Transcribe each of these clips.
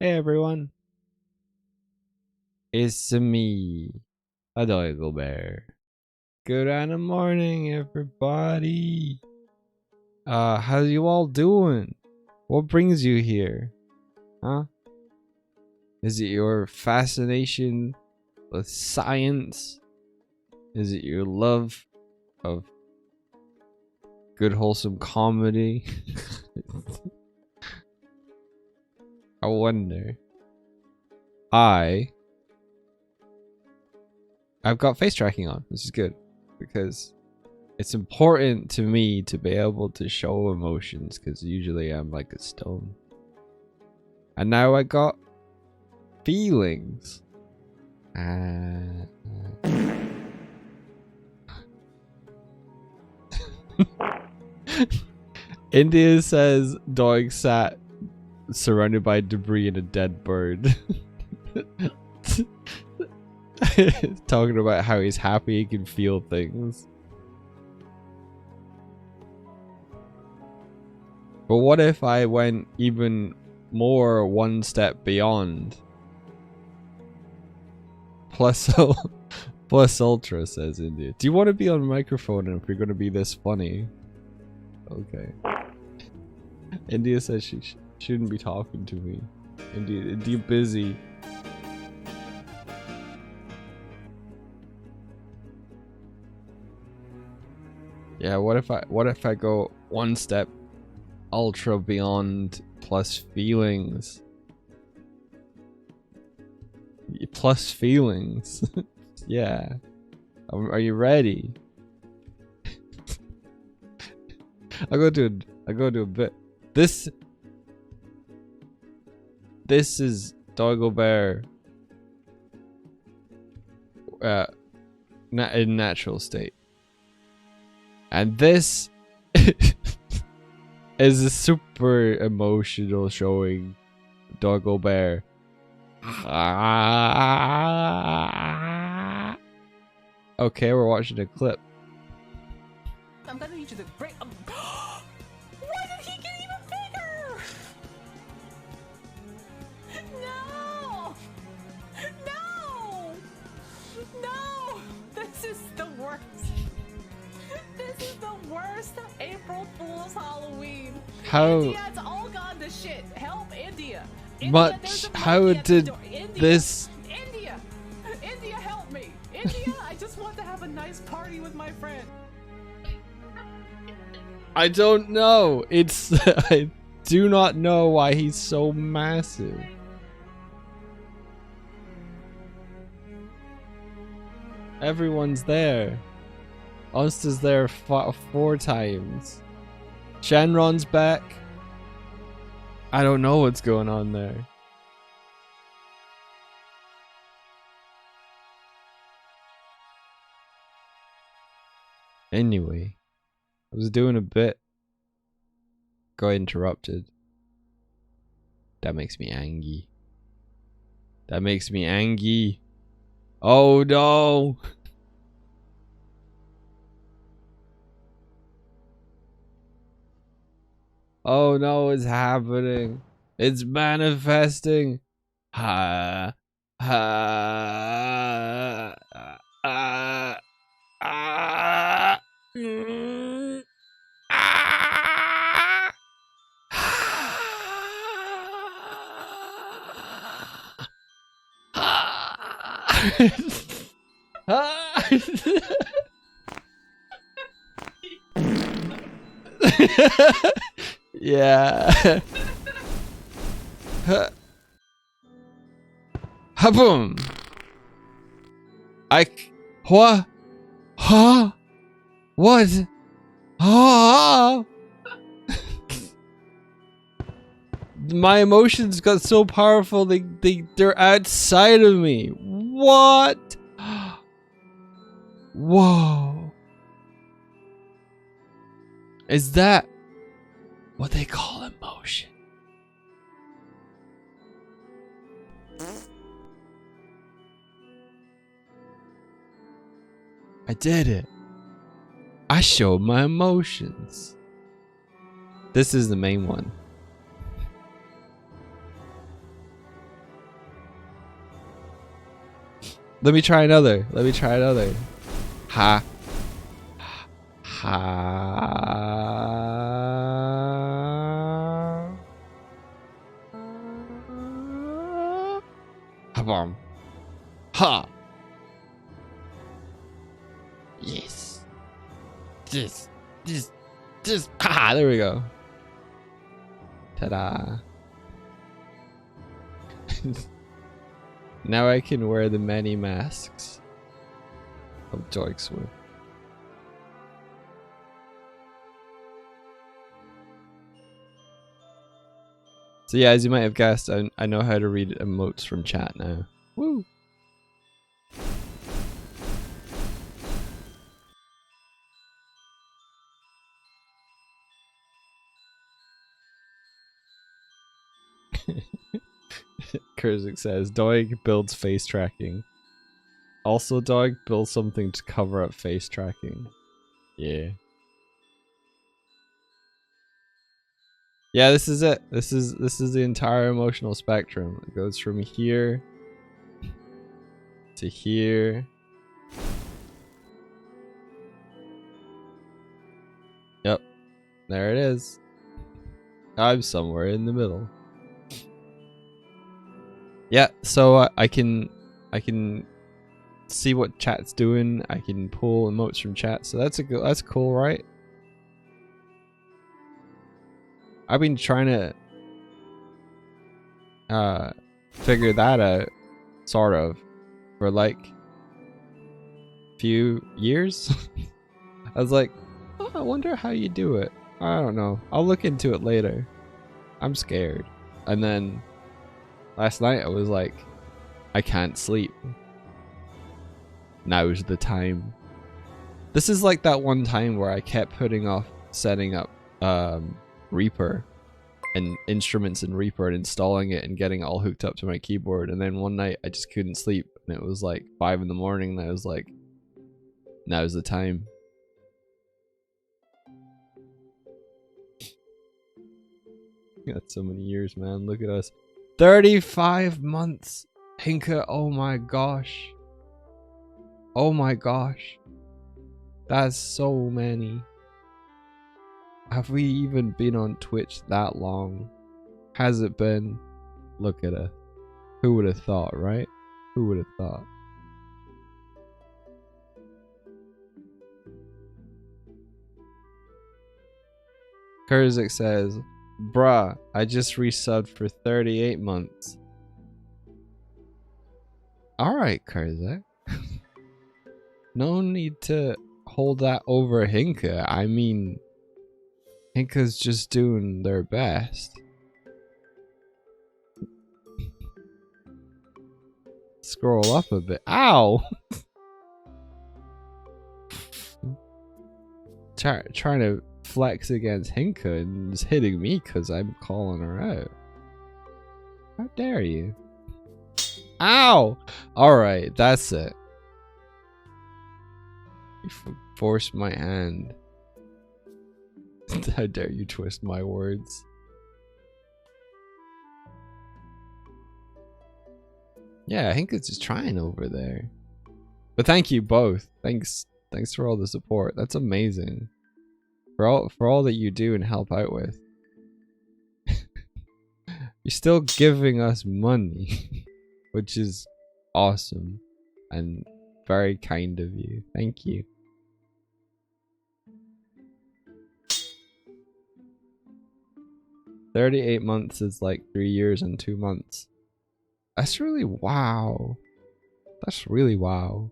Hey everyone, it's me, a Doig Bear. Good on the morning, everybody. How you all doing? What brings you here? Huh? Is it your fascination with science? Is it your love of good wholesome comedy? I wonder. I've got face tracking on, which is good because it's important to me to be able to show emotions because usually I'm like a stone. And now I got feelings. India says Doig sat surrounded by debris and a dead bird. Talking about how he's happy he can feel things. But what if I went even more one step beyond? Plus ultra, says India. Do you want to be on microphone if you're going to be this funny? Okay. India says she shouldn't be talking to me. India busy. Yeah, what if I go one step ultra beyond plus feelings? Plus feelings. Yeah. Are you ready? I go to a bit. This is Doig Bear in natural state. And this is a super emotional showing Doig Bear. Okay, we're watching a clip. I'm gonna need you to break. Why did he get even bigger? No! No! No! This is the worst. This is the worst April Fool's Halloween. How? India, it's all gone to shit. Help India. Much? How did this? India, help me. India, I just want to have a nice party with my friend. I don't know. It's I do not know why he's so massive. Everyone's there. Unsta's there 4 times. Shenron's back. I don't know what's going on there. Anyway, I was doing a bit. Got interrupted. That makes me angry. That makes me angry. Oh no! Oh no, it's happening. It's manifesting. Ha ha Yeah. Ha-boom. What? Huh? What? Huh? My emotions got so powerful they're outside of me. What? Whoa. Is that what they call emotion? I did it. I showed my emotions. This is the main one. Let me try another. Let me try another. Ha. Ha. Ha-bomb. Ha. Yes. This. Ah, there we go. Ta-da. Now I can wear the many masks of Doig and Swift. So yeah, as you might have guessed, I know how to read emotes from chat now. Woo! Kurzik says, Doig builds face tracking. Also, Doig builds something to cover up face tracking. Yeah. Yeah, this is it. This is the entire emotional spectrum. It goes from here to here. Yep. There it is. I'm somewhere in the middle. Yeah, so I can see what chat's doing. I can pull emotes from chat. So that's cool, right? I've been trying to figure that out, sort of, for like few years. I was like, oh, I wonder how you do it. I don't know. I'll look into it later. I'm scared. And then last night I was like, I can't sleep. Now's the time. This is like that one time where I kept putting off setting up Reaper and instruments in Reaper and installing it and getting it all hooked up to my keyboard, and then one night I just couldn't sleep and it was like 5 in the morning and I was like, now's the time. Got so many years, man. Look at us. 35 months. Hinka, oh my gosh. Oh my gosh. That's so many. Have we even been on Twitch that long? Has it been? Look at it. Who would have thought, right? Who would have thought? Kurzik says, bruh, I just resubbed for 38 months. Alright, Kurzik. No need to hold that over Hinka. I mean, Hinka's just doing their best. Scroll up a bit. Ow! Trying to flex against Hinka and is hitting me because I'm calling her out. How dare you? Ow! Alright, that's it. You forced my hand. How dare you twist my words? Yeah, I think it's just trying over there. But thank you both. Thanks for all the support. That's amazing. For all that you do and help out with. You're still giving us money, which is awesome and very kind of you. Thank you. $38 months is like 3 years and 2 months. That's really wow. That's really wow.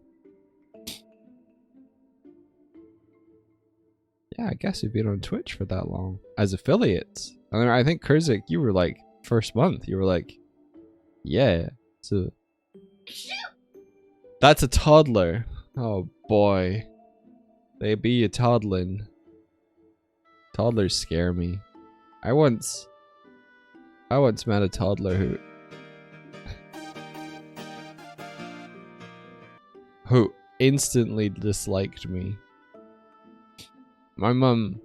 Yeah, I guess you've been on Twitch for that long as affiliates. I mean, I think Kurzik, you were like first month. You were like, yeah. So that's a toddler. Oh boy, they be a toddling. Toddlers scare me. I once met a toddler who instantly disliked me. My mum,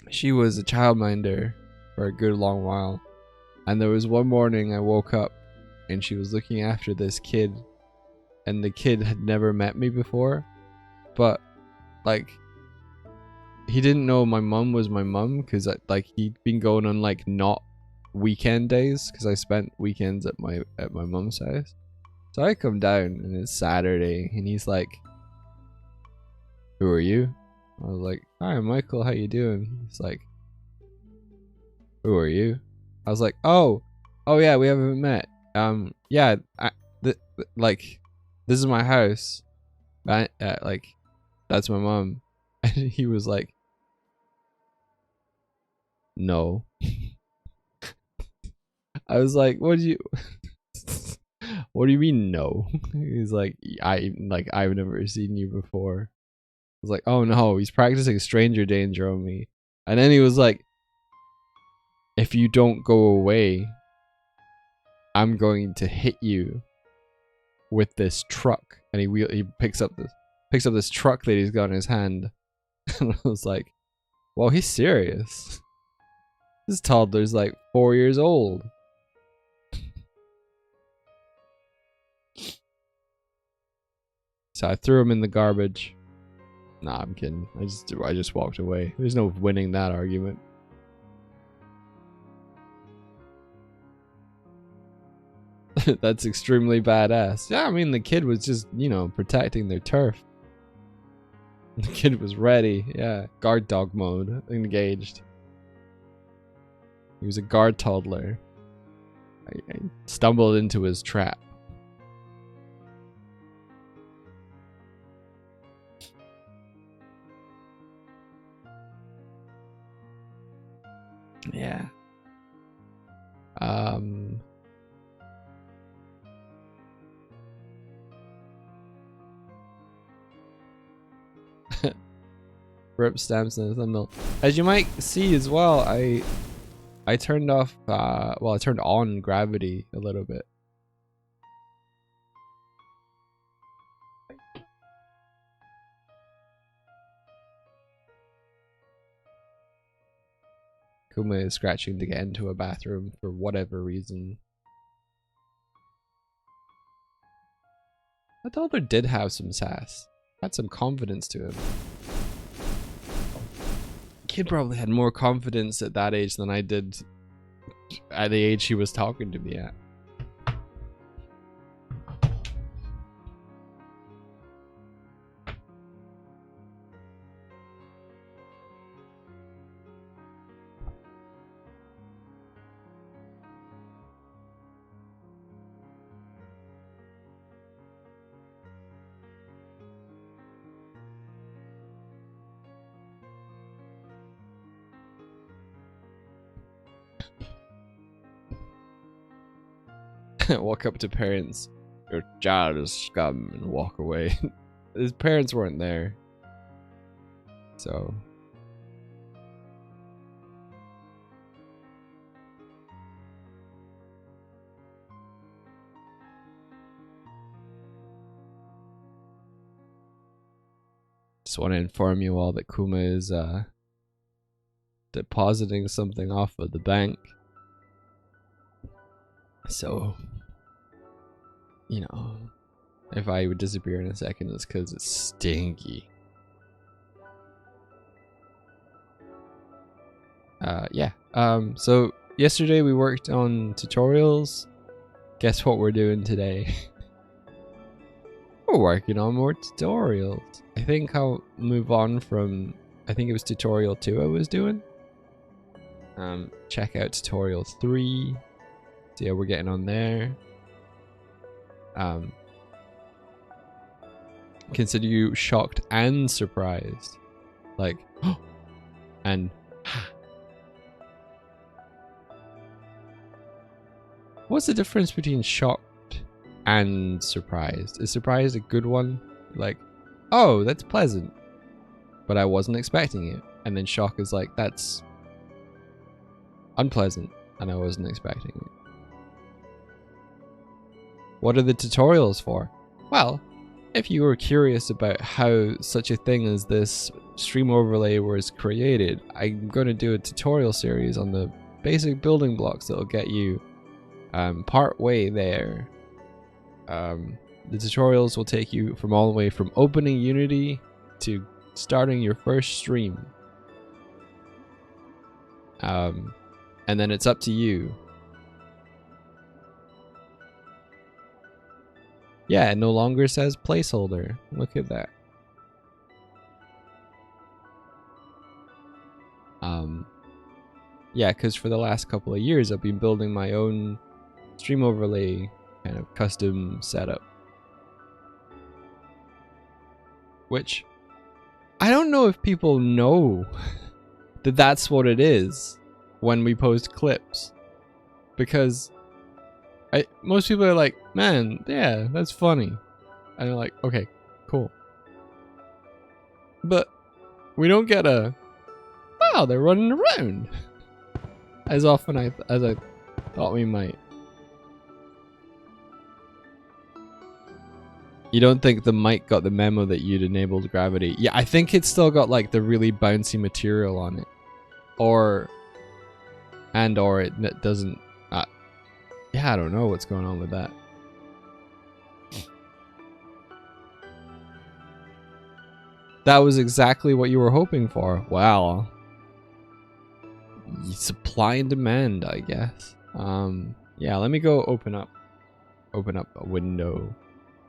she was a childminder for a good long while, and there was one morning I woke up and she was looking after this kid and the kid had never met me before, but like he didn't know my mum was my mum because like he'd been going on like not weekend days because I spent weekends at my mum's house. So I come down and it's Saturday and he's like, "Who are you?" I was like, "Hi, Michael, how you doing?" He's like, "Who are you?" I was like, oh yeah, we haven't met. Yeah, like this is my house. Like that's my mom. And he was like, "No." I was like, what do you mean no? He's like, I've never seen you before. I was like, oh no, he's practicing stranger danger on me. And then he was like, if you don't go away, I'm going to hit you with this truck. And he picks up this truck that he's got in his hand. And I was like, well, he's serious. This toddler's like 4 years old. So I threw him in the garbage. Nah, I'm kidding. I just walked away. There's no winning that argument. That's extremely badass. Yeah, I mean the kid was just, you know, protecting their turf. The kid was ready. Yeah, guard dog mode engaged. He was a guard toddler. I stumbled into his trap. Yeah. Rip stamps in the thumbnail. As you might see as well, I turned off I turned on gravity a little bit. Kuma is scratching to get into a bathroom for whatever reason. I thought there did have some sass. Had some confidence to him. Kid probably had more confidence at that age than I did at the age he was talking to me at. Walk up to parents, "Your child is scum," and walk away. His parents weren't there, so just want to inform you all that Kuma is depositing something off of the bank. So, you know, if I would disappear in a second, it's because it's stinky. Yeah. So yesterday we worked on tutorials. Guess what we're doing today? We're working on more tutorials. I think I'll move on from, I think it was tutorial 2 I was doing. Check out tutorial 3. See how we're getting on there. Consider you shocked and surprised. Like, and what's the difference between shocked and surprised? Is surprised a good one? Like, oh, that's pleasant, but I wasn't expecting it. And then shock is like, that's unpleasant and I wasn't expecting it. What are the tutorials for? Well, if you were curious about how such a thing as this stream overlay was created, I'm going to do a tutorial series on the basic building blocks that will get you part way there. The tutorials will take you from all the way from opening Unity to starting your first stream. And then it's up to you. Yeah, it no longer says placeholder. Look at that. Yeah, because for the last couple of years, I've been building my own stream overlay kind of custom setup. Which, I don't know if people know that that's what it is when we post clips. Because most people are like, man, yeah, that's funny. And they're like, okay, cool. But we don't get a, wow, they're running around. As often as I thought we might. You don't think the mic got the memo that you'd enabled gravity? Yeah, I think it's still got like the really bouncy material on it. Or it doesn't. Yeah, I don't know what's going on with that. That was exactly what you were hoping for. Wow. Supply and demand, I guess. Yeah, let me go open up a window,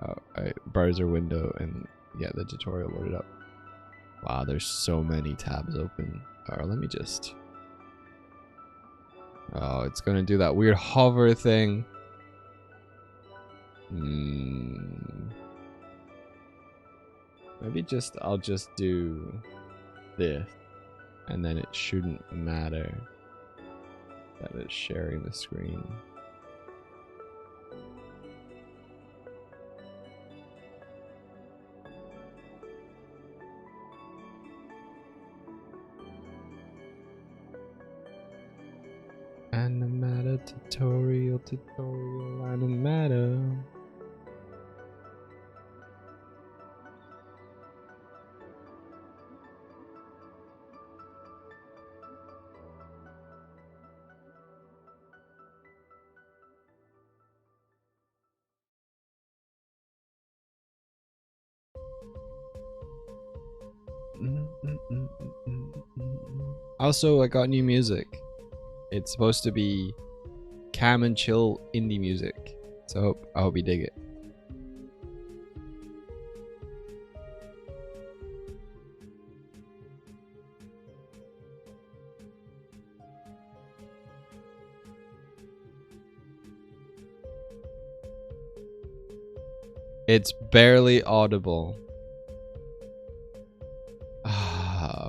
a browser window, and get the tutorial loaded up. Wow, there's so many tabs open. Or let me just. Oh, it's gonna do that weird hover thing. Maybe I'll just do this. And then it shouldn't matter that it's sharing the screen. Animata tutorial, animata. Also, I got new music. It's supposed to be calm and chill indie music. So I hope you dig it. It's barely audible.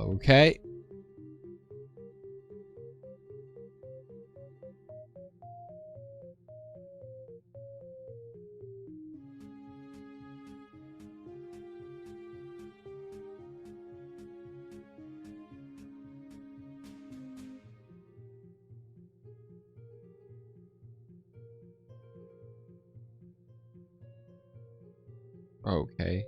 Okay. Okay.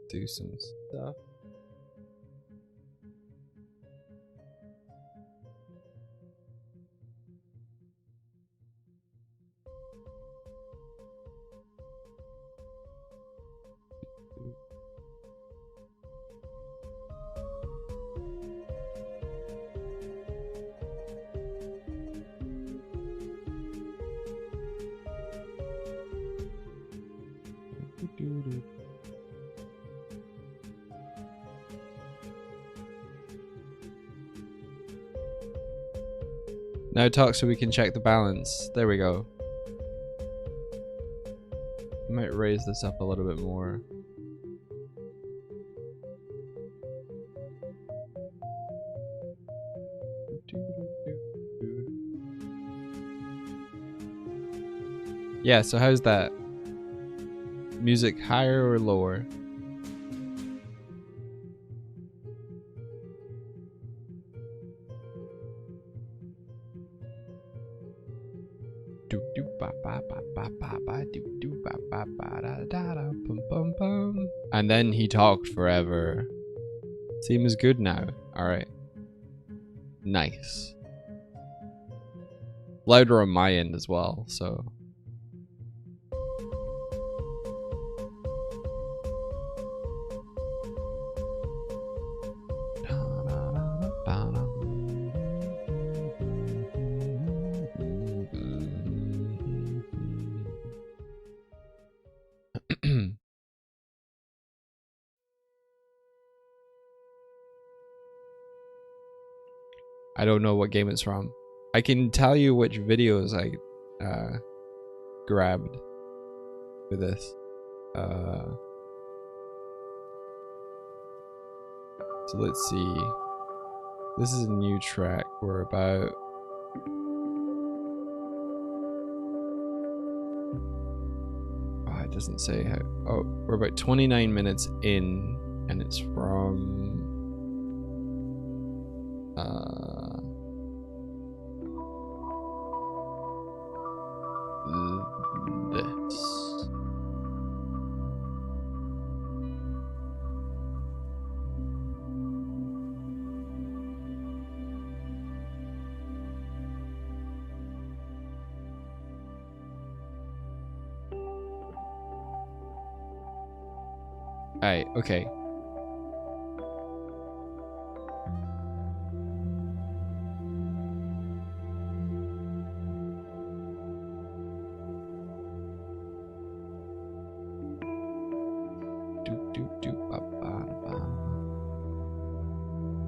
Do some stuff. Now talk so we can check the balance. There we go. I might raise this up a little bit more. Yeah, so how's that? Music higher or lower? And then he talked forever. Seems good now. Alright. Nice. louder on my end as well, so. I don't know what game it's from. I can tell you which videos I grabbed for this. So let's see. This is a new track. We're about... Oh, it doesn't say how... Oh, we're about 29 minutes in, and it's from... this. Alright, okay.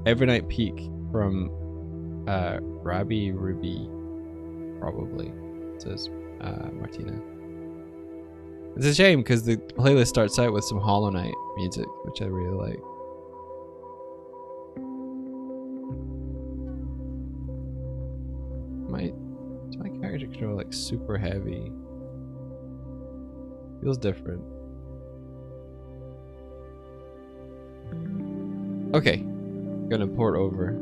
Every Night Peak from Rabbi Ruby, probably, says Martina. It's a shame because the playlist starts out with some Hollow Knight music, which I really like. Is my character control like super heavy? Feels different. Okay, gonna port over.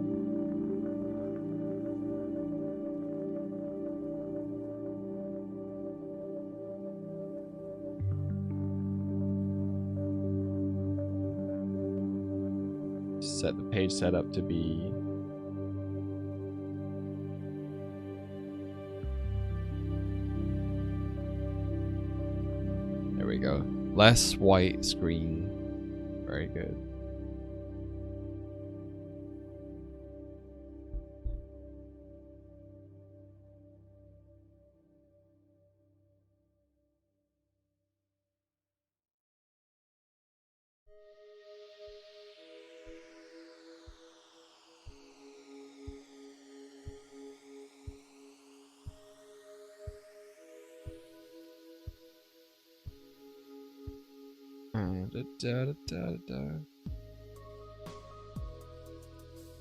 Set the page setup to be there we go. Less white screen. Very good.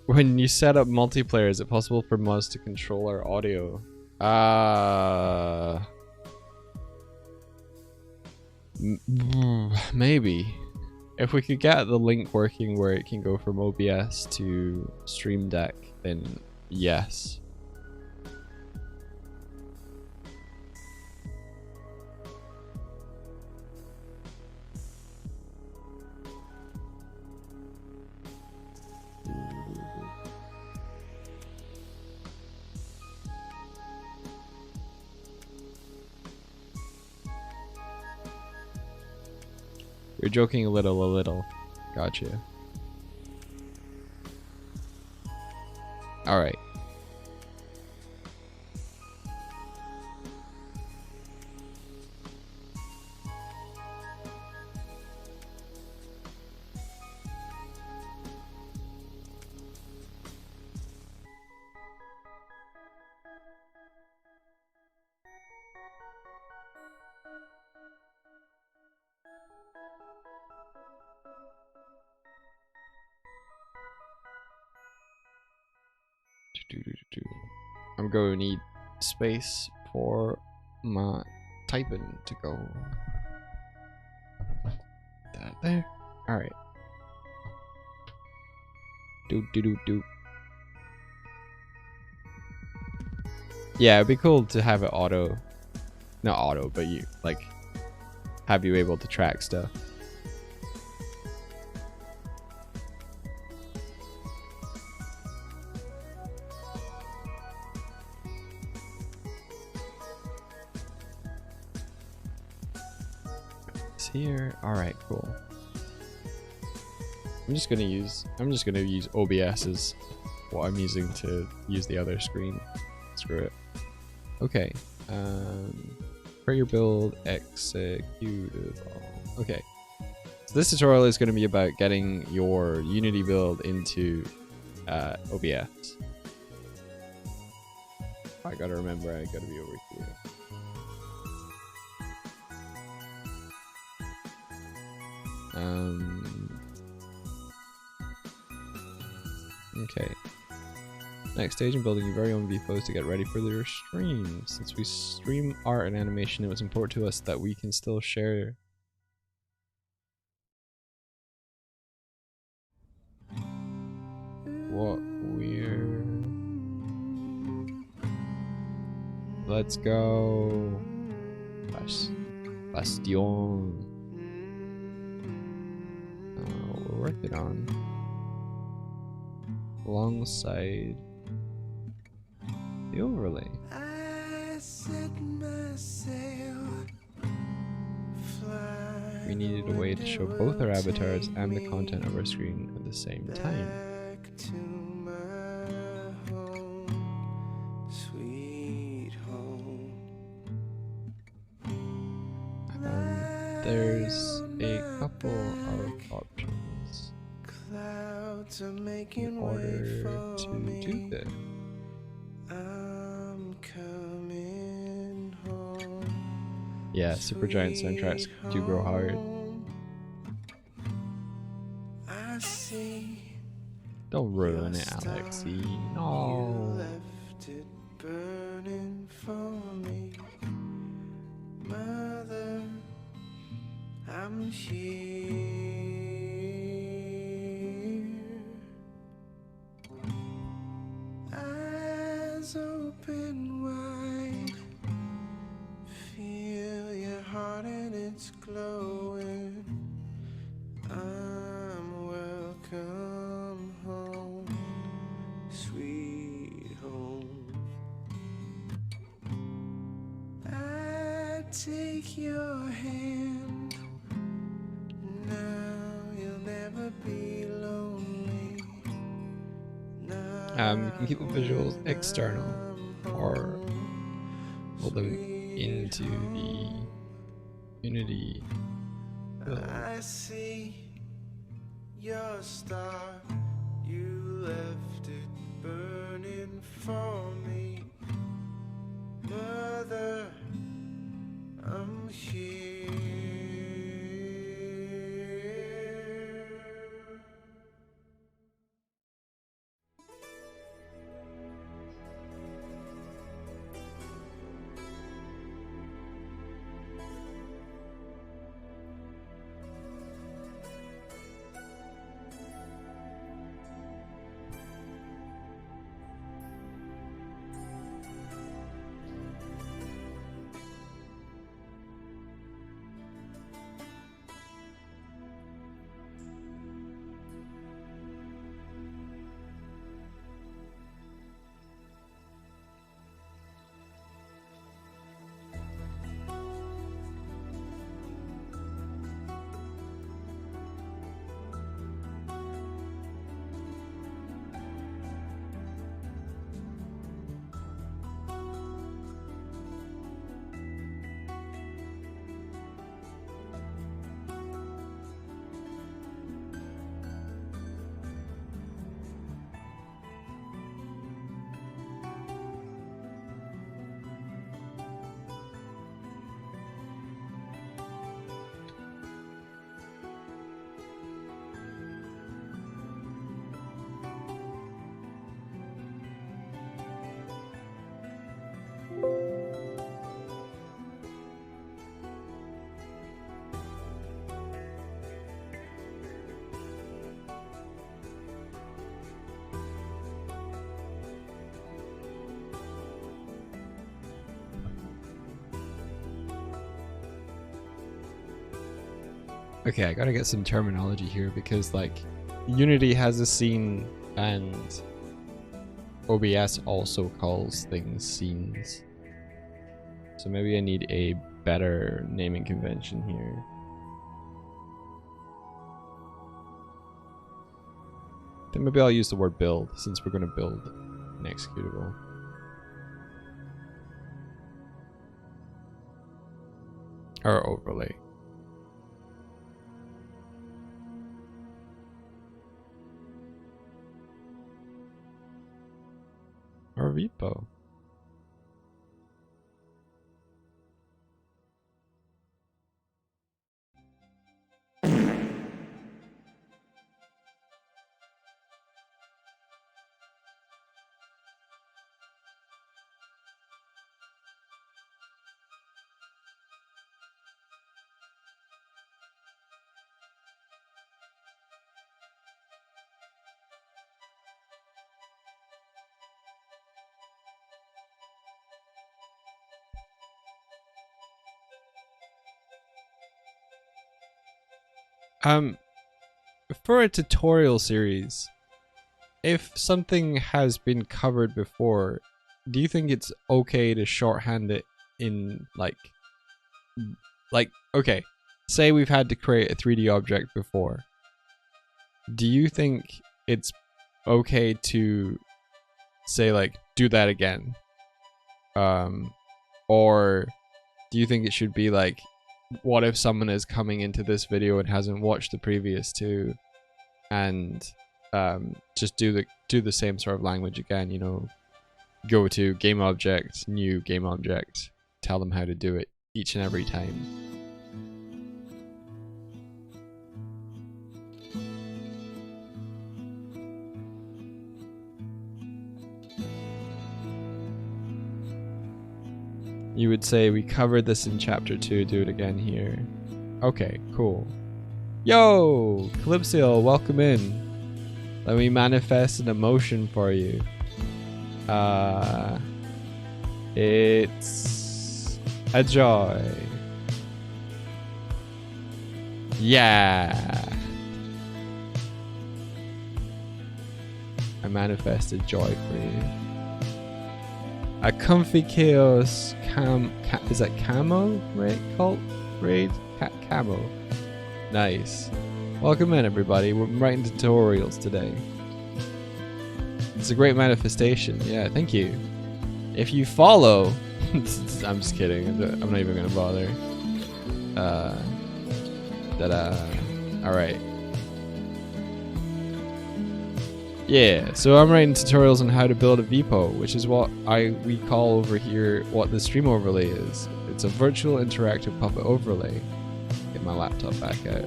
When you set up multiplayer, is it possible for mods to control our audio? Maybe. If we could get the link working where it can go from OBS to Stream Deck, then yes. You're joking a little. Gotcha. Alright. I'm going to need space for my typing to go. That there. All right. Do. Yeah, it'd be cool to have it auto, not auto, but you like have you able to track stuff. this here. Alright, cool. I'm just gonna use OBS as what I'm using to use the other screen. Screw it. Okay. For your build, execute. Okay. So this tutorial is going to be about getting your Unity build into OBS. I gotta remember, I gotta be over here. Okay. Next stage in building your very own VPOs to get ready for your stream. Since we stream art and animation, it was important to us that we can still share. What we're... Let's go. Bastion. We're working on. Alongside the overlay. We needed a way to show both our avatars and the content of our screen at the same time. There's a couple of options in order to do this. Yeah, Supergiant soundtracks do grow hard. Don't ruin it, Alexi. No. Mother, I'm here. Eyes open wide. Feel your heart and it's glowing. I'm welcome home, sweet home. I take your hand. Now you'll never be lonely. You can keep the visuals external or pull them into the Unity build. I see your star. You left it burning for me. Mother, I'm here. Okay, I gotta get some terminology here because like Unity has a scene and OBS also calls things scenes. So maybe I need a better naming convention here. Then maybe I'll use the word build since we're going to build an executable. Or overlay. Or repo. For a tutorial series, if something has been covered before, do you think it's okay to shorthand it in like okay, say we've had to create a 3D object before. Do you think it's okay to say like do that again? Or do you think it should be like, what if someone is coming into this video and hasn't watched the previous two, and just do the same sort of language again, you know, go to game object, new game object, tell them how to do it each and every time. You would say we covered this in chapter 2, do it again here. Okay, cool. Yo, Calypso, welcome in. Let me manifest an emotion for you. It's a joy. Yeah. I manifested joy for you. A comfy chaos is that camo raid cult raid camo. Nice. Welcome in everybody. We're writing tutorials today. It's a great manifestation. Yeah, thank you. If you follow, I'm just kidding. I'm not even gonna bother. All right. Yeah, so I'm writing tutorials on how to build a VPO, which is what we call over here what the stream overlay is. It's a virtual interactive puppet overlay. Get my laptop back out.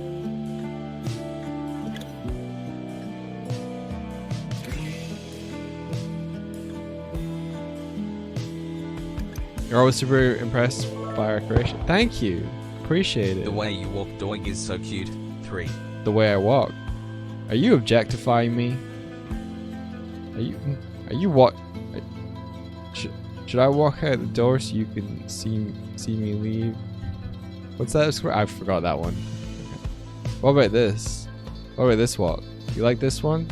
You're always super impressed by our creation. Thank you. Appreciate it. The way you walk, Doig, is so cute. 3. The way I walk. Are you objectifying me? Are you what? Should I walk out the door so you can see me leave? What's that? I forgot that one. What about this? What about this walk? You like this one?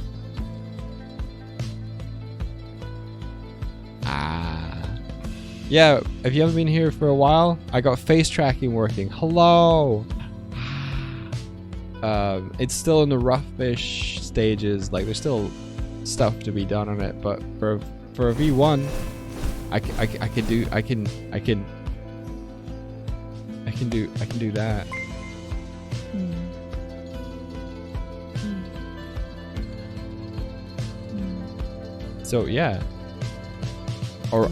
Yeah, if you haven't been here for a while, I got face tracking working. Hello! It's still in the roughish stages, like there's still stuff to be done on it, but for a V1, I can do that. So yeah. Or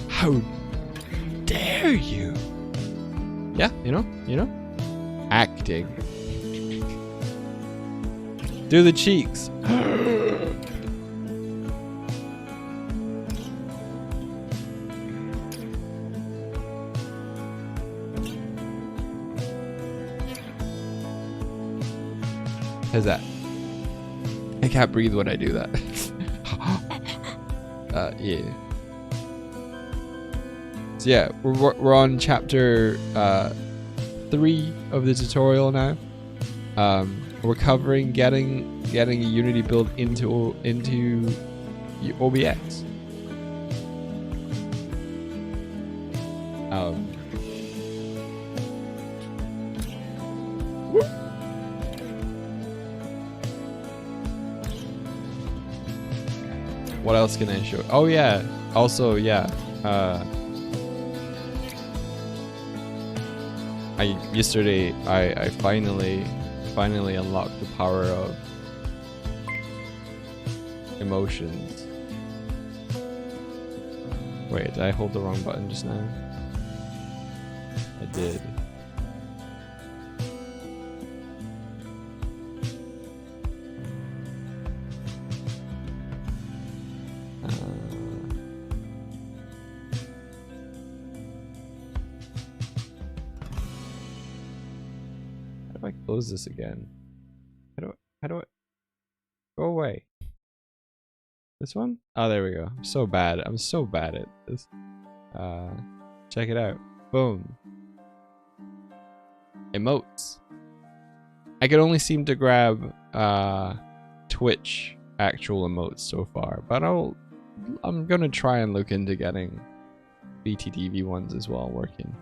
how dare you? Yeah, you know, acting. Do the cheeks. How's that? I can't breathe when I do that. Yeah. So yeah, we're on chapter 3 of the tutorial now. We're covering getting a Unity build into OBX. What else can I show? Oh yeah. Also, yeah. Yesterday I finally unlocked the power of emotions. Wait, did I hold the wrong button just now? I did. How do I close this again? How do I go away? This one? Oh, there we go. I'm so bad. I'm so bad at this. Check it out. Boom. Emotes. I could only seem to grab Twitch actual emotes so far, but I'm gonna try and look into getting BTTV ones as well working.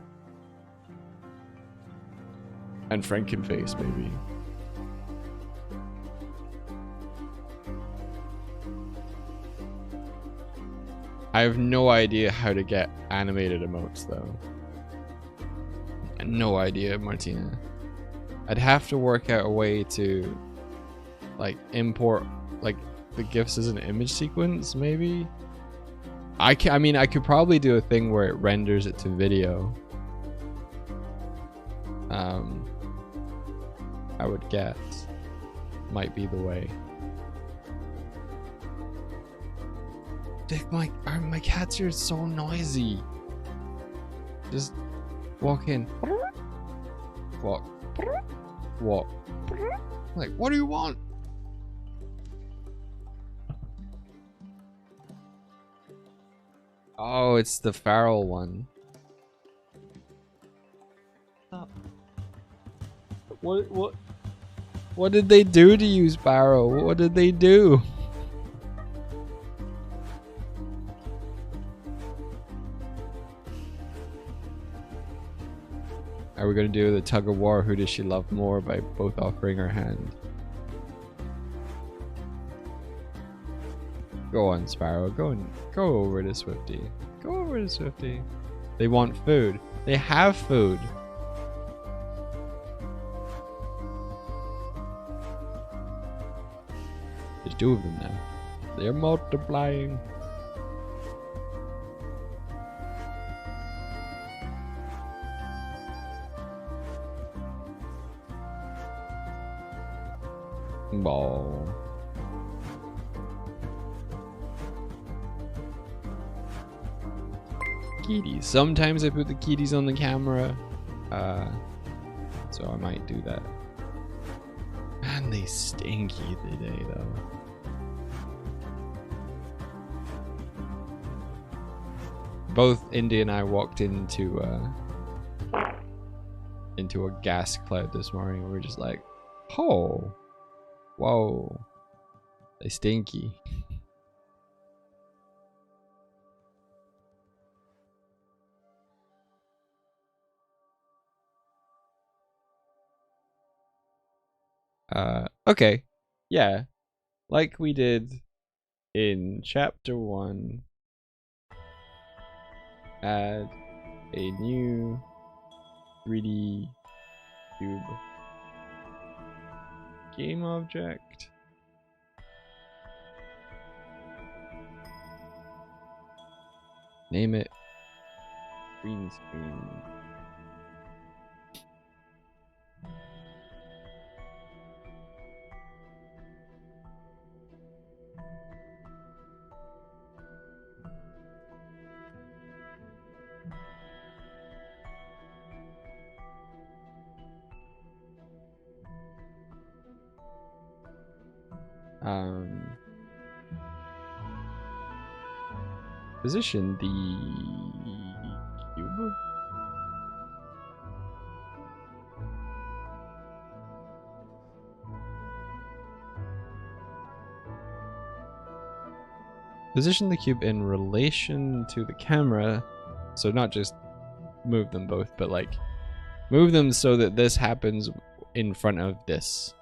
And Frankenface maybe. I have no idea how to get animated emotes though. No idea, Martina. I'd have to work out a way to like import like the GIFs as an image sequence maybe. I mean I could probably do a thing where it renders it to video. I would guess might be the way. Dick, my cats are so noisy. Just walk in. Walk. Walk. Like, what do you want? Oh, it's the feral one. What did they do to you, Sparrow? What did they do? Are we gonna do the tug of war? Who does she love more by both offering her hand? Go on, Sparrow. Go over to Swifty. Go over to Swifty. They want food. They have food. There's 2 of them now. They're multiplying. Ball. Kitties. Sometimes I put the kitties on the camera. So I might do that. Man, they stinky today though. Both Indy and I walked into a gas cloud this morning. We were just like, oh, whoa, they stinky. Okay, yeah, like we did in chapter 1, add a new 3D cube game object. Name it green screen. Position the cube. Position the cube in relation to the camera, so not just move them both, but like move them so that this happens in front of this.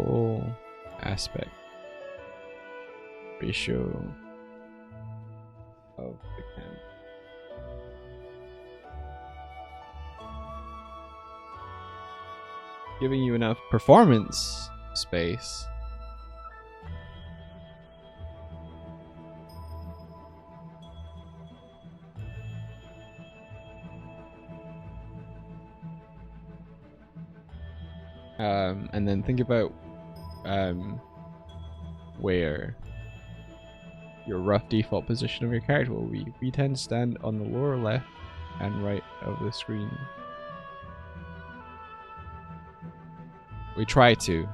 full aspect ratio of the camera. Giving you enough performance space. And then think about where your rough default position of your character will be. We tend to stand on the lower left and right of the screen. We try to.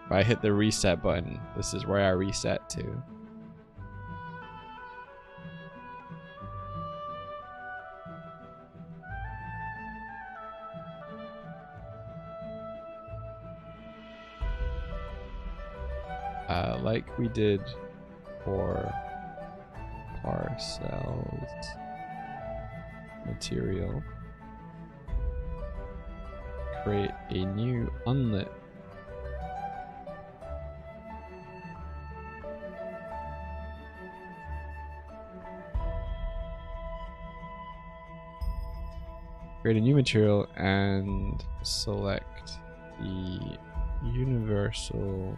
If I hit the reset button, this is where I reset to. Like we did for parcels material, create a new unlit material and select the universal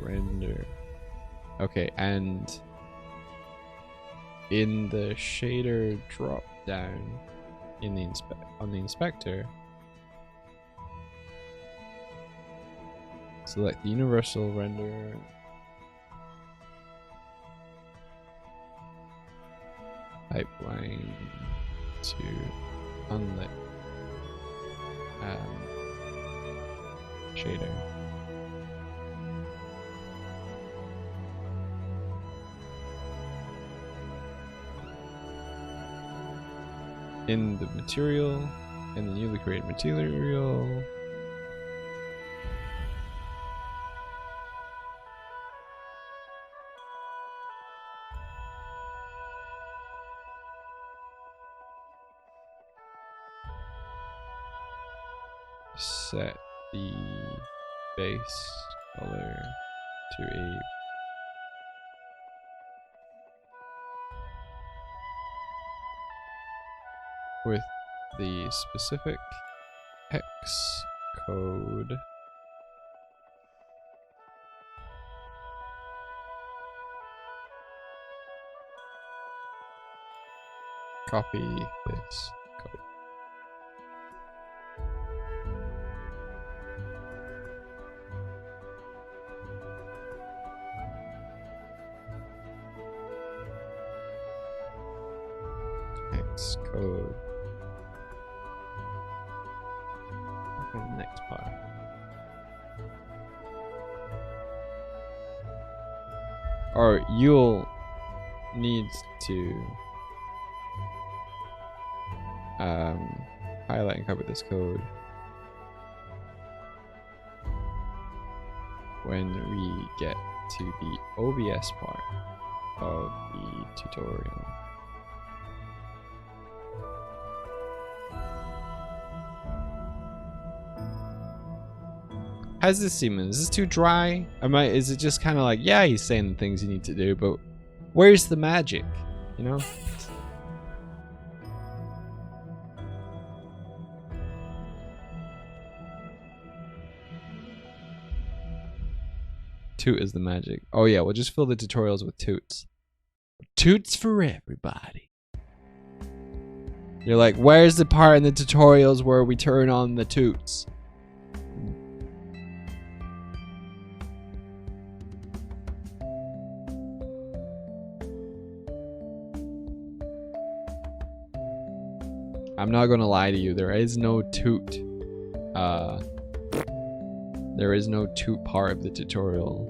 render. Okay, and in the shader drop down in the on the inspector, select the universal render pipeline to unlit shader. In the material, in the newly created material, set the base color to a with the specific hex code copy this code. Hex code. Okay, next part. Or you'll need to highlight and cover this code when we get to the OBS part of the tutorial. How's this seeming? Is this too dry? Is it just kind of like, yeah, he's saying the things you need to do, but where's the magic? You know? Toot is the magic. Oh yeah, we'll just fill the tutorials with toots. Toots for everybody. You're like, where's the part in the tutorials where we turn on the toots? I'm not gonna lie to you, there is no toot. There is no toot part of the tutorial.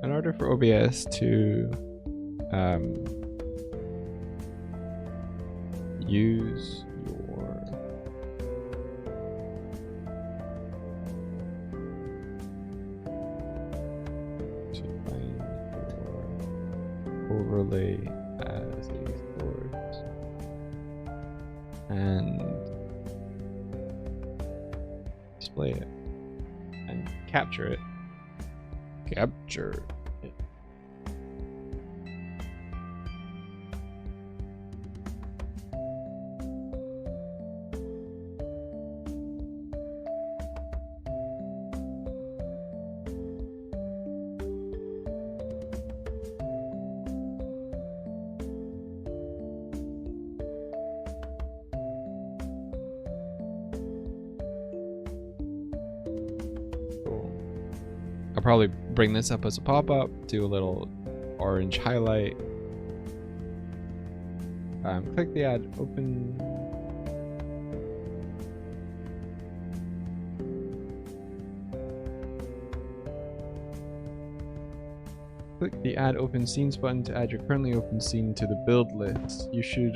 in order for OBS to use your overlay as a source and display it and capture it. Capture it. I'll probably bring this up as a pop-up, do a little orange highlight. Click the ad, open. Click the add open scenes button to add your currently open scene to the build list. You should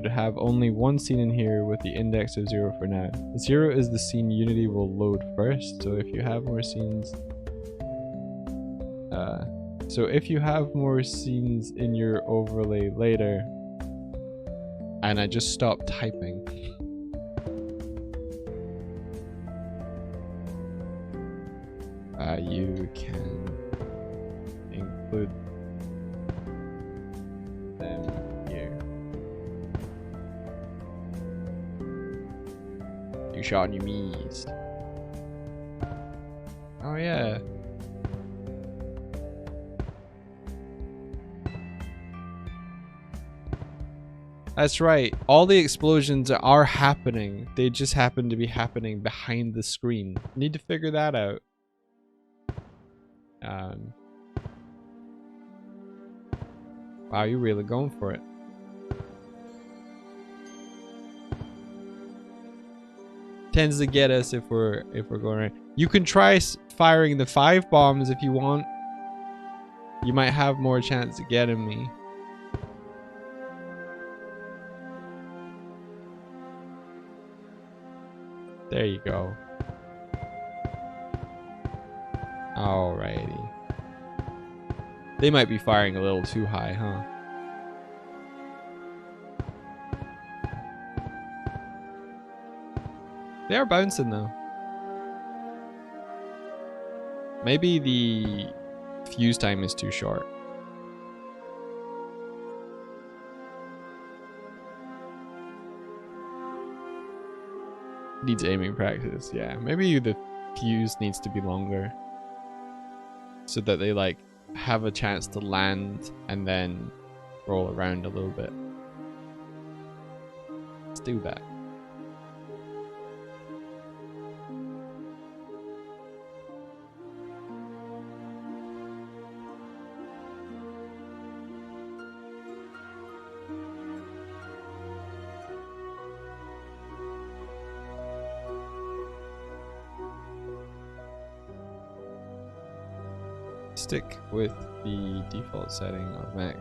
have only one scene in here with the index of 0 for now. 0 is the scene Unity will load first, so if you have more scenes in your overlay later, and I just stopped typing. You can include them here. You shot you missed. Oh yeah. That's right. All the explosions are happening. They just happen to be happening behind the screen. Need to figure that out. Wow, you're really going for it. Tends to get us if we're going right. You can try firing the 5 bombs if you want. You might have more chance of getting me. There you go. Alrighty. They might be firing a little too high, huh? They are bouncing though. Maybe the fuse time is too short. Needs aiming practice, yeah. Maybe the fuse needs to be longer so that they like have a chance to land and then roll around a little bit. Let's do that. Stick with the default setting of Mac.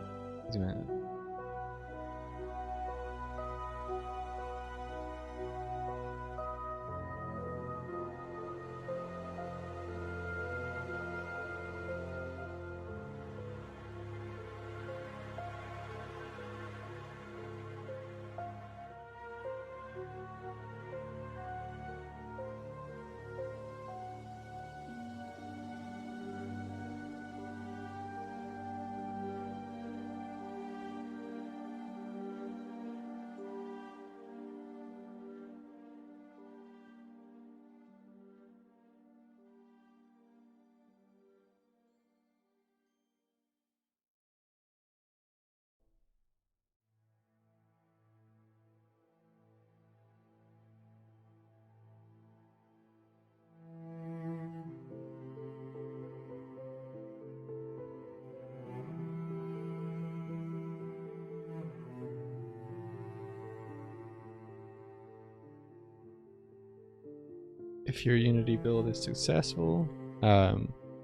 If your Unity build is successful,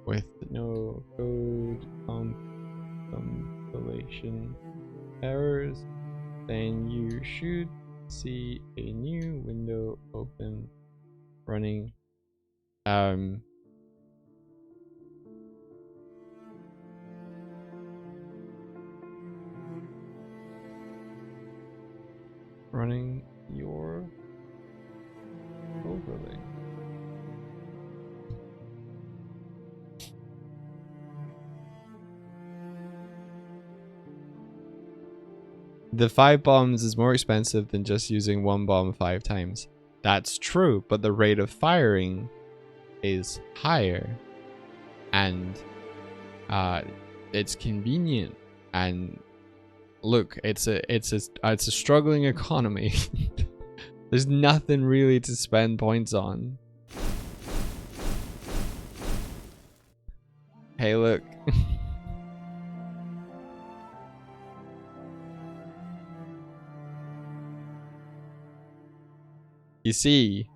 with no code compilation errors, then you should see a new window open running. Running your overlay. The 5 bombs is more expensive than just using 1 bomb 5 times. That's true, but the rate of firing is higher, and it's convenient. And look, it's a struggling economy. There's nothing really to spend points on. Hey, look. You see,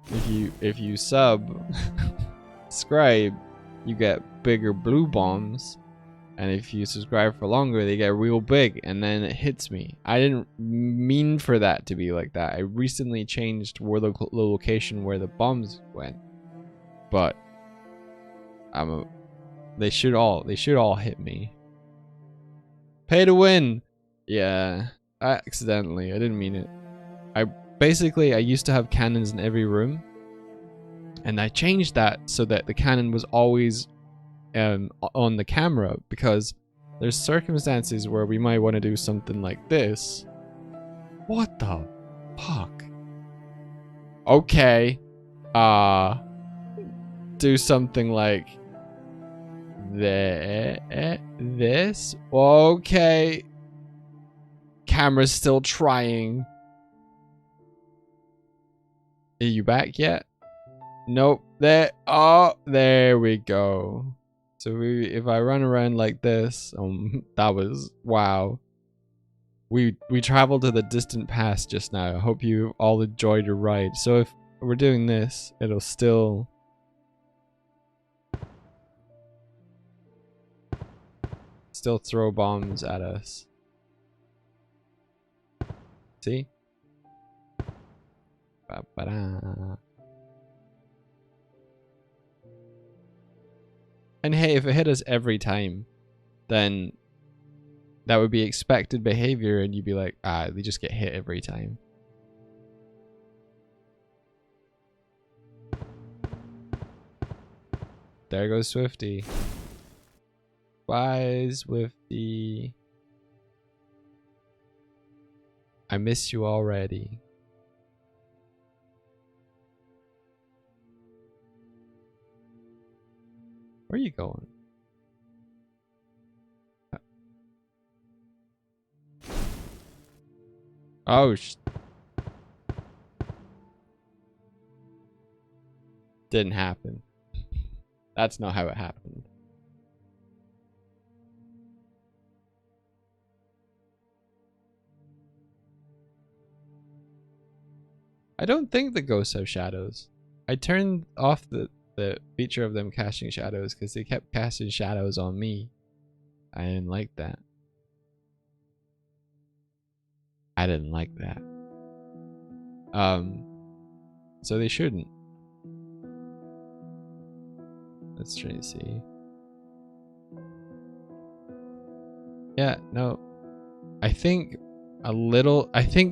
if you subscribe, you get bigger blue bombs, and if you subscribe for longer, they get real big, and then it hits me. I didn't mean for that to be like that. I recently changed where the location where the bombs went, but they should all hit me. Pay to win. Yeah, accidentally. I didn't mean it. Basically, I used to have cannons in every room, and I changed that so that the cannon was always on the camera, because there's circumstances where we might want to do something like this. What the fuck? Okay. Do something like this. Okay. Camera's still trying. Are you back yet? Nope. There. Oh, there we go. So if I run around like this, that was wow. We traveled to the distant past just now. I hope you all enjoyed your ride. So if we're doing this, it'll still throw bombs at us. See? Ba-ba-da. And hey, if it hit us every time, then that would be expected behavior, and you'd be like, they just get hit every time. There goes Swifty. Bye, Swifty. I miss you already. Where are you going? Oh, didn't happen. That's not how it happened. I don't think the ghosts have shadows. I turned off the feature of them casting shadows because they kept casting shadows on me. I didn't like that. So they shouldn't. Let's try to see. Yeah, no. I think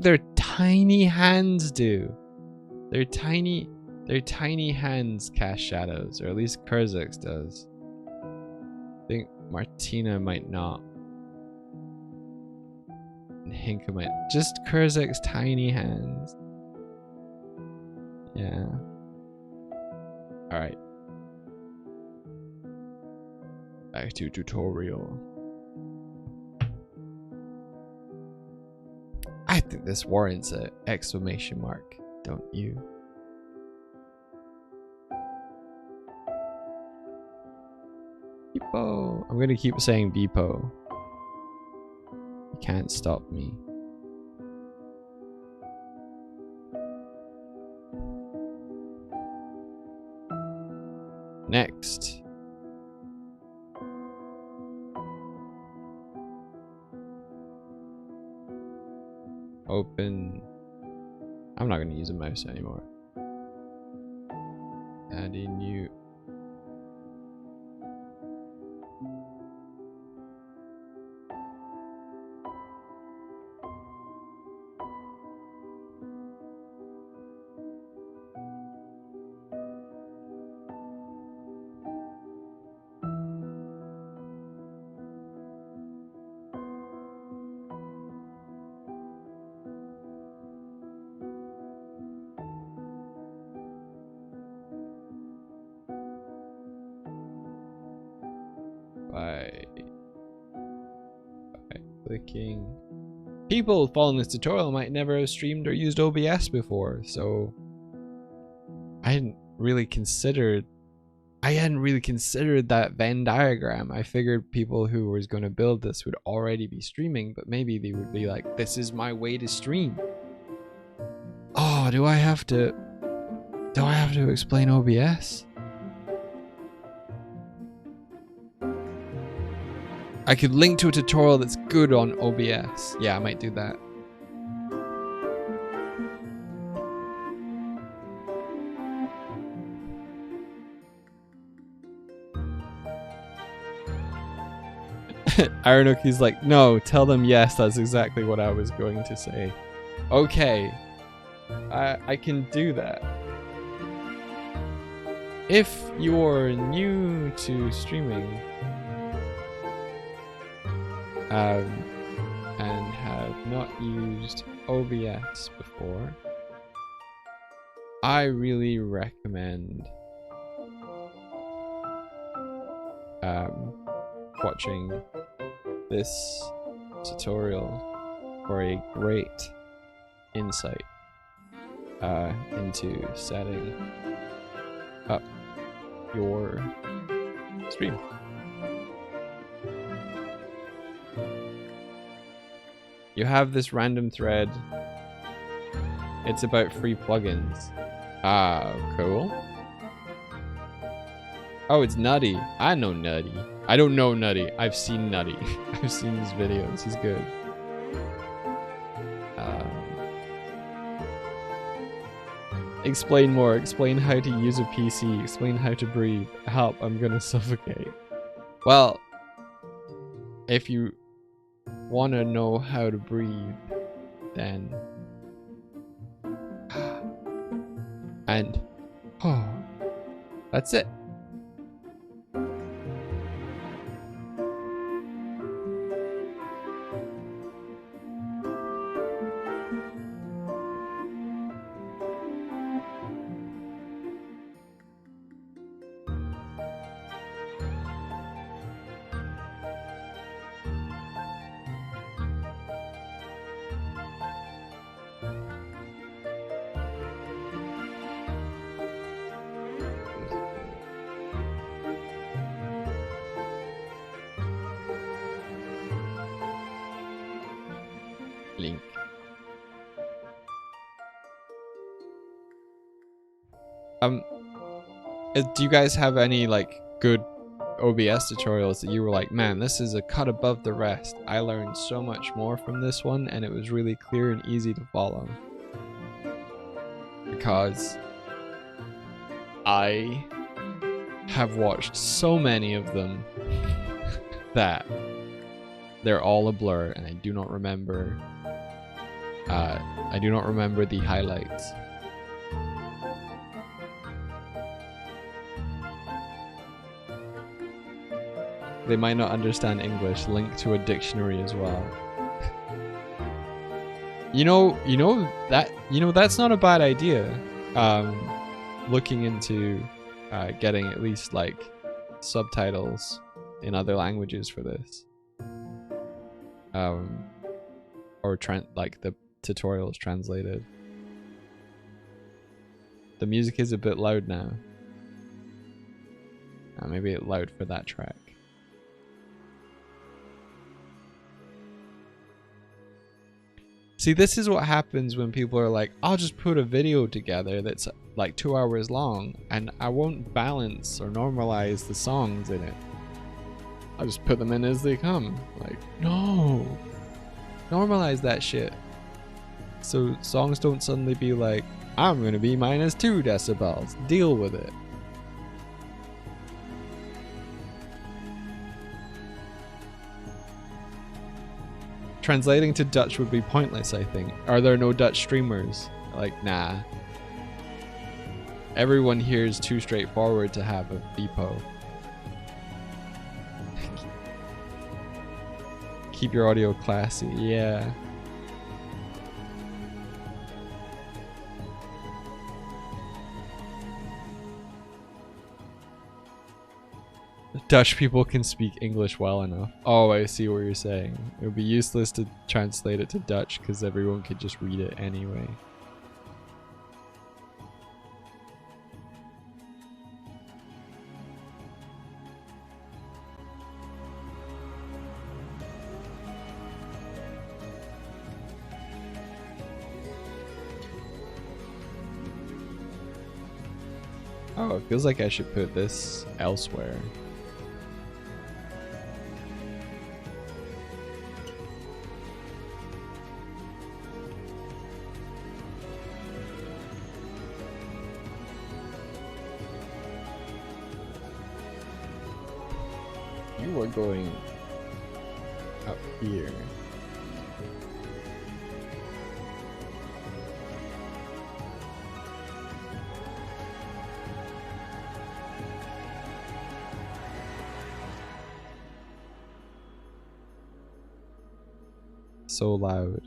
their tiny hands do. Their tiny hands cast shadows, or at least Kurzix does. I think Martina might not. And Hinka might. Just Kurzix's tiny hands. Yeah. Alright. Back to tutorial. I think this warrants an exclamation mark, don't you? Beepo. I'm gonna keep saying Beepo. You can't stop me. Next. Open. I'm not going to use a mouse anymore. Add a new. By clicking. People following this tutorial might never have streamed or used OBS before, so I hadn't really considered that Venn diagram. I figured people who was going to build this would already be streaming, but maybe they would be like, this is my way to stream. Oh, do I have to explain OBS? I could link to a tutorial that's good on OBS. Yeah, I might do that. Ironoki's like, no, tell them yes, that's exactly what I was going to say. Okay. I can do that. If you're new to streaming, and have not used OBS before, I really recommend watching this tutorial for a great insight into setting up your stream. You have this random thread. It's about free plugins. Ah, cool. Oh, it's Nutty. I know Nutty. I don't know Nutty. I've seen Nutty. I've seen his videos. He's good. Explain more. Explain how to use a PC. Explain how to breathe. Help, I'm gonna suffocate. Well, if you want to know how to breathe, then and that's it. Link. Do you guys have any like good OBS tutorials that you were like, man, this is a cut above the rest? I learned so much more from this one, and it was really clear and easy to follow. Because I have watched so many of them that they're all a blur, and I do not remember. I do not remember the highlights. They might not understand English. Link to a dictionary as well. That's not a bad idea. Looking into getting at least like subtitles in other languages for this. Or like the tutorials translated. The music is a bit loud now. Maybe it's loud for that track. See, this is what happens when people are like, I'll just put a video together that's like 2 hours long and I won't balance or normalize the songs in it. I'll just put them in as they come. Like, no. Normalize that shit. So songs don't suddenly be like, I'm gonna be -2 decibels. Deal with it. Translating to Dutch would be pointless, I think. Are there no Dutch streamers? Like, nah. Everyone here is too straightforward to have a VPO. Keep your audio classy, yeah. Dutch people can speak English well enough. Oh, I see what you're saying. It would be useless to translate it to Dutch because everyone could just read it anyway. Oh, it feels like I should put this elsewhere. You are going up here. So loud.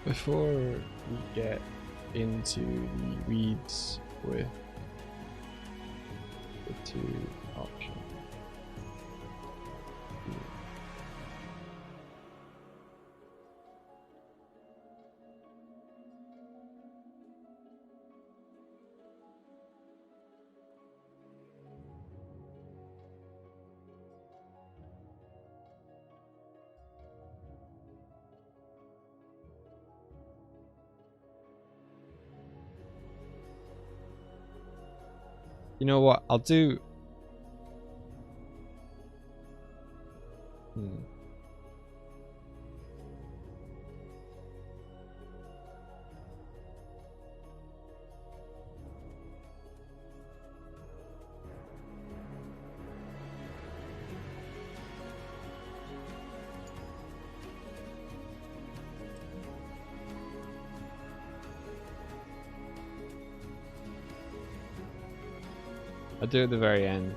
Before we get into the weeds with the two options. You know what? I'll do. I'll do it at the very end.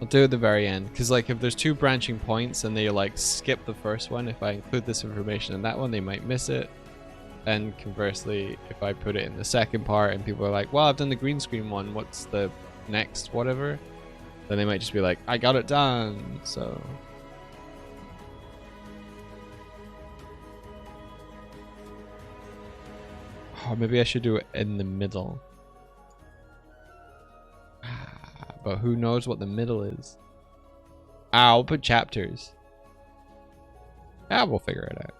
I'll do it at the very end, because like if there's two branching points and they like skip the first one, if I include this information in that one, they might miss it. And conversely, if I put it in the second part and people are like, well, I've done the green screen one, what's the next whatever? Then they might just be like, I got it done, so... Oh, maybe I should do it in the middle. But who knows what the middle is? I'll put chapters. Yeah, we'll figure it out.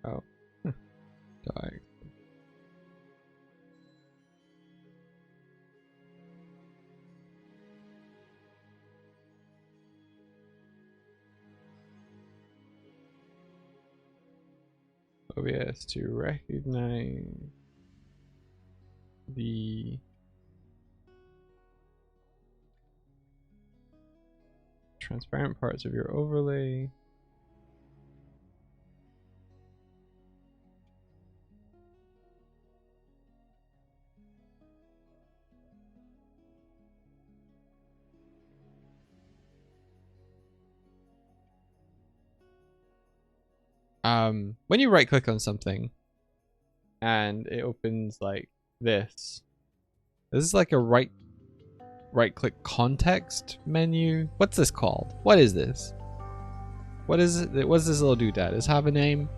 Oh. Doig. OBS to recognize the transparent parts of your overlay. When you right click on something and it opens like this is like a right click context menu. What's this called? What is this? What is it? What's this little doodad? Does it have a name?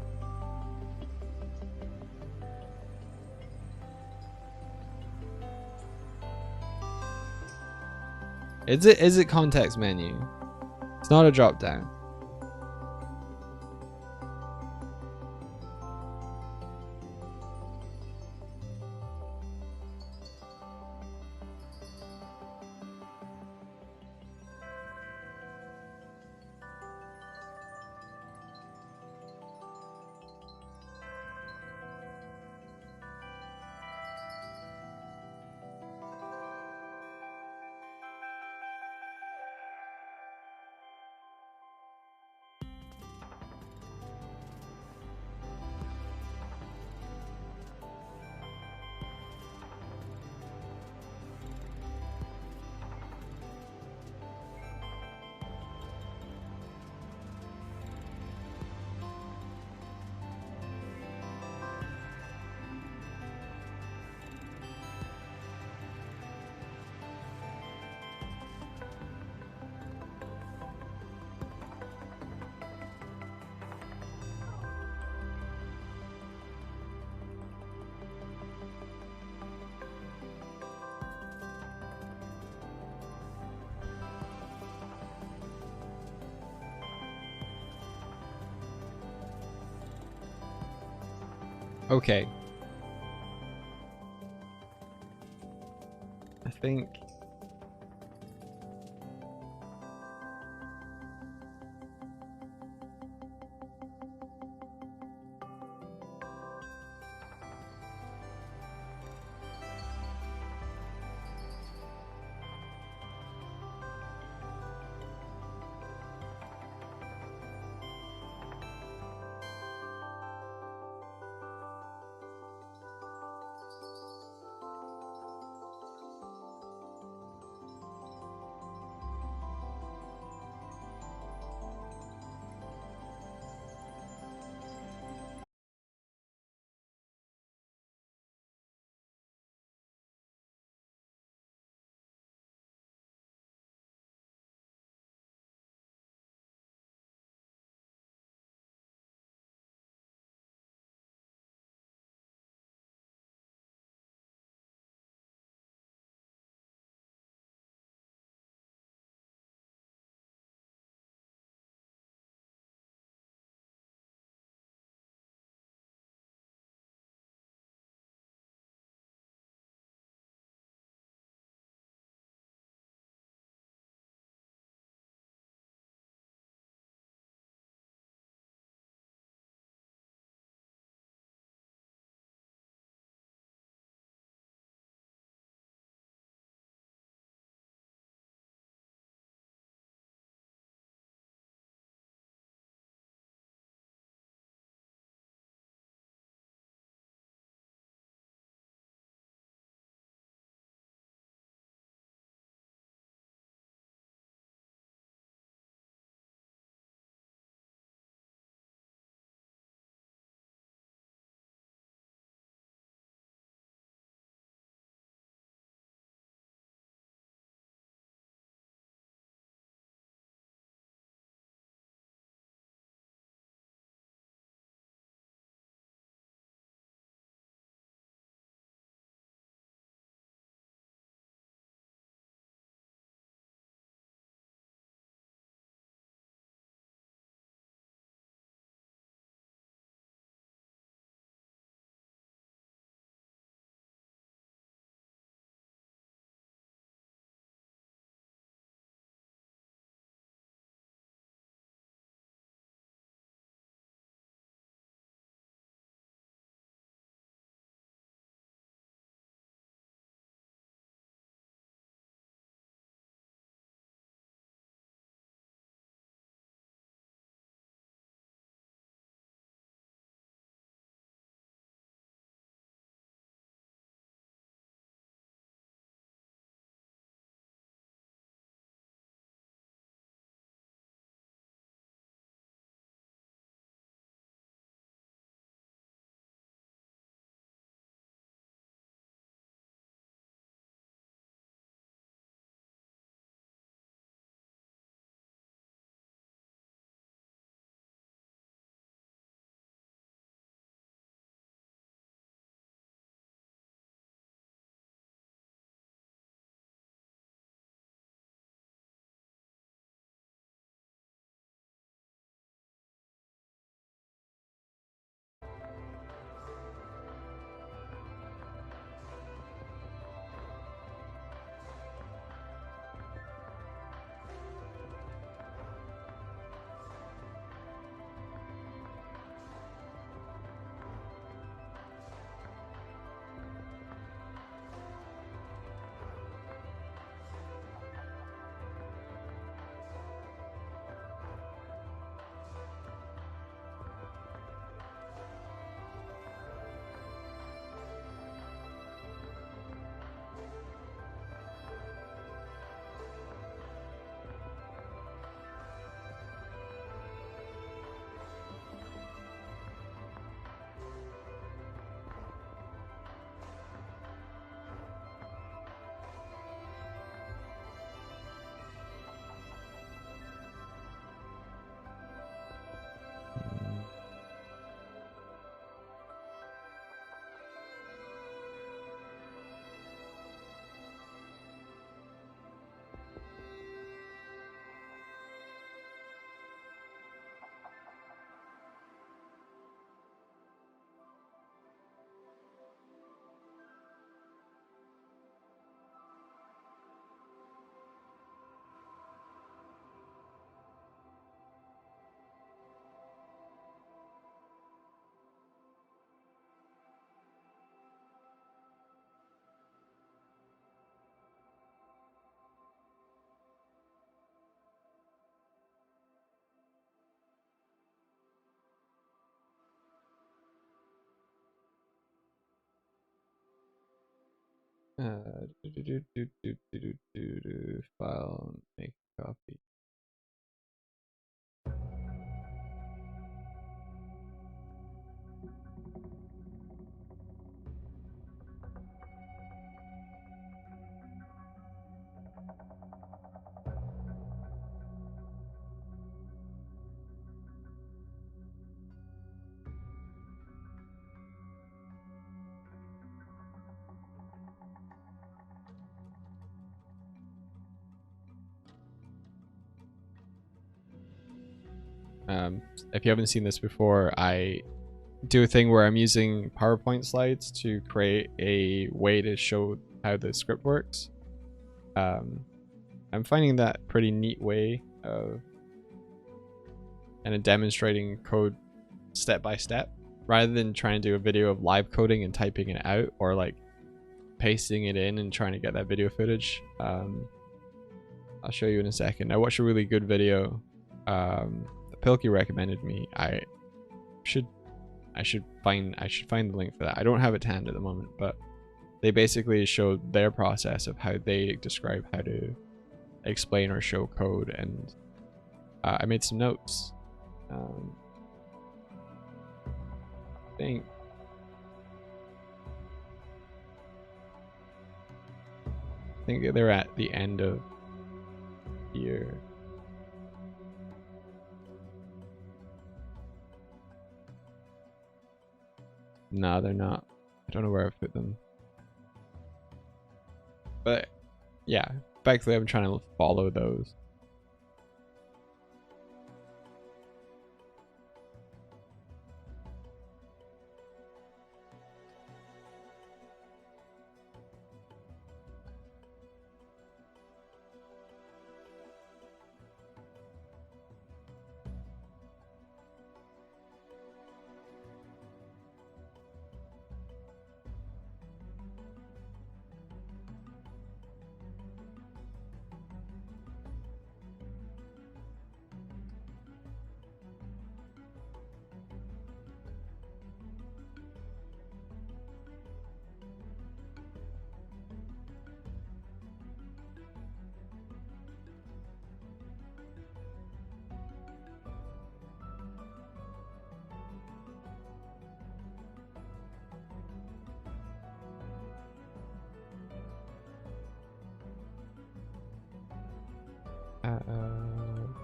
Is it context menu? It's not a drop down. Okay. I think File, make a copy. If you haven't seen this before, I do a thing where I'm using PowerPoint slides to create a way to show how the script works. I'm finding that pretty neat way of kind of demonstrating code step by step, rather than trying to do a video of live coding and typing it out, or like pasting it in and trying to get that video footage. I'll show you in a second. I watched a really good video that Pilkey recommended me. I should find the link for that. I don't have it to hand at the moment, but they basically showed their process of how they describe how to explain or show code, and I made some notes. I think they're at the end of here. No, they're not. I don't know where I've put them. But yeah, effectively I'm trying to follow those.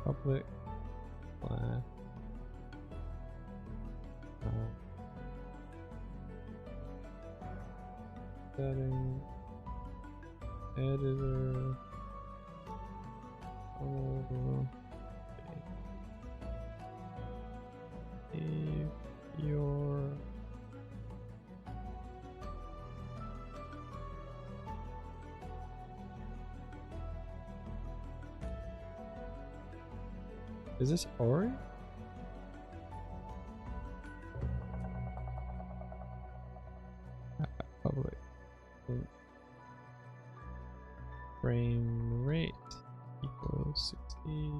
Public class setting editor. If your is this Ori? Public frame rate equals 60,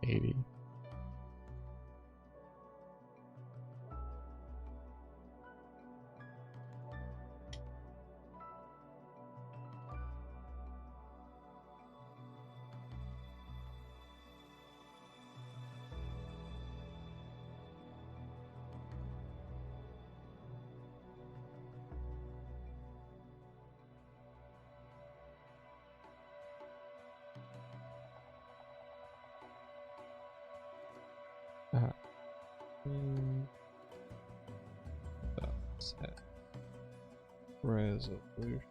80. Set resolution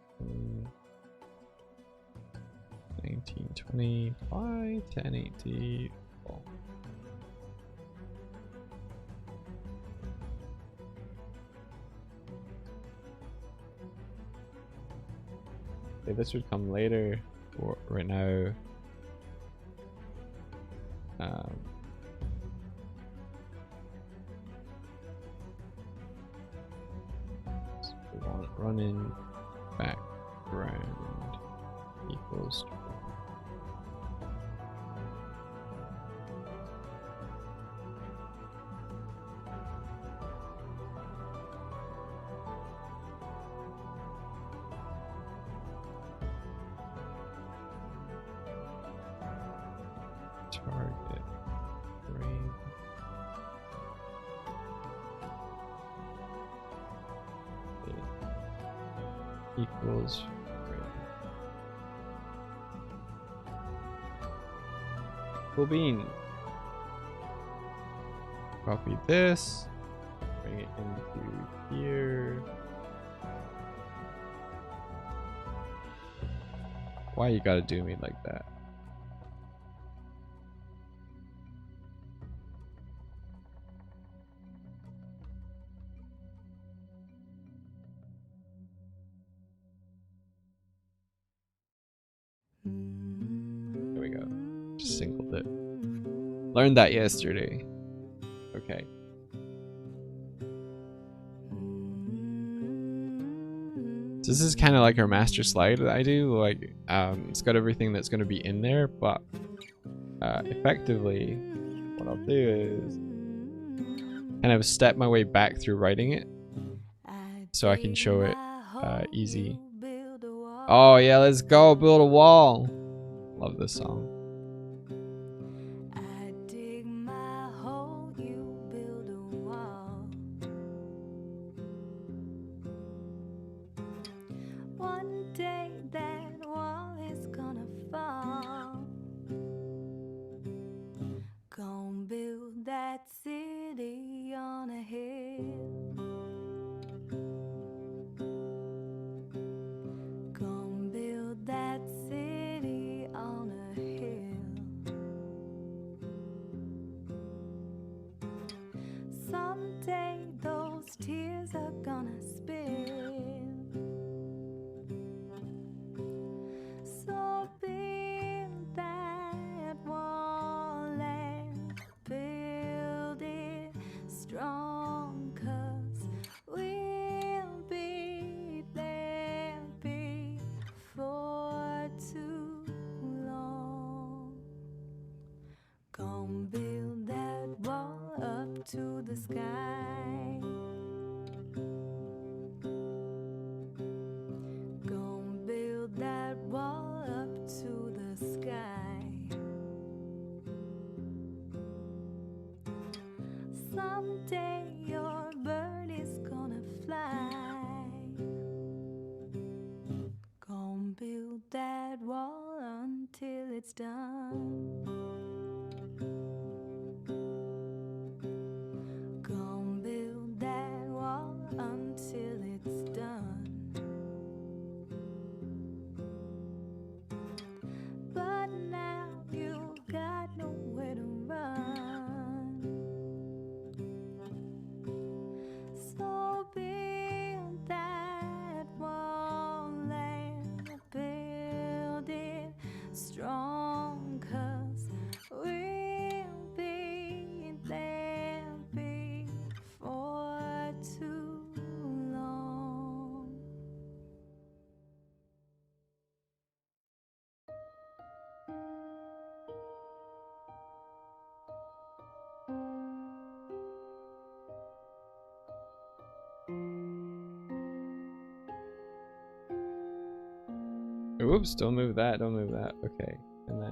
1920 by 1080. Oh. Okay, this would come later. Or right now. Running background equals equals. Cool bean. Copy this. Bring it into here. Why you gotta do me like that? There we go. Just singled it. Learned that yesterday. Okay. So this is kind of like our master slide that I do. Like, it's got everything that's going to be in there, but effectively, what I'll do is kind of step my way back through writing it, so I can show it easy. Oh yeah, let's go build a wall. Love this song. Someday those tears are gonna spill. So build that wall and build it strong, 'cause we'll be there before too long. Gonna build that wall up to the sky. Gonna build that wall up to the sky. Someday your bird is gonna fly. Gonna build that wall until it's done. Gonna build that wall until it's done. But now you've got nowhere to run. So build that wall and build it strong, 'cause we'll be there before too long. Oops, don't move that, don't move that. Okay, and then...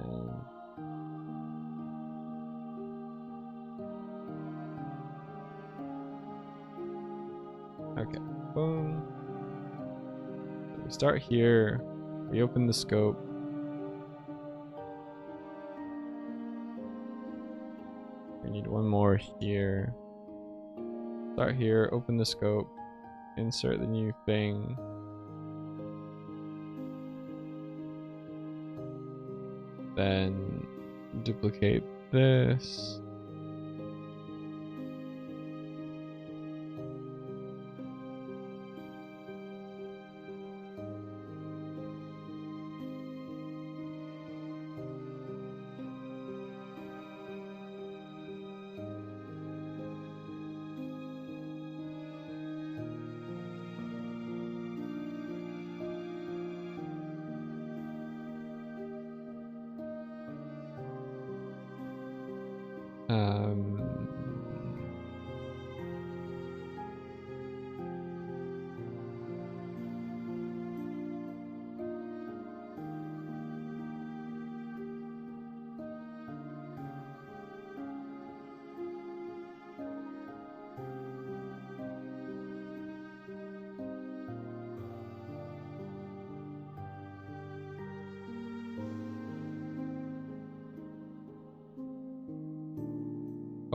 Okay, boom. So we start here, we open the scope. We need one more here. Start here, open the scope, insert the new thing. Then duplicate this.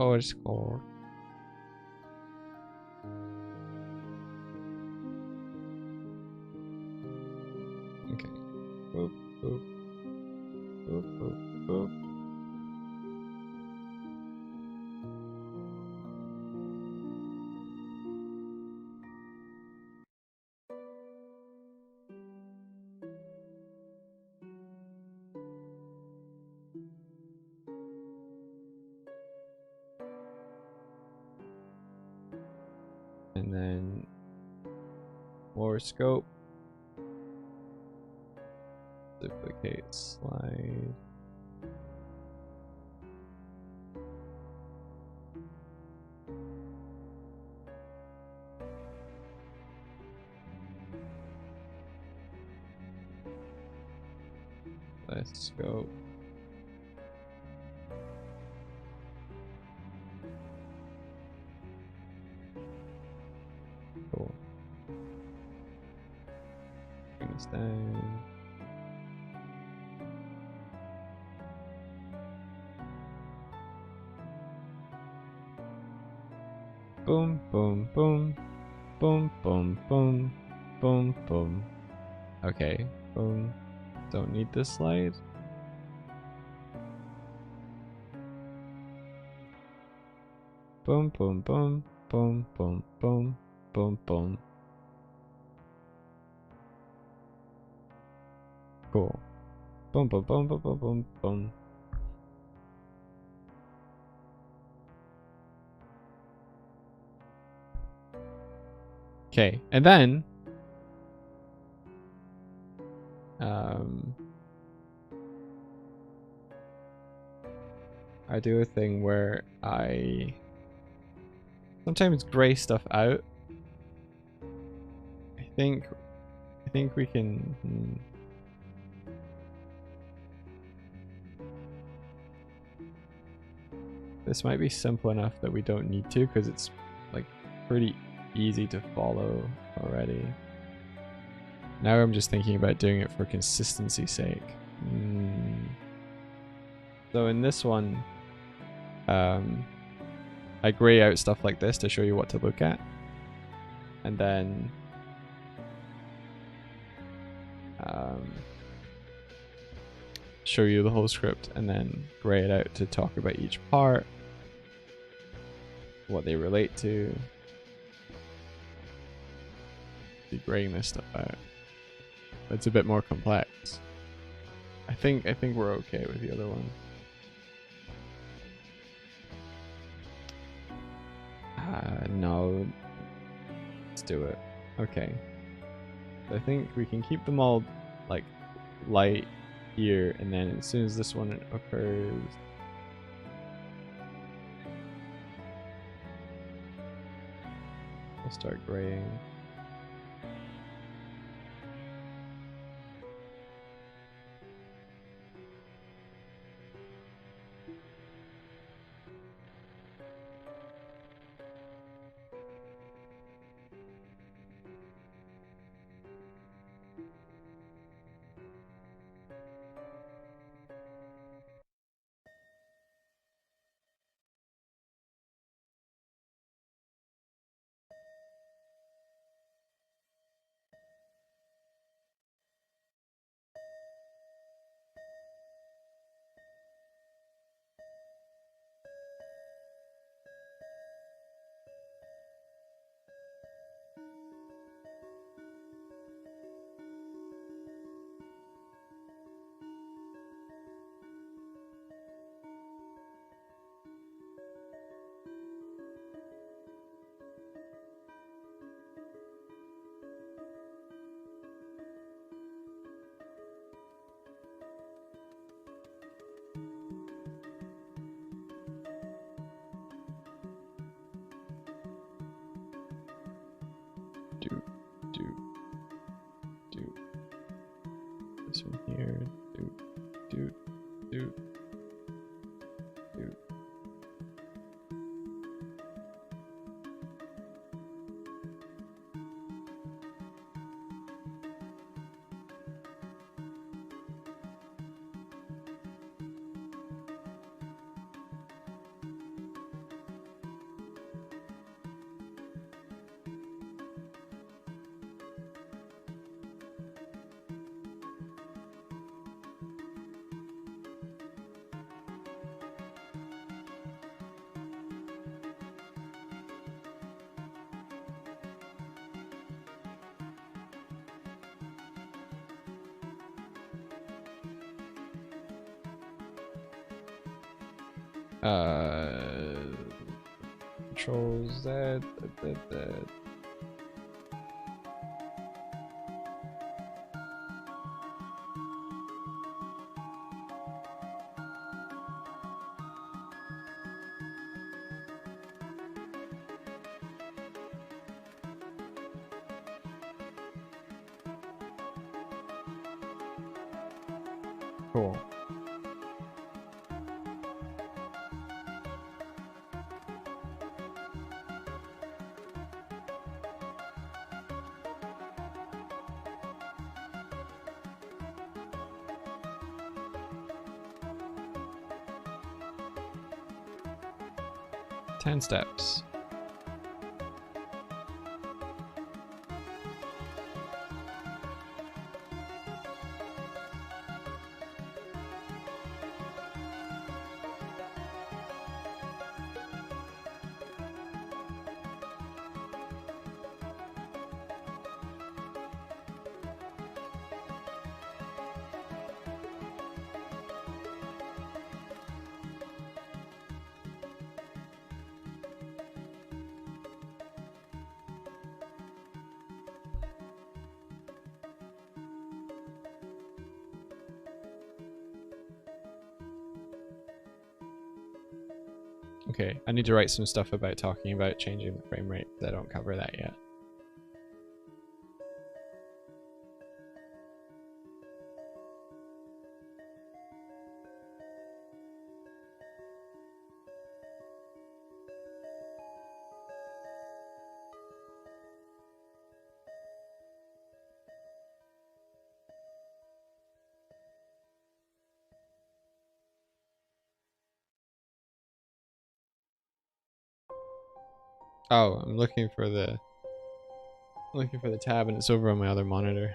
Oh, it's cold. Okay. Boop, boop. Boop, boop, boop. And then more scope. Duplicate slide. Let's go. Cool. Bring this down. Boom, boom, boom. Boom, boom, boom. Boom, boom. Okay. Boom. Don't need this slide. Boom, boom, boom. Boom, boom, boom. Boom, boom. Cool. Boom, boom, boom, boom, boom, boom, boom. Okay, and then I do a thing where I sometimes gray stuff out. I think we can. This might be simple enough that we don't need to, because it's like pretty easy to follow already. Now I'm just thinking about doing it for consistency's sake. So in this one, I gray out stuff like this to show you what to look at, and then show you the whole script, and then gray it out to talk about each part, what they relate to. Be graying this stuff out. It's a bit more complex. I think we're okay with the other one. No. Let's do it. Okay. I think we can keep them all like light here, and then as soon as this one occurs, we'll start graying. Control Z. Cool. Ten steps. Okay, I need to write some stuff about talking about changing the frame rate. I don't cover that yet. Oh, I'm looking for the tab and it's over on my other monitor.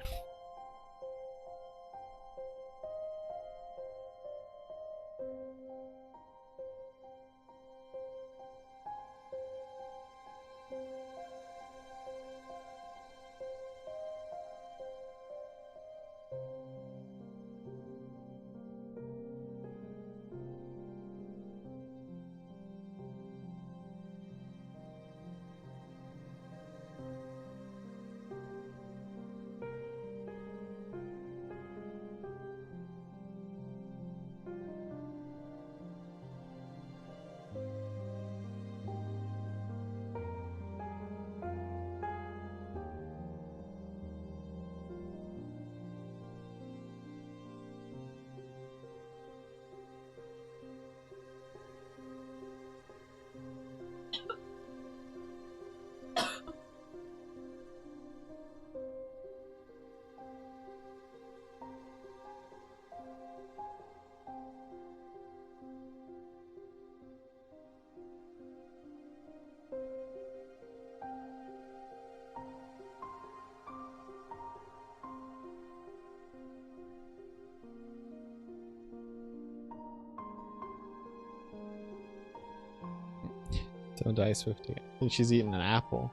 Don't die, Swifty. I think she's eating an apple.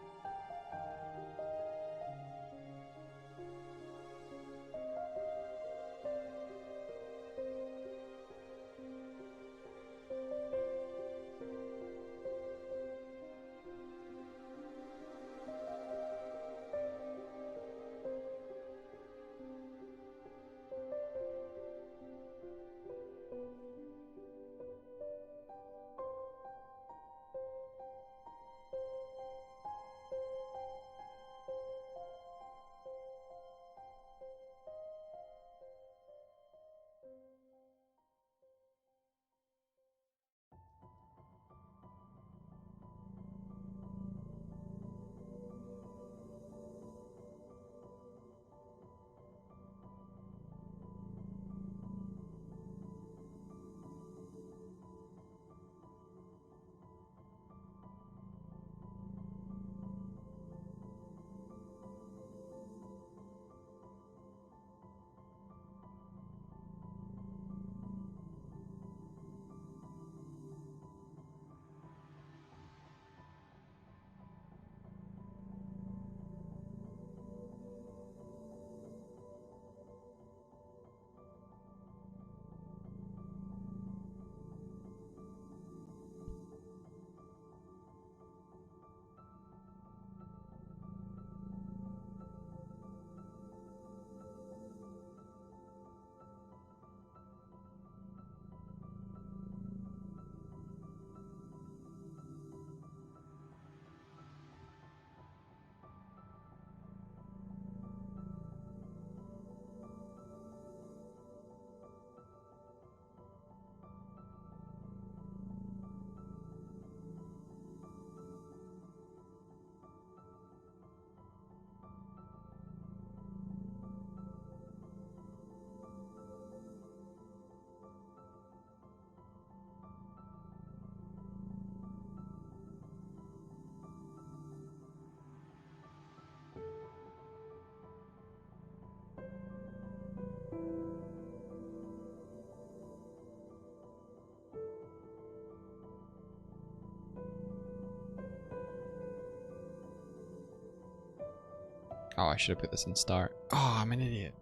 Oh, I should have put this in start. Oh, I'm an idiot.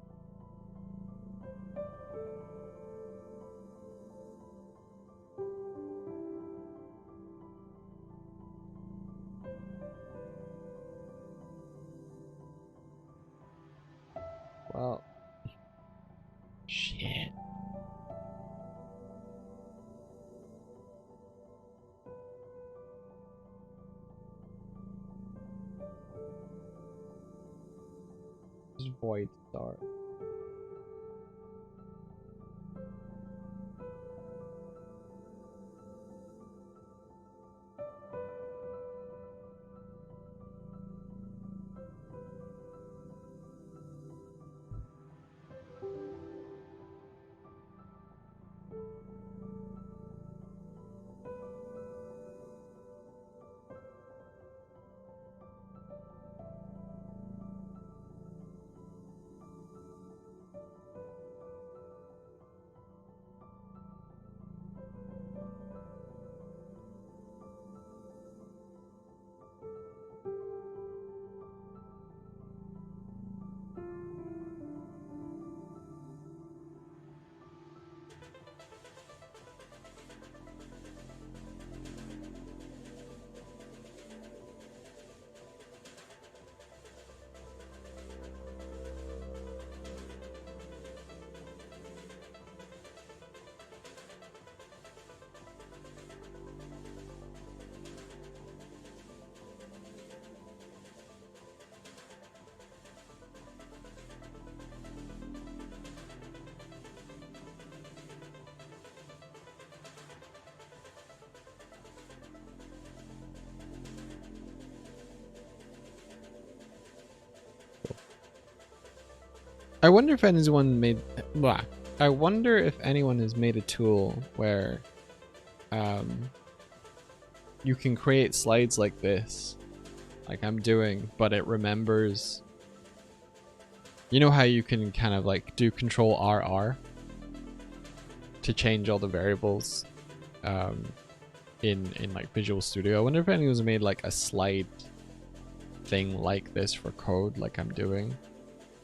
Well, shit. Just void start. I wonder if anyone made. Blah. I wonder if anyone has made a tool where you can create slides like this, like I'm doing, but it remembers. You know how you can kind of like do Control RR to change all the variables in like Visual Studio. I wonder if anyone's made like a slide thing like this for code, like I'm doing,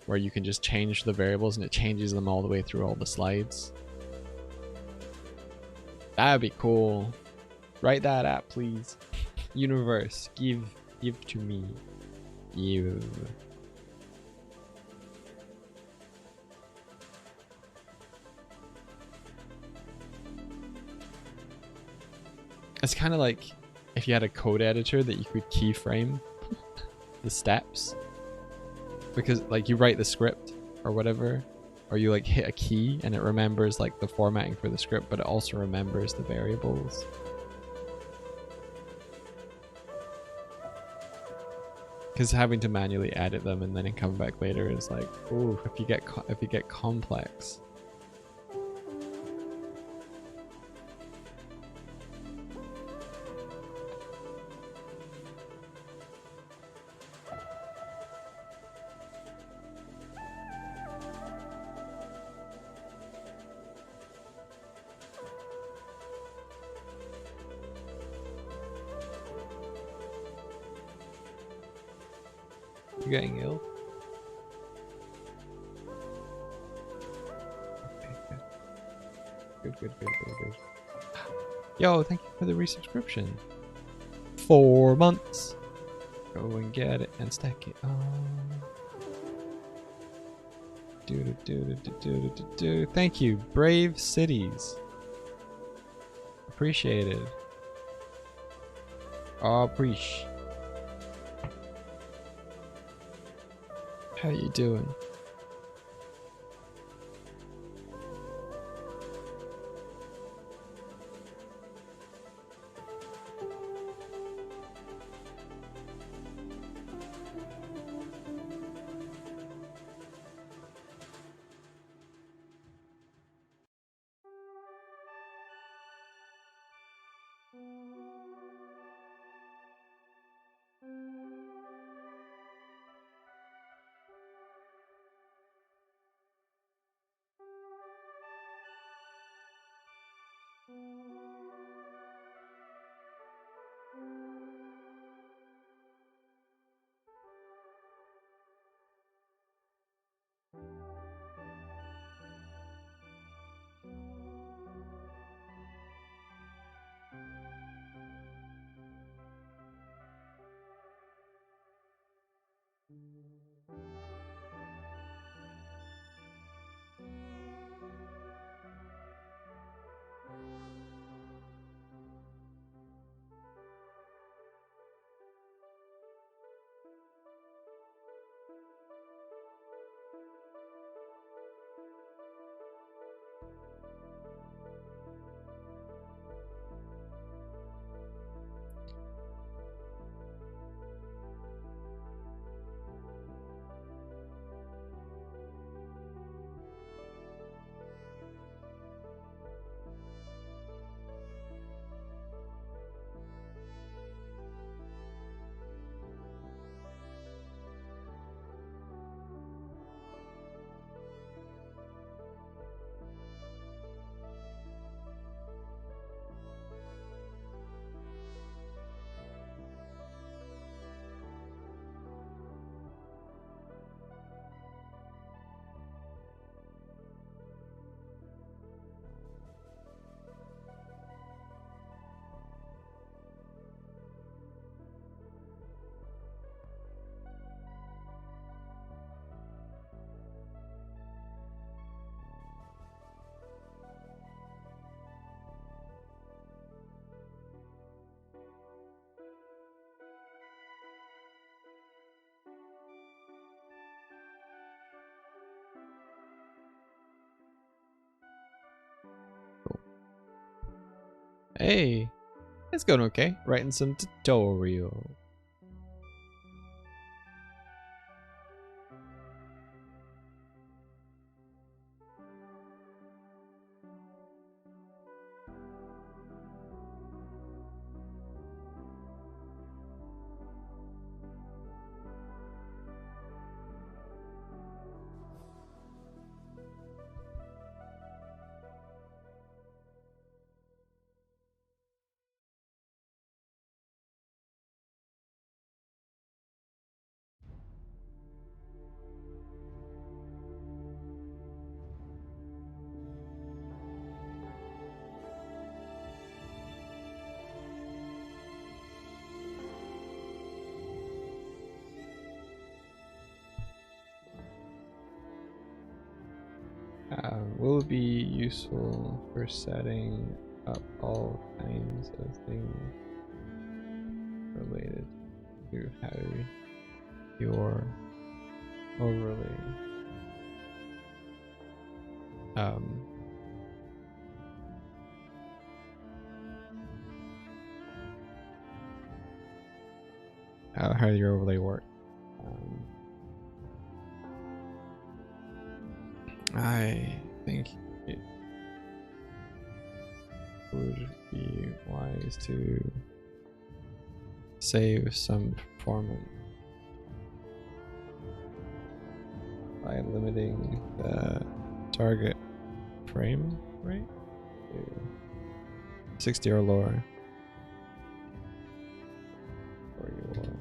where you can just change the variables and it changes them all the way through all the slides. That'd be cool. Write that app, please. Universe, give to me. Give. It's kind of like if you had a code editor that you could keyframe the steps, because like you write the script or whatever, or you like hit a key and it remembers like the formatting for the script, but it also remembers the variables. Because having to manually edit them and then come back later is like, ooh, if you get complex. You getting ill? Okay, good. Good. Yo, thank you for the resubscription. 4 months. Go and get it and stack it on. Do. Thank you, Brave Cities. Appreciated. Appreciate. How you doing? Hey, it's going okay. Writing some tutorial. Will be useful for setting up all kinds of things related to how your overlay how your overlay works. I think it would be wise to save some performance by limiting the target frame rate to 60 or lower for your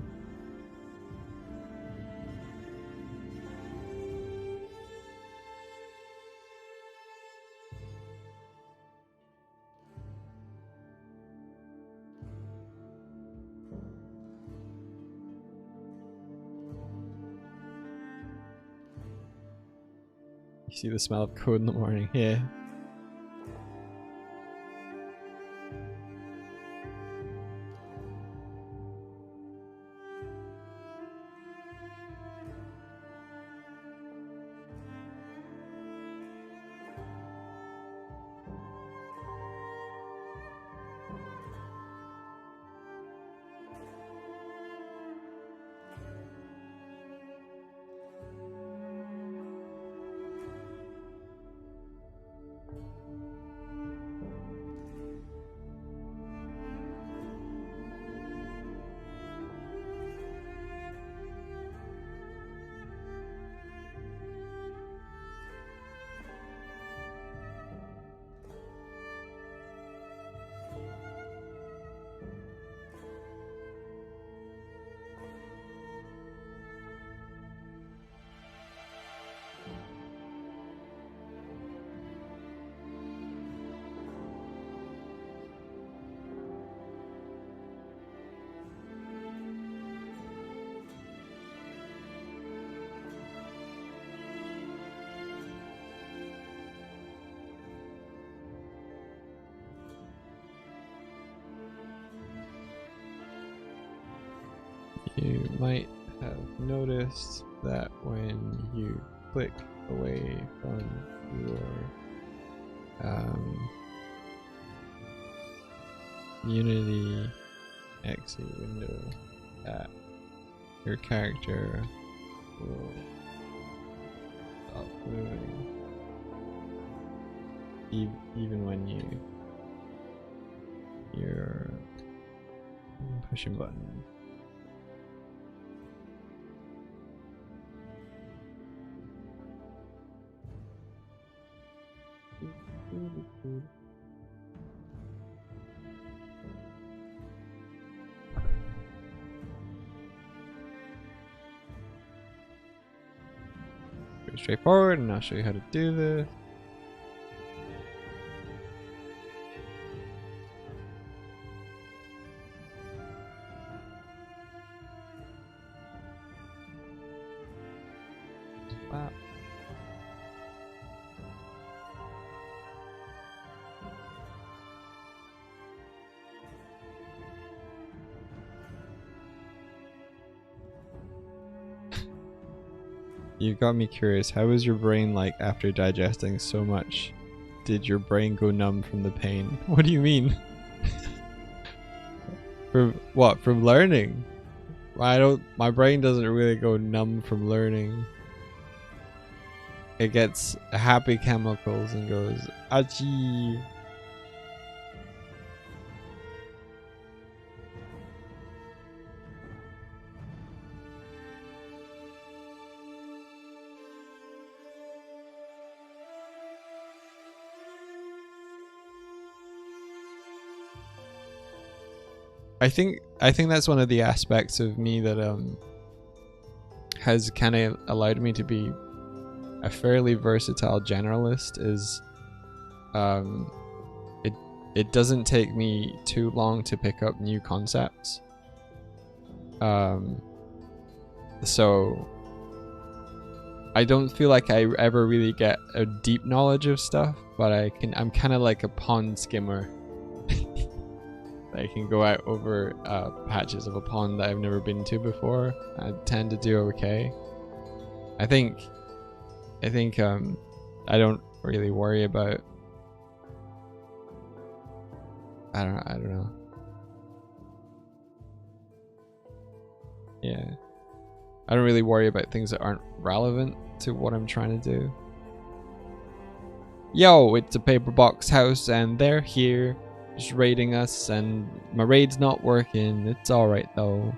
You see the smell of code in the morning, yeah. You might have noticed that when you click away from your Unity exit window, that your character will stop moving, even when you're pushing buttons. Pretty straightforward, and I'll show you how to do this. Wow. You got me curious. How was your brain like after digesting so much? Did your brain go numb from the pain? What do you mean? From what? From learning? My brain doesn't really go numb from learning. It gets happy chemicals and goes, achie. I think that's one of the aspects of me that has kind of allowed me to be a fairly versatile generalist. Is it doesn't take me too long to pick up new concepts. So I don't feel like I ever really get a deep knowledge of stuff, but I'm kind of like a pond skimmer. I can go out over patches of a pond that I've never been to before. I tend to do okay. I think I don't really worry about. I don't know. Yeah, I don't really worry about things that aren't relevant to what I'm trying to do. Yo, it's a paper box house, and they're here. Just raiding us, and my raid's not working. It's alright though.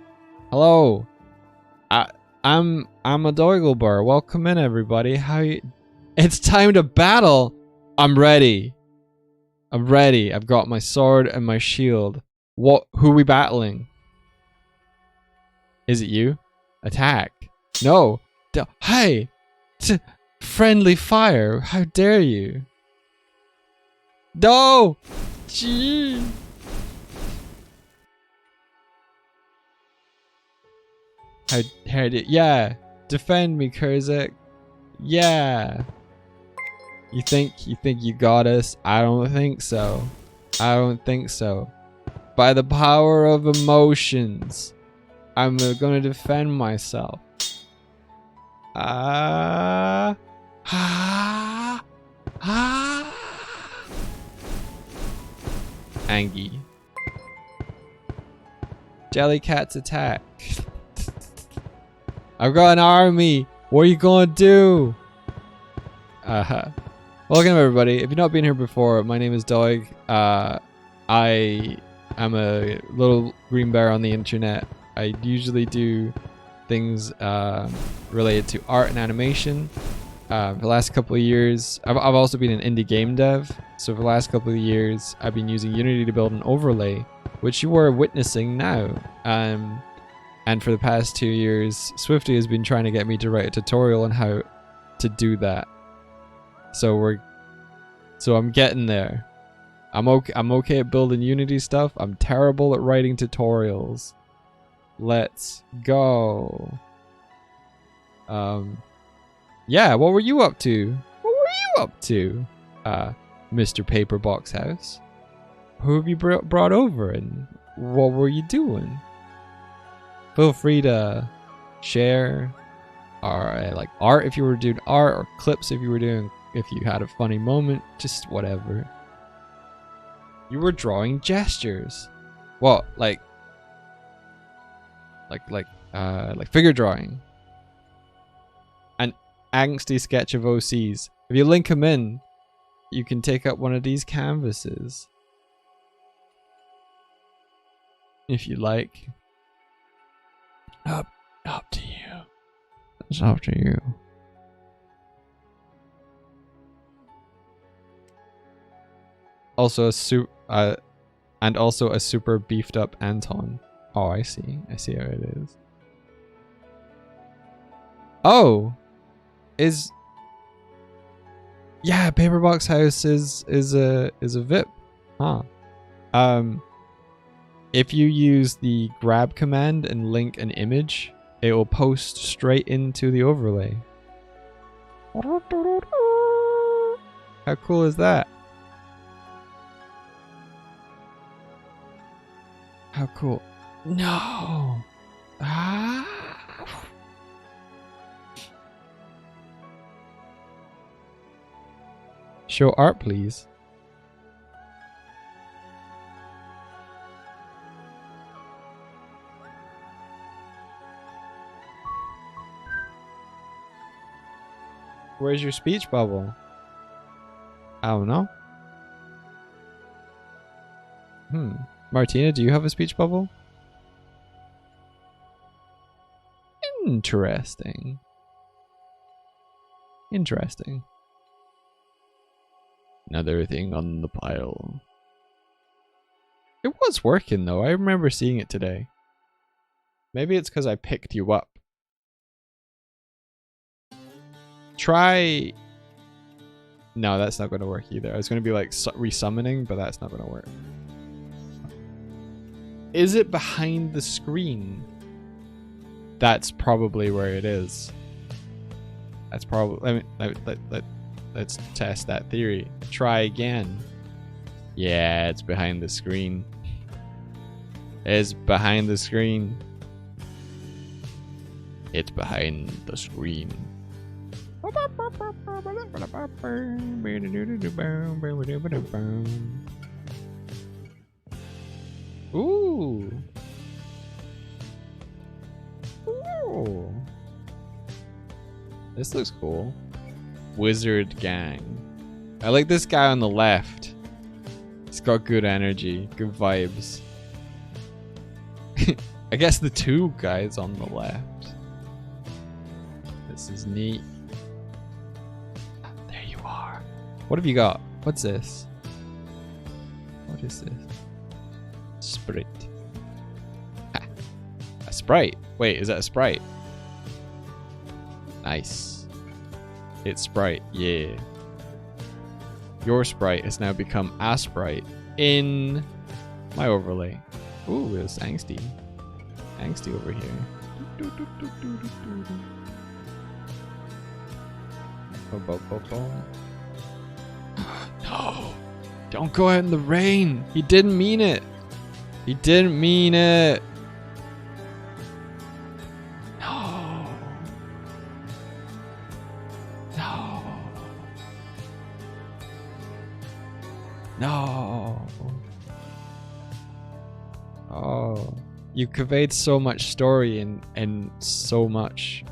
Hello, I'm a Doigelbur. Welcome in, everybody. How you? It's time to battle. I'm ready. I'm ready. I've got my sword and my shield. What? Who are we battling? Is it you? Attack. No. Hey! Friendly fire. How dare you? No! Gee. How did? Yeah. Defend me, Kurzak. Yeah. You think you got us? I don't think so. I don't think so. By the power of emotions, I'm gonna defend myself. Angie. Jellycat's attack. I've got an army. What are you gonna do? Welcome everybody. If you've not been here before, my name is Doig. I am a little green bear on the internet. I usually do things related to art and animation. For the last couple of years, I've also been an indie game dev. So for the last couple of years, I've been using Unity to build an overlay, which you are witnessing now. And for the past 2 years, Swifty has been trying to get me to write a tutorial on how to do that. So I'm getting there. I'm okay at building Unity stuff. I'm terrible at writing tutorials. Let's go. Yeah, what were you up to? What were you up to, Mr. Paperbox House? Who have you brought over, and what were you doing? Feel free to share or like art if you were doing art, or clips if you were doing, if you had a funny moment, just whatever. You were drawing gestures. What, like figure drawing. An angsty sketch of OCs. If you link them in, you can take up one of these canvases. If you like. Up to you. It's up to you. Also a super beefed up Anton. Oh, I see how it is. Oh, yeah, Paperbox House is a VIP, huh? If you use the grab command and link an image, it will post straight into the overlay. How cool is that? How cool? No. Ah. Show art, please. Where's your speech bubble? I don't know. Martina, do you have a speech bubble? Interesting. Interesting. Another thing on the pile. It was working though. I remember seeing it today. Maybe it's because I picked you up. Try... No, that's not going to work either. I was going to be like resummoning, but that's not going to work. Is it behind the screen? That's probably where it is. That's probably... Let's test that theory. Try again. Yeah, it's behind the screen. It's behind the screen. It's behind the screen. Ooh. Ooh. This looks cool. Wizard gang. I like this guy on the left. He's got good energy, good vibes. I guess the two guys on the left. This is neat. There you are. What have you got? What's this? What is this? Sprite. Ha. A Sprite. Wait, is that a Sprite? Nice. It's Sprite, yeah. Your Sprite has now become a Sprite in my overlay. Ooh, it's angsty. Angsty over here. No! Don't go out in the rain! He didn't mean it! He didn't mean it! No! No! No! Oh. You conveyed so much story and so much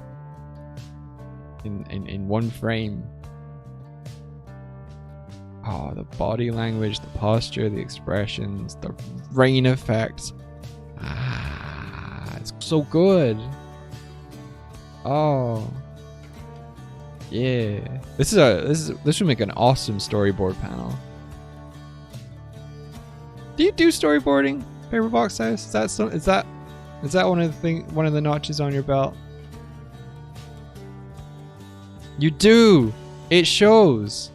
in one frame. Oh, the body language, the posture, the expressions, the rain effects. Ah, it's so good. Oh. Yeah. This would make an awesome storyboard panel. Do you do storyboarding, Paperbox House? Is that one of the notches on your belt? You do. It shows.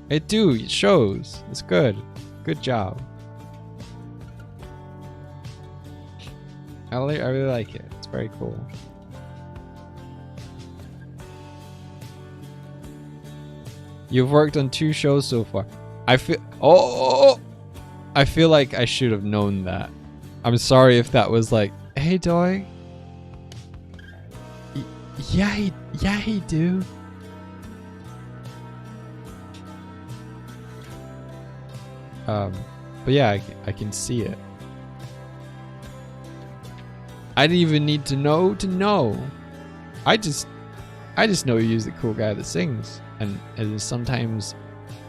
It shows. It's good. Good job. I really like it. It's very cool. You've worked on 2 shows so far. I feel I feel like I should have known that. I'm sorry if that was like, hey Doig, Yeah, he do. But yeah, I can see it. I didn't even need to know. I just know he's the cool guy that sings, and sometimes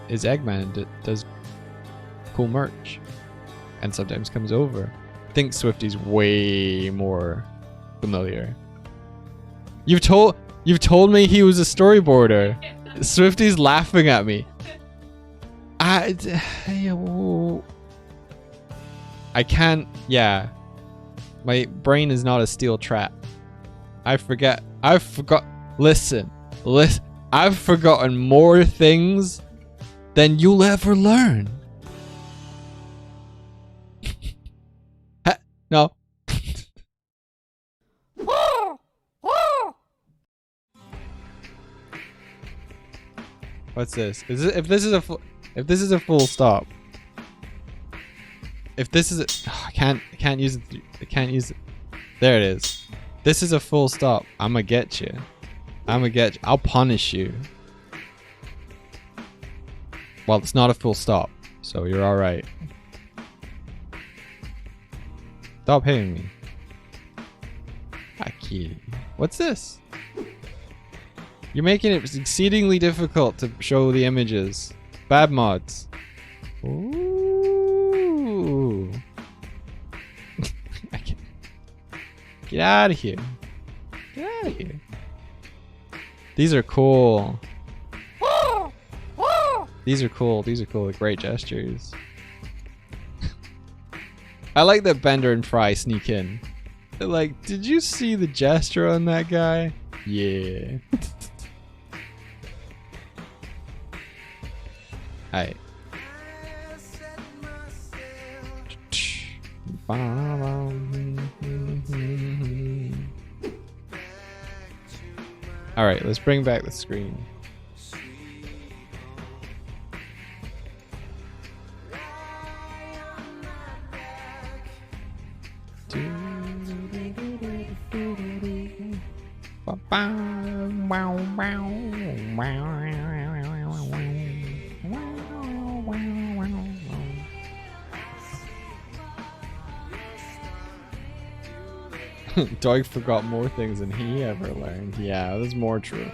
is Eggman that does cool merch, and sometimes comes over. I think Swifty's way more familiar. You've told me he was a storyboarder. Swifty's laughing at me. I can't. Yeah, my brain is not a steel trap. I forgot. Listen. I've forgotten more things than you'll ever learn. No. What's this? If this is a full stop. If this is I can't use it. I can't use it. There it is. This is a full stop. I'ma get you. I'll punish you. Well, it's not a full stop, so you're all right. Stop hitting me. Aki. What's this? You're making it exceedingly difficult to show the images. Bad mods. Ooh. Get out of here. Get out of here. These are cool. These are cool. These are cool. Great gestures. I like that Bender and Fry sneak in. They're like, did you see the gesture on that guy? Yeah. Alright. Alright, let's bring back the screen. Doig forgot more things than he ever learned. Yeah, that's more true.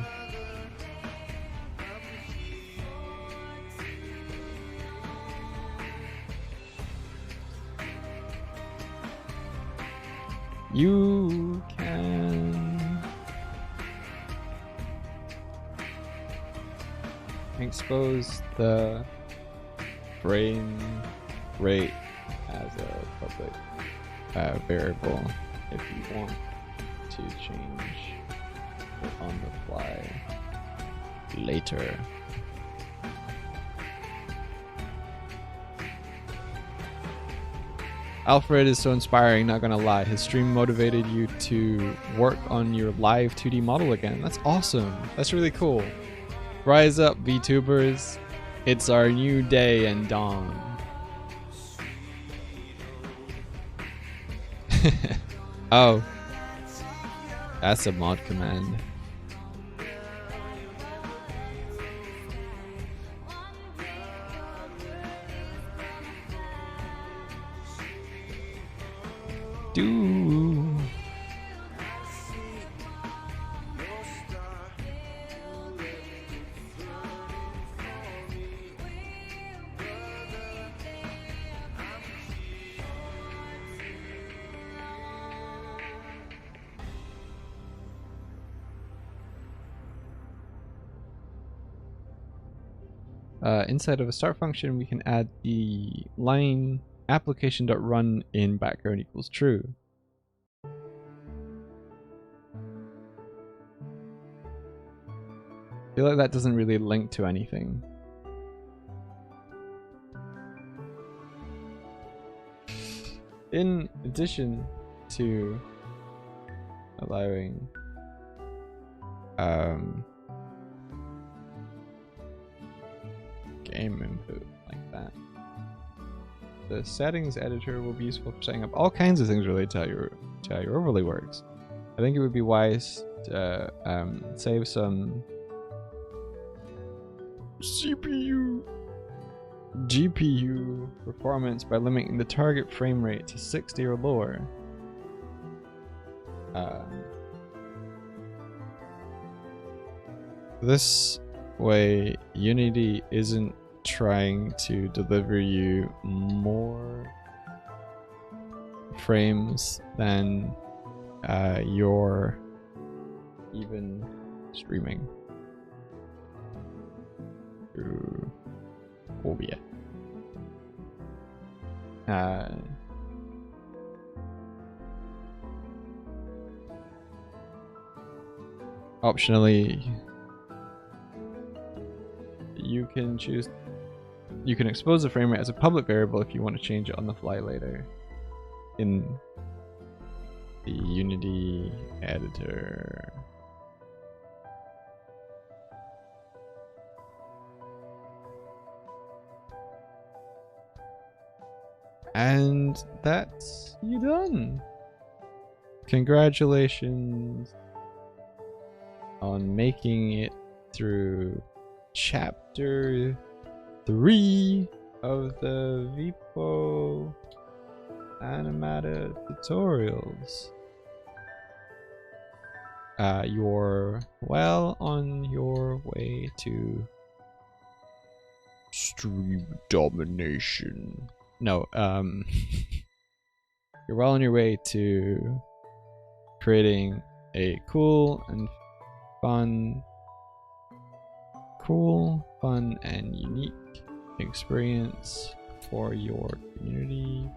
You can expose the frame rate as a public variable if you want to change it on the fly later. Alfred is so inspiring, not gonna lie. His stream motivated you to work on your live 2D model again. That's awesome. That's really cool. Rise up, VTubers. It's our new day and dawn. Oh. That's a mod command. Do. Inside of a start function, we can add the line application.run in background equals true. I feel like that doesn't really link to anything. In addition to allowing game input like that, the settings editor will be useful for setting up all kinds of things related to how your overlay works. I think it would be wise save some GPU performance by limiting the target frame rate to 60 or lower. This way, Unity isn't trying to deliver you more frames than you're even streaming through OBS. Optionally, you can expose the frame rate as a public variable if you want to change it on the fly later in the Unity editor. And that's you done. Congratulations on making it through chapter 3 of the Vipo Animata tutorials. You're well on your way to stream domination. No, you're well on your way to creating a cool, fun and unique experience for your community.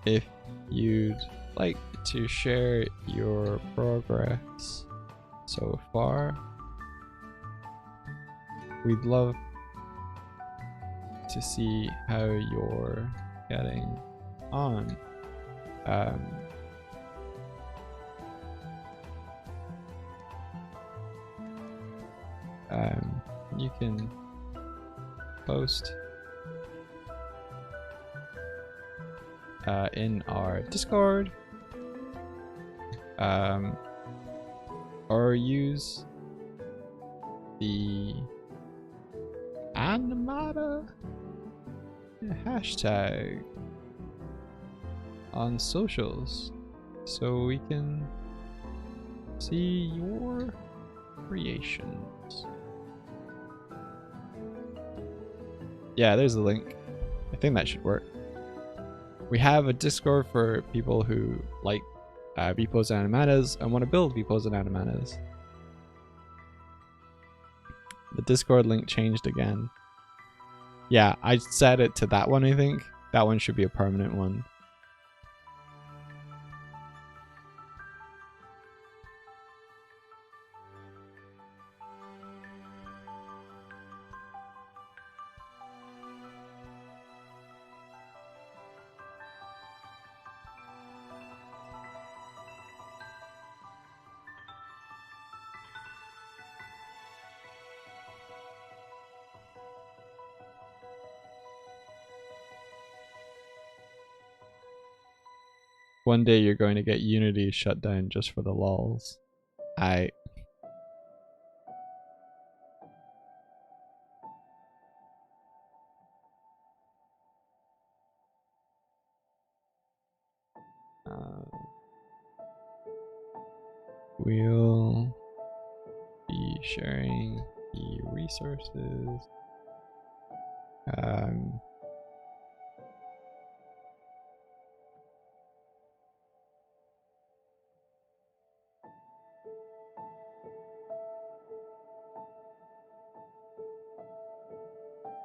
If you'd like to share your progress so far, we'd love to see how you're getting on. You can post in our Discord, or use the Animata hashtag on socials so we can see your creations. Yeah, there's the link. I think that should work. We have a Discord for people who like Vpos and Animatas and want to build Vpos and Animatas. The Discord link changed again. Yeah, I set it to that one, I think. That one should be a permanent one. One day you're going to get Unity shut down just for the lols. We'll be sharing the resources.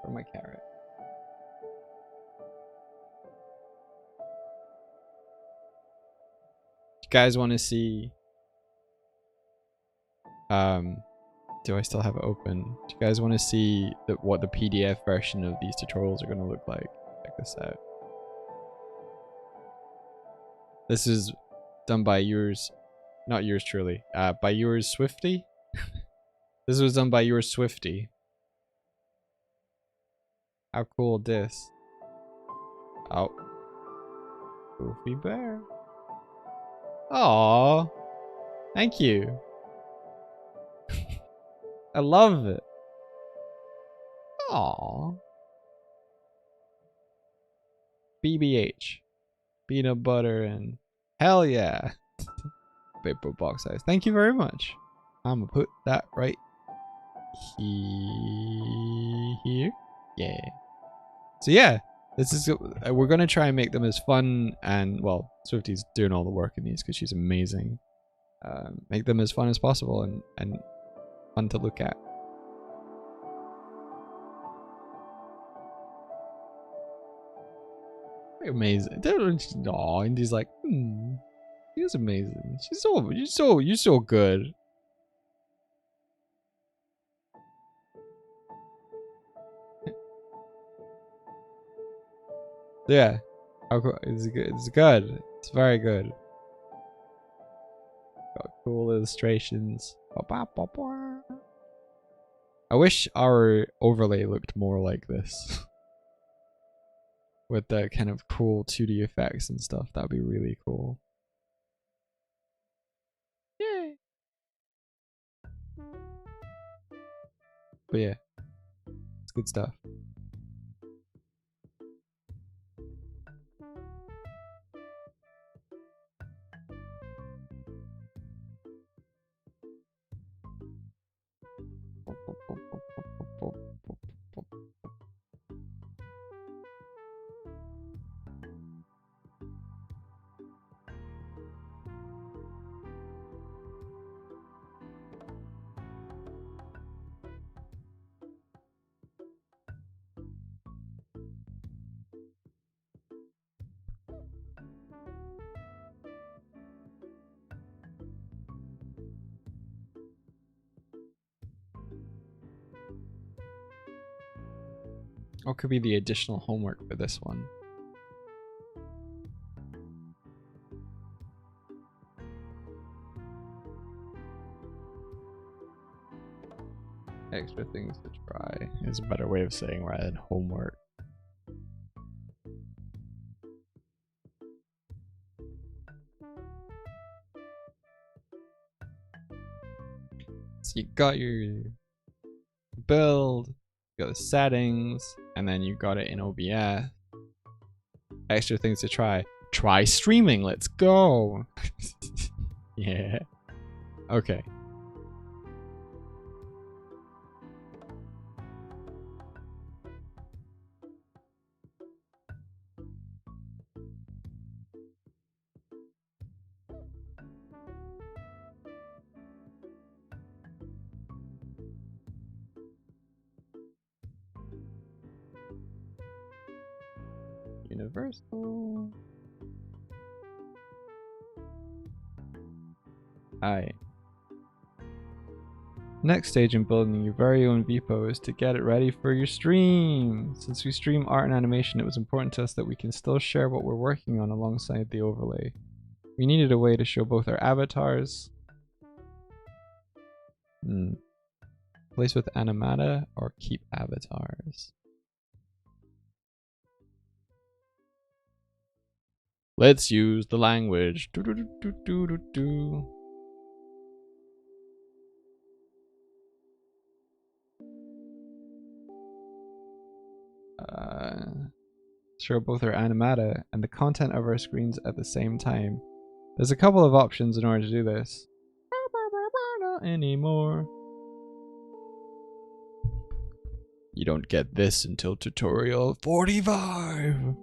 For my carrot. You guys want to see? Do I still have it open? Do you guys want to see what the PDF version of these tutorials are going to look like? Check this out. This is done by yours, not yours truly, by yours Swifty. This was done by your Swifty. How cool this. Oh. Goofy bear. Aww. Thank you. I love it. Aww. BBH. Peanut butter and hell yeah. Paper box size. Thank you very much. I'm gonna put that right here. Yeah. So yeah, this is we're gonna try and make them as fun and well, Swifty's doing all the work in these because she's amazing. Make them as fun as possible and fun to look at. Amazing. Oh, Indy's like, she's amazing. You're so good. Yeah. It's good. It's good. It's very good. Got cool illustrations. I wish our overlay looked more like this. With the kind of cool 2D effects and stuff. That'd be really cool. Yay! But yeah. It's good stuff. What could be the additional homework for this one? Extra things to try is a better way of saying rather than homework. So you got your build, you got the settings, and then you got it in OBS. Extra things to try. Try streaming, let's go! Yeah. Okay. Universal. Aye. Next stage in building your very own VPO is to get it ready for your stream. Since we stream art and animation, it was important to us that we can still share what we're working on alongside the overlay. We needed a way to show both our avatars. Place with animata or keep avatars. Let's use the language. Show both our animata and the content of our screens at the same time. There's a couple of options in order to do this. Not anymore. You don't get this until tutorial 45.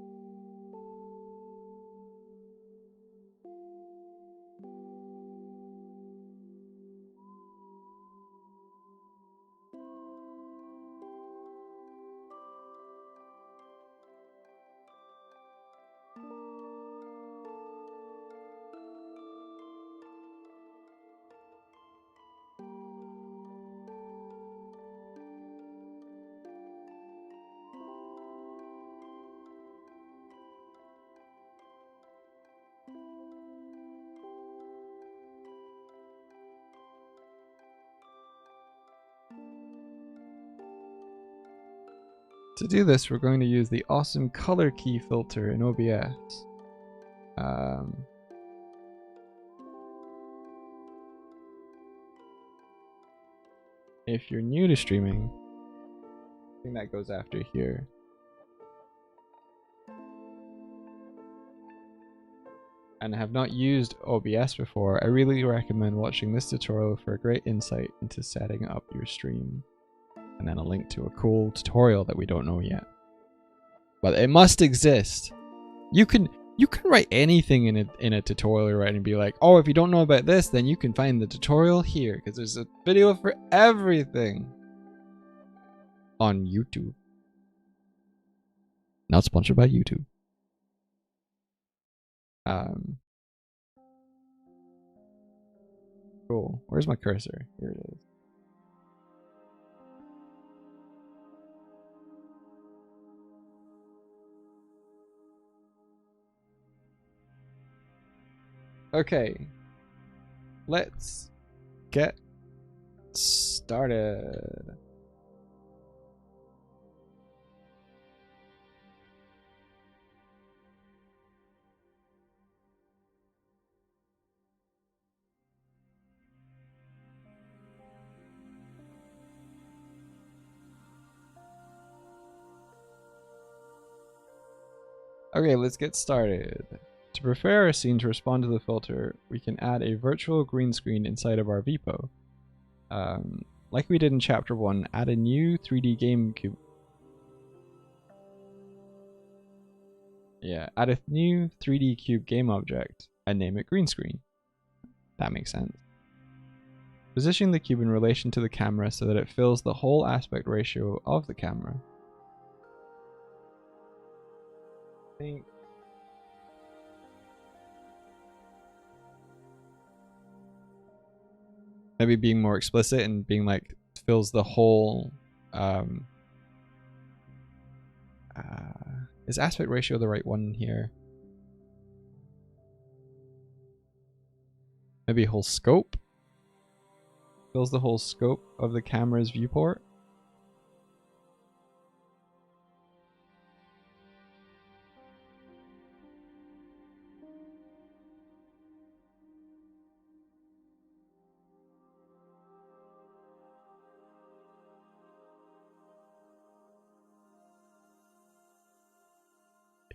To do this, we're going to use the awesome color key filter in OBS. If you're new to streaming, I think that goes after here. And have not used OBS before, I really recommend watching this tutorial for a great insight into setting up your stream. And then a link to a cool tutorial that we don't know yet. But it must exist. You can write anything in a tutorial, right, and be like, oh, if you don't know about this, then you can find the tutorial here, because there's a video for everything on YouTube. Not sponsored by YouTube. Cool. Where's my cursor? Here it is. Okay, let's get started. Okay, let's get started. To prepare our scene to respond to the filter, we can add a virtual green screen inside of our VPO. Like we did in chapter 1, add a new 3D game cube. Yeah, add a new 3D cube game object and name it green screen. That makes sense. Position the cube in relation to the camera so that it fills the whole aspect ratio of the camera. I think maybe being more explicit and being like fills the whole is aspect ratio the right one here? Maybe whole scope? Fills the whole scope of the camera's viewport?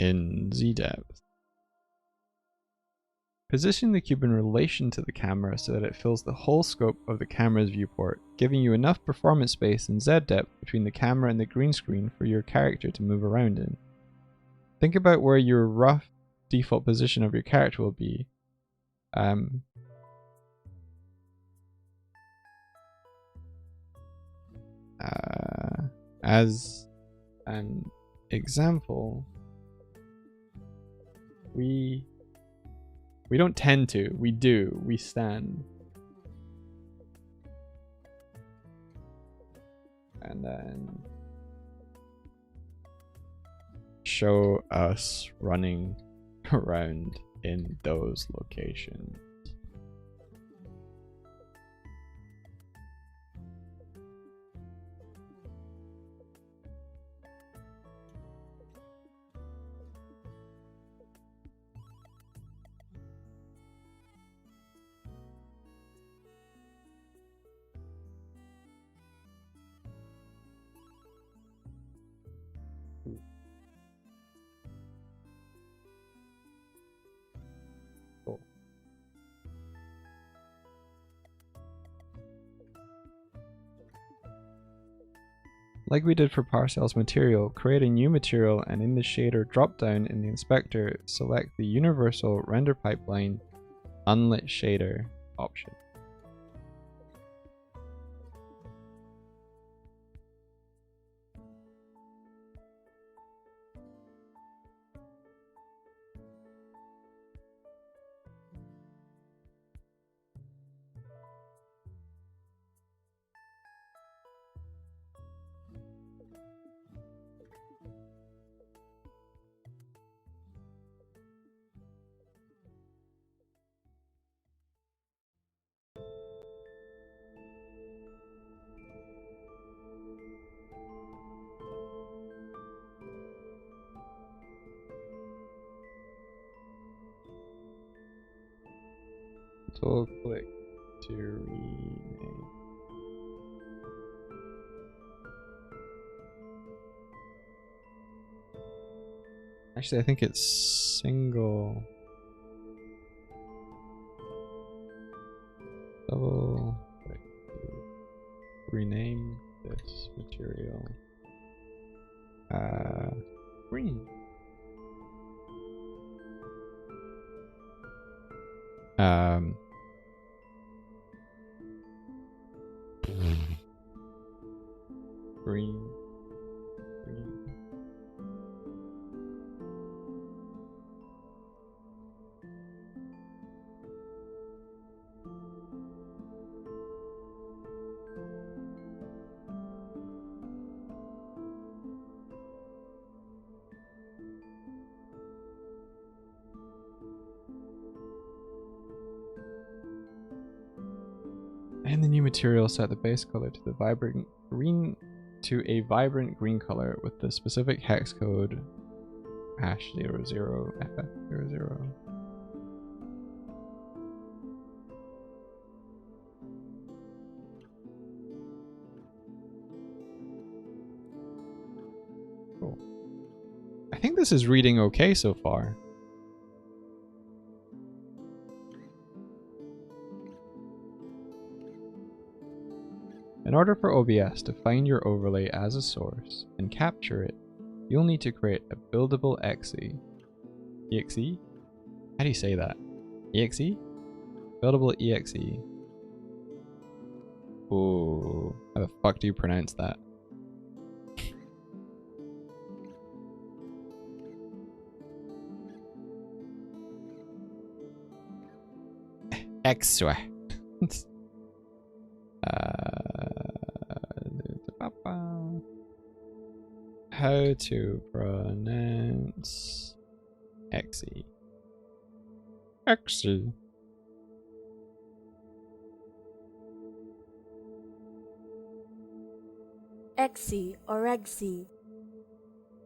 In Z-depth. Position the cube in relation to the camera so that it fills the whole scope of the camera's viewport, giving you enough performance space in Z-depth between the camera and the green screen for your character to move around in. Think about where your rough default position of your character will be. As an example, we don't tend to, we do, we stand. And then show us running around in those locations. Like we did for Parcel's material, create a new material and in the shader drop-down in the inspector, select the universal render pipeline unlit shader option. So click to rename. Actually, I think it's single. Double click to rename this material. Green. Green. And the new material set the base color to the vibrant green color with the specific hex code #00FF00. Cool. I think this is reading okay so far. In order for OBS to find your overlay as a source and capture it, you'll need to create a buildable exe. Exe? How do you say that? Exe? Buildable exe. Ooh, how the fuck do you pronounce that? Exe. How to pronounce exe? Exe. Exe or exe.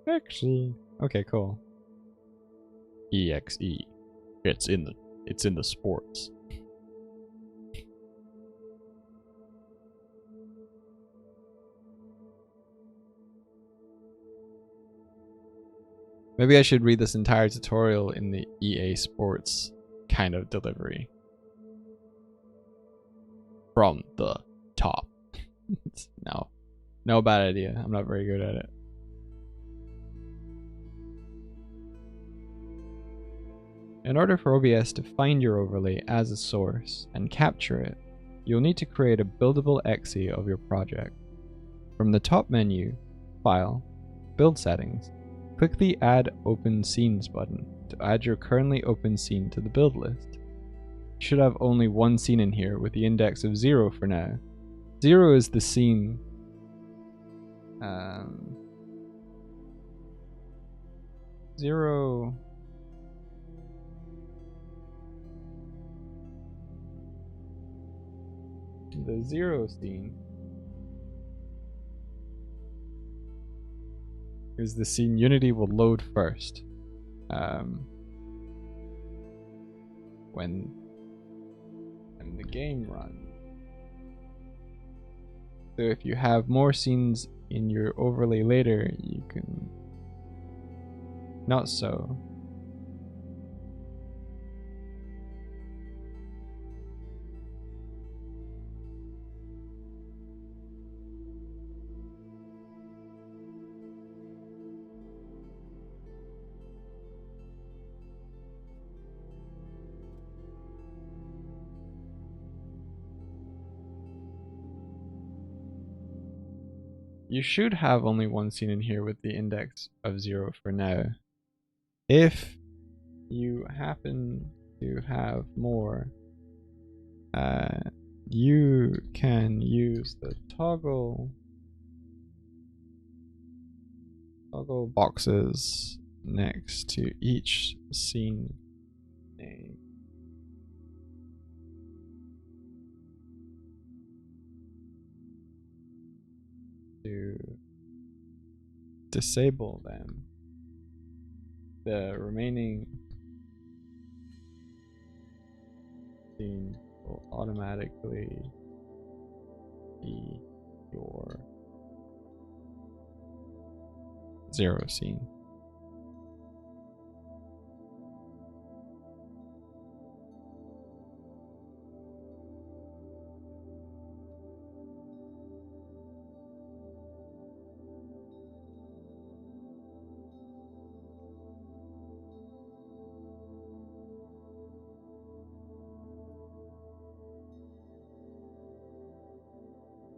Exe. Okay, cool. EXE. It's in the sports. Maybe I should read this entire tutorial in the EA Sports kind of delivery. From the top. No bad idea. I'm not very good at it. In order for OBS to find your overlay as a source and capture it, you'll need to create a buildable exe of your project. From the top menu, File, Build Settings, click the Add Open Scenes button to add your currently open scene to the build list. You should have only one scene in here with the index of 0 for now. 0 is the scene 0 the 0 scene is the scene Unity will load first when the game runs. So if you have more scenes in your overlay later, you can not so. You should have only one scene in here with the index of 0 for now. If you happen to have more, you can use the toggle boxes next to each scene name to disable them. The remaining scene will automatically be your 0 scene.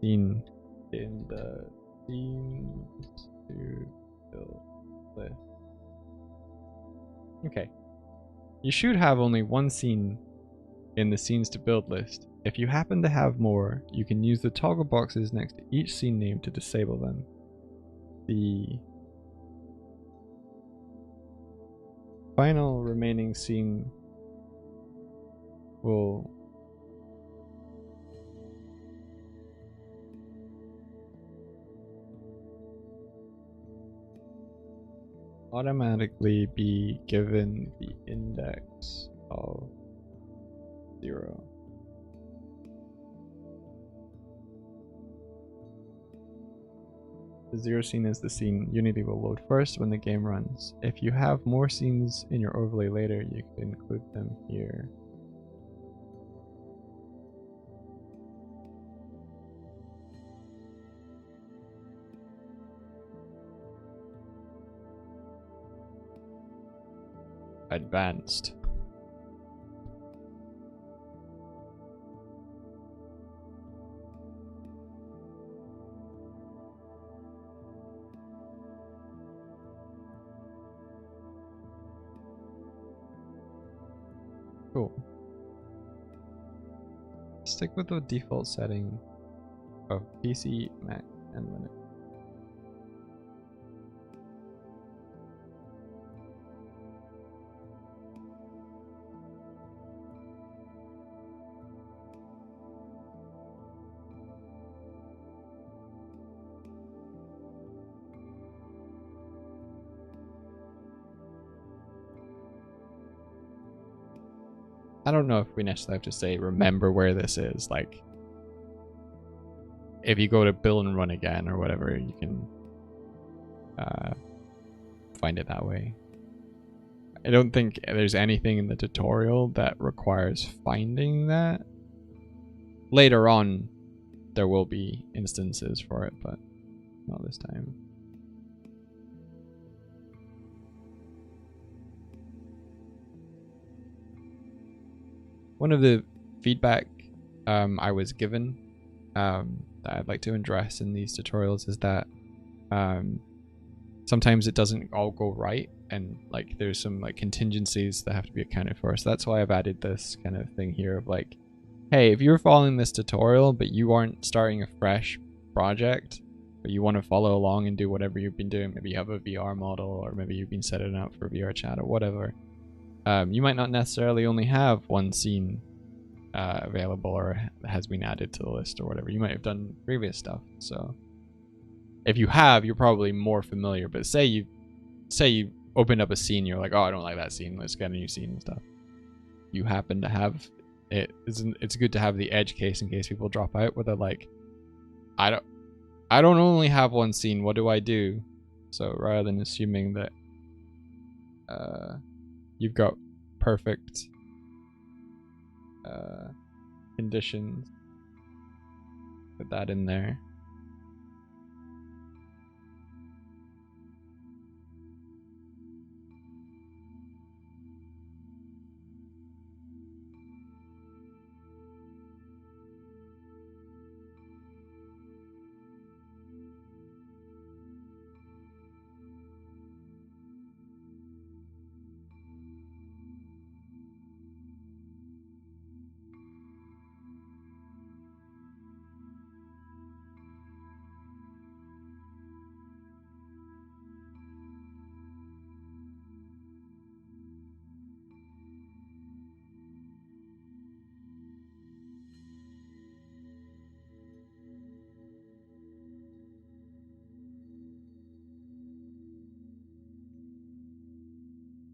Scene in the scenes to build list. Okay. You should have only one scene in the scenes to build list. If you happen to have more, you can use the toggle boxes next to each scene name to disable them. The final remaining scene will automatically be given the index of 0. The 0 scene is the scene Unity will load first when the game runs. If you have more scenes in your overlay later, you can include them here. Advanced. Cool. Stick with the default setting of PC, Mac, and Linux. I don't know if we necessarily have to say remember where this is. Like, if you go to build and run again or whatever, you can find it that way. I don't think there's anything in the tutorial that requires finding that. Later on, there will be instances for it, but not this time. One of the feedback I was given that I'd like to address in these tutorials is that sometimes it doesn't all go right, and like there's some like contingencies that have to be accounted for. So that's why I've added this kind of thing here of like, hey, if you're following this tutorial but you aren't starting a fresh project, but you want to follow along and do whatever you've been doing, maybe you have a VR model, or maybe you've been setting up for VR chat or whatever, you might not necessarily only have one scene available or has been added to the list or whatever. You might have done previous stuff. So if you have, you're probably more familiar. But say you opened up a scene, you're like, oh, I don't like that scene, let's get a new scene and stuff. You happen to have it. It's good to have the edge case in case people drop out, where they're like, I don't only have one scene, what do I do? So rather than assuming that you've got perfect conditions, put that in there.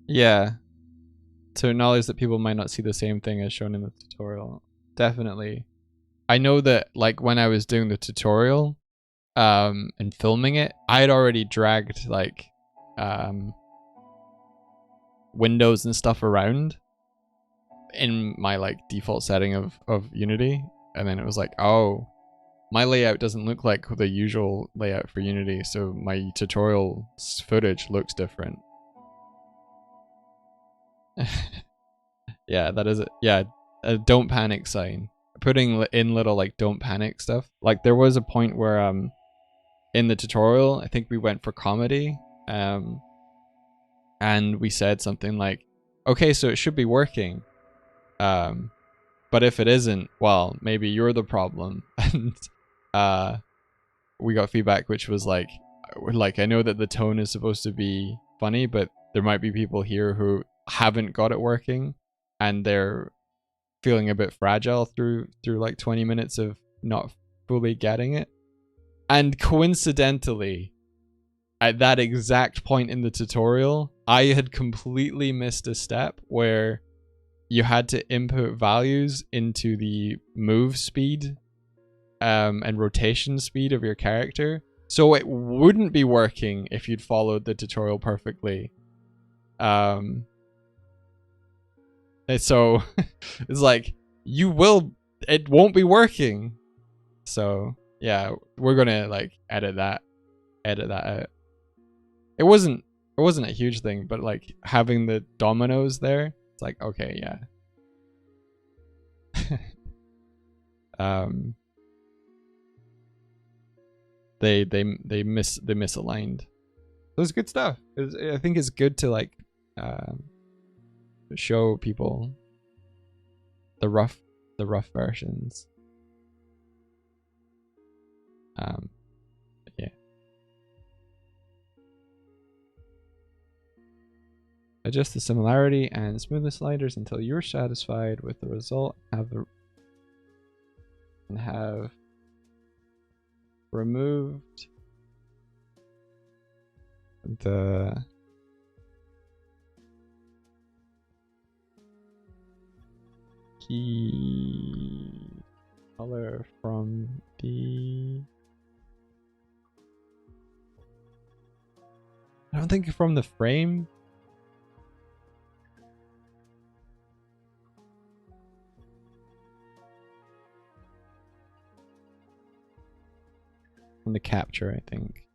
Yeah. to acknowledge that people might not see the same thing as shown in the tutorial. Definitely. I know that like when I was doing the tutorial and filming it, I had already dragged like windows and stuff around in my like default setting of Unity, and then it was like, oh, my layout doesn't look like the usual layout for Unity, so my tutorial footage looks different. Yeah, that is it. Yeah, a don't panic sign. Putting in little like don't panic stuff. Like there was a point where in the tutorial, I think we went for comedy, and we said something like, okay, so it should be working. But if it isn't, well, maybe you're the problem. And we got feedback which was like I know that the tone is supposed to be funny, but there might be people here who haven't got it working and they're feeling a bit fragile through like 20 minutes of not fully getting it. And coincidentally, at that exact point in the tutorial, I had completely missed a step where you had to input values into the move speed and rotation speed of your character. So it wouldn't be working if you'd followed the tutorial perfectly. And so it's like, it won't be working. So yeah, we're gonna like edit that out. It wasn't a huge thing, but like having the dominoes there, it's like, okay, yeah. They misaligned. So it's good stuff. I think it's good to like show people the rough versions. Yeah. Adjust the similarity and smoothness sliders until you're satisfied with the result. Have removed the key color from the... I don't think from the frame. From the capture, I think.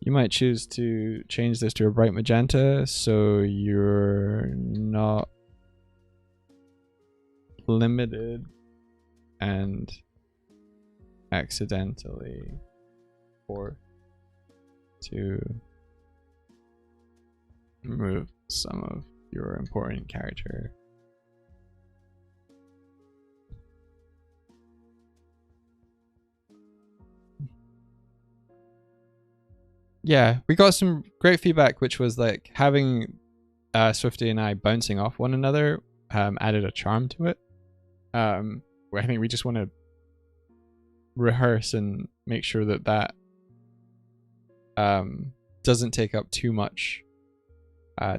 You might choose to change this to a bright magenta so you're not limited and accidentally forced to remove some of your important character. Yeah, we got some great feedback, which was like having Swifty and I bouncing off one another added a charm to it. I think we just want to rehearse and make sure that doesn't take up too much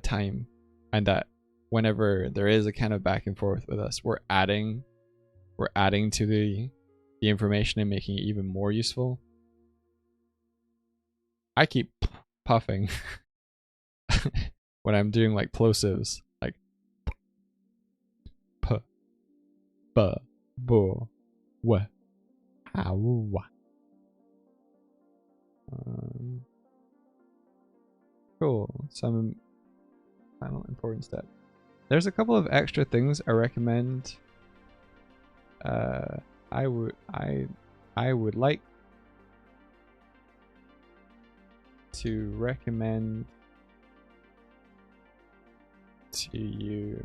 time, and that whenever there is a kind of back and forth with us, we're adding to the information and making it even more useful. I keep puffing when I'm doing like plosives, like p, b, bo, w, ha, wa. Cool. Some final important step. There's a couple of extra things I recommend. I would like to recommend to you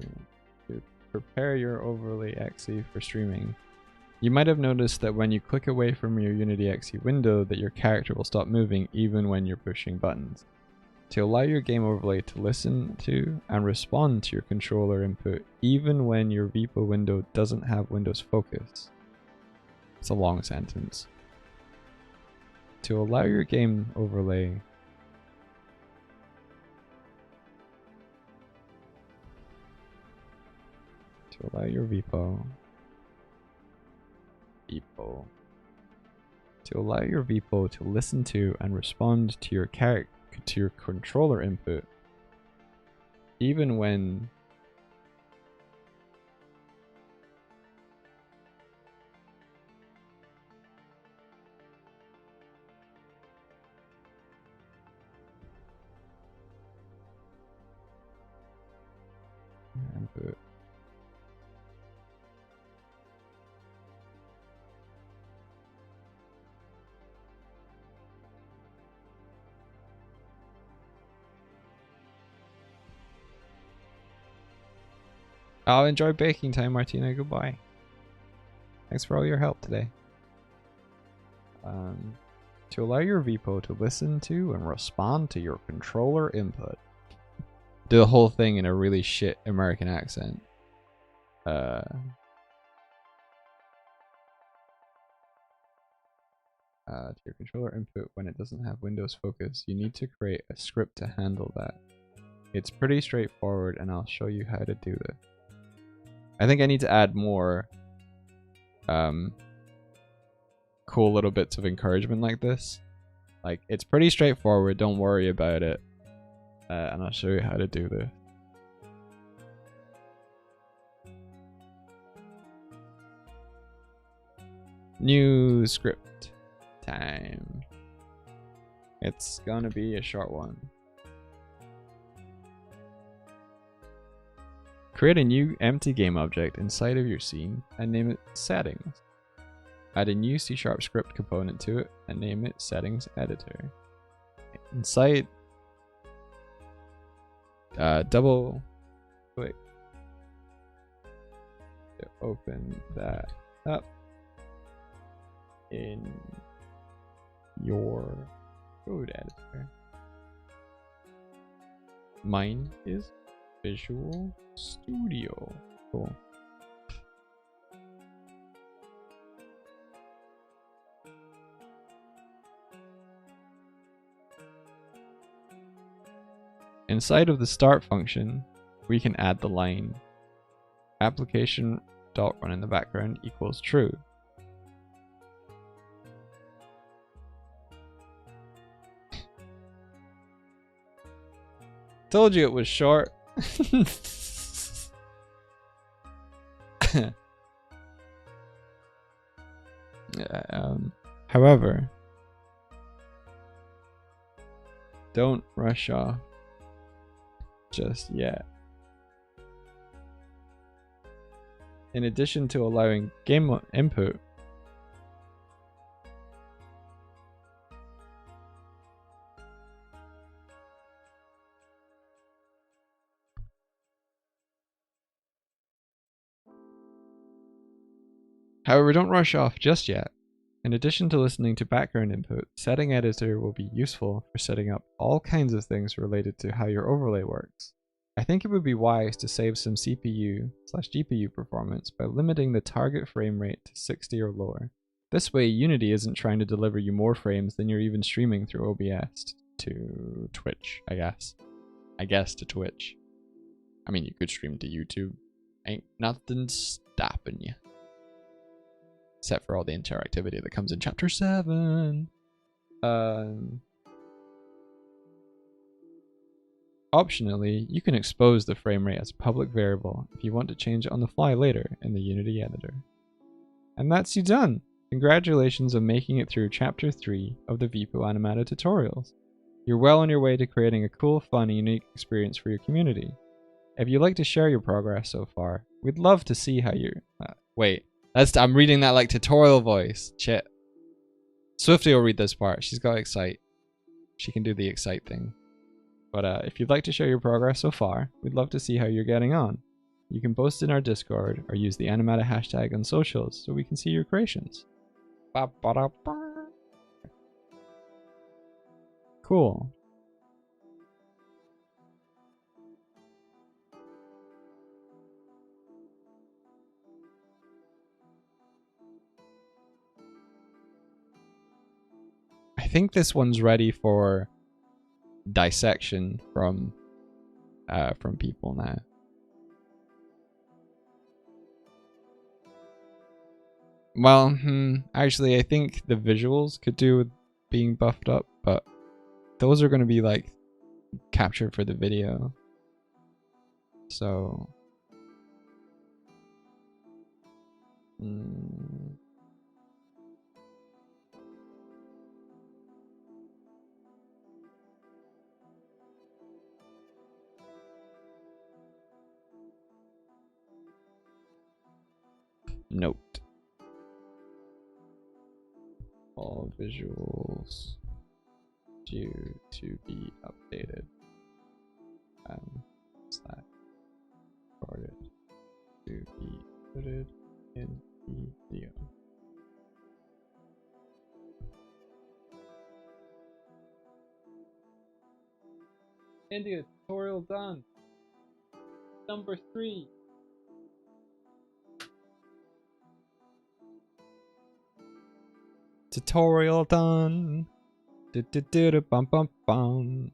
to prepare your overlay XE for streaming. You might have noticed that when you click away from your Unity XE window that your character will stop moving even when you're pushing buttons. To allow your game overlay to listen to and respond to your controller input even when your Vipo window doesn't have Windows Focus. It's a long sentence. To allow your game overlay to allow your Vipo to allow your Vipo to listen to and respond to your controller input even when input I'll enjoy baking time, Martina. Goodbye. Thanks for all your help today. To allow your Vipo to listen to and respond to your controller input. Do the whole thing in a really shit American accent. To your controller input when it doesn't have Windows Focus, you need to create a script to handle that. It's pretty straightforward and I'll show you how to do this. I think I need to add more cool little bits of encouragement like this. Like, it's pretty straightforward, don't worry about it. And I'll show you how to do this. New script time. It's gonna be a short one. Create a new empty game object inside of your scene and name it Settings. Add a new C# script component to it and name it Settings Editor. Inside, double click to open that up in your code editor. Mine is Visual Studio. Cool. Inside of the start function, we can add the line application.run in the background equals true. Told you it was short. However, don't rush off just yet. In addition to allowing game input, however, don't rush off just yet. In addition to listening to background input, Setting Editor will be useful for setting up all kinds of things related to how your overlay works. I think it would be wise to save some CPU/GPU performance by limiting the target frame rate to 60 or lower. This way, Unity isn't trying to deliver you more frames than you're even streaming through OBS to Twitch, I guess. To Twitch. I mean, you could stream to YouTube. Ain't nothing stopping you. Except for all the interactivity that comes in Chapter 7. Optionally, you can expose the frame rate as a public variable if you want to change it on the fly later in the Unity editor. And that's you done! Congratulations on making it through Chapter 3 of the Vipo Animata tutorials. You're well on your way to creating a cool, fun, and unique experience for your community. If you'd like to share your progress so far, we'd love to see how you... wait. I'm reading that like tutorial voice. Shit. Swifty will read this part. She's got Excite. She can do the Excite thing. But if you'd like to share your progress so far, we'd love to see how you're getting on. You can post in our Discord or use the Animata hashtag on socials so we can see your creations. Cool. think this one's ready for dissection from people now. Well, actually, I think the visuals could do with being buffed up, but those are going to be like captured for the video. So, note. All visuals due to be updated. Slash recorded to be included in the video. India tutorial done. Number 3. Tutorial done. Bum bum bum.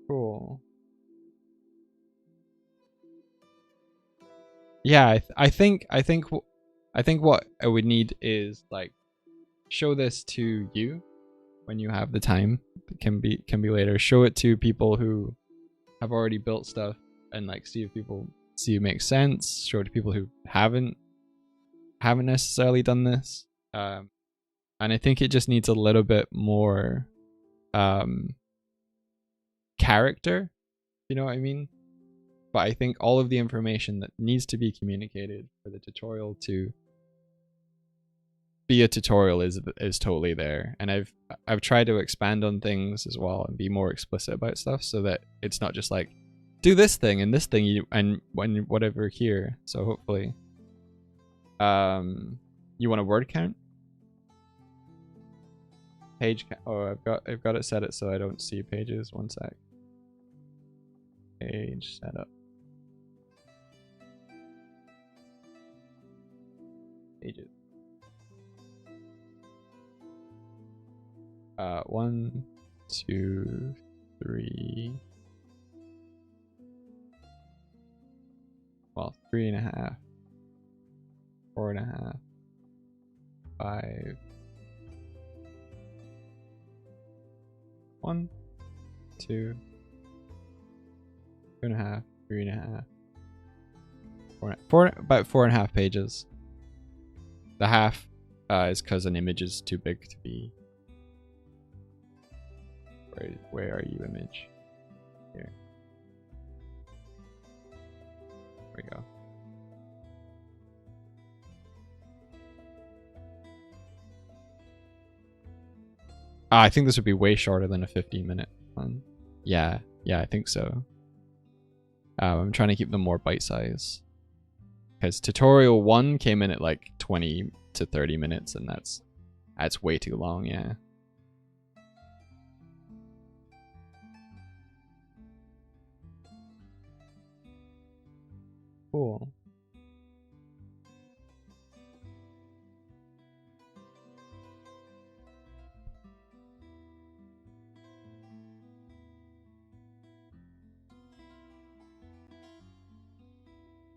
Cool. Yeah, I think what I would need is like show this to you when you have the time. It can be later. Show it to people who have already built stuff and like see if people see it makes sense. Show it to people who haven't necessarily done this. And I think it just needs a little bit more character, you know what I mean? But I think all of the information that needs to be communicated for the tutorial to be a tutorial is totally there. And I've tried to expand on things as well and be more explicit about stuff so that it's not just like do this thing and this thing and when whatever here. So hopefully you want a word count? Page count. Oh, I've got it set it so I don't see pages. One sec. Page setup. Pages. 1, 2, 3. Well, 3.5. 4.5. 5. 1, 2, 2.5, 3.5, 4, about 4.5 pages. The half is because an image is too big to be. Where are you, image? Here. There we go. I think this would be way shorter than a 15-minute one. Yeah, I think so. I'm trying to keep them more bite-size. Because tutorial 1 came in at like 20 to 30 minutes, and that's way too long, yeah. Cool.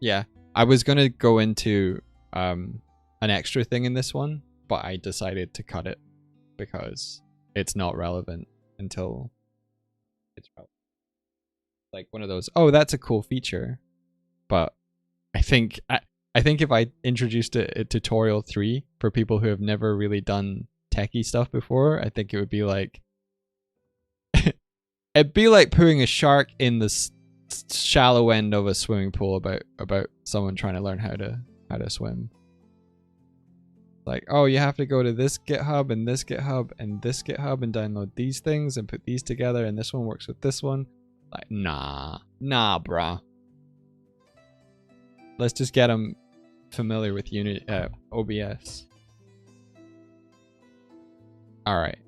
Yeah, I was gonna go into an extra thing in this one, but I decided to cut it because it's not relevant until it's relevant. Like one of those, oh, that's a cool feature, but I think if I introduced a tutorial 3 for people who have never really done techie stuff before, I think it would be like it'd be like putting a shark in the shallow end of a swimming pool about someone trying to learn how to swim. Like, oh, you have to go to this GitHub and this GitHub and this GitHub and download these things and put these together and this one works with this one. Like, nah, bruh. Let's just get them familiar with OBS. All right.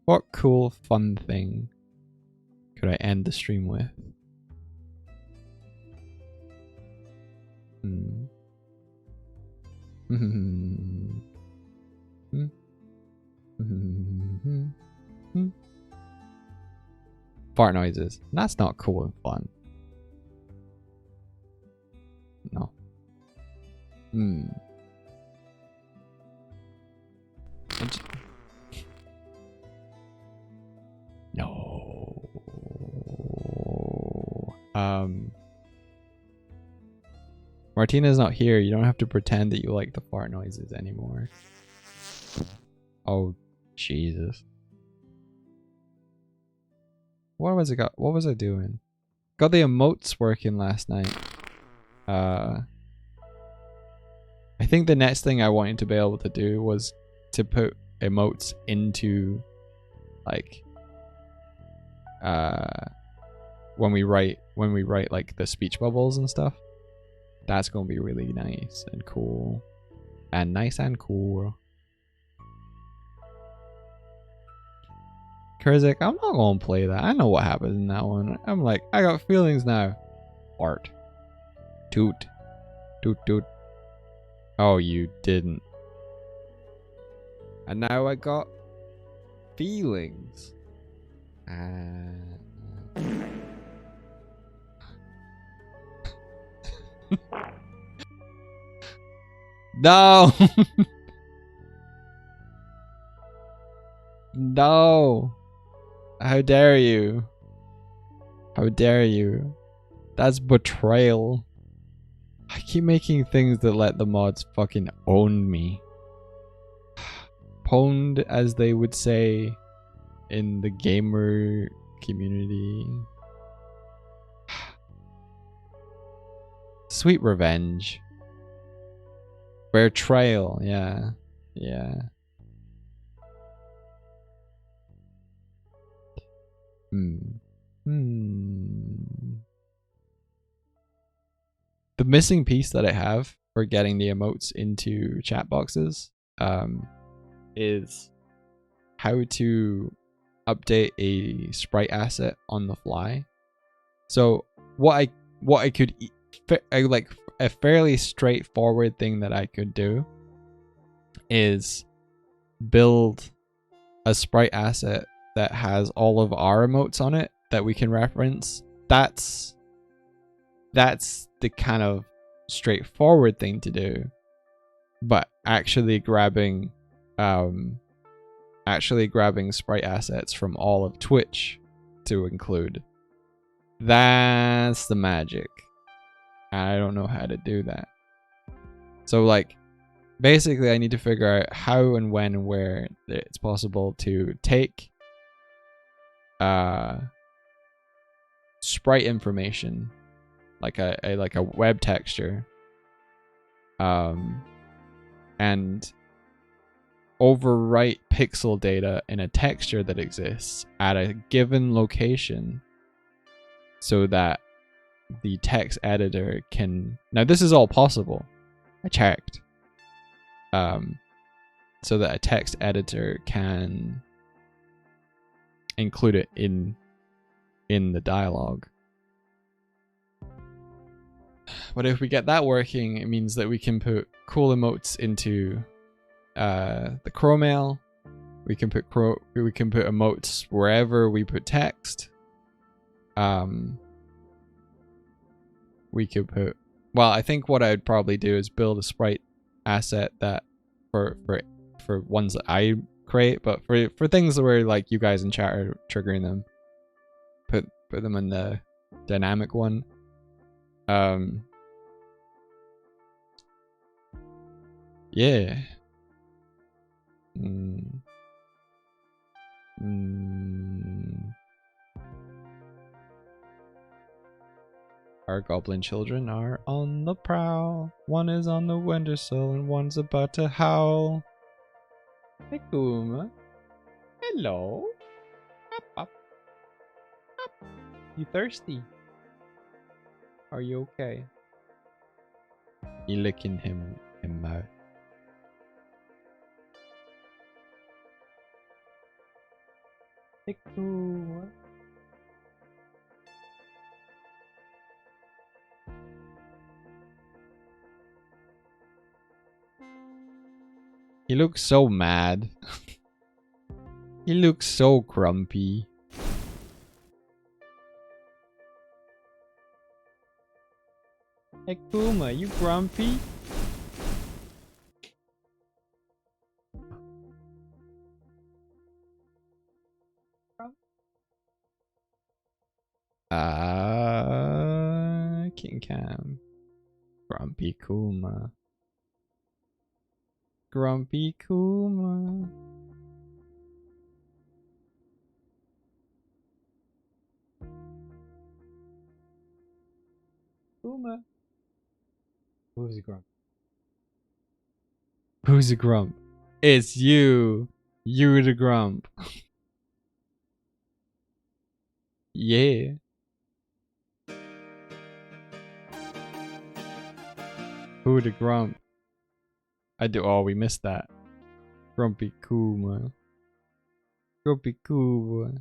What cool, fun thing could I end the stream with? Hmm. Fart noises. That's not cool and fun. No. Hmm. No. Martina's not here. You don't have to pretend that you like the fart noises anymore. Oh, Jesus. What was it got? What was I doing? Got the emotes working last night. I think the next thing I wanted to be able to do was to put emotes into like when we write like the speech bubbles and stuff. That's gonna be really nice and cool. And nice and cool. Kurzik, I'm not gonna play that. I know what happens in that one. I'm like, I got feelings now. Art. Toot. Toot toot. Oh, you didn't. And now I got feelings. No. No. How dare you? How dare you? That's betrayal. I keep making things that let the mods fucking own me. Pwned, as they would say in the gamer community. Sweet revenge. Betrayal, yeah. Yeah. The missing piece that I have for getting the emotes into chat boxes is how to update a sprite asset on the fly. So what I could like a fairly straightforward thing that I could do is build a sprite asset that has all of our emotes on it that we can reference. That's the kind of straightforward thing to do. But actually grabbing sprite assets from all of Twitch to include, that's the magic. I don't know how to do that. So like basically I need to figure out how and when and where it's possible to take sprite information, like a web texture, and overwrite pixel data in a texture that exists at a given location so that the text editor can... Now this is all possible. I checked. So that a text editor can include it in the dialogue. But if we get that working, it means that we can put cool emotes into the Chromail. We can put emotes wherever we put text. We could put... Well, I think what I'd probably do is build a sprite asset that for ones that I create, but for things where like you guys in chat are triggering them, put them in the dynamic one. Yeah. Our goblin children are on the prowl. One is on the windowsill and one's about to howl. Hey, Kuma. Hello. Up, up. Up. You thirsty? Are you okay? You licking him mouth. Hey, Kuma. He looks so mad. He looks so grumpy. Hey Kuma, you grumpy? King Cam. Grumpy Kuma. Grumpy Kuma. Kuma. Who's a grump? Who's a grump? It's you. You the grump. Yeah. Who the grump? I do. Oh, we missed that. Grumpy Kuma. Grumpy Kuma.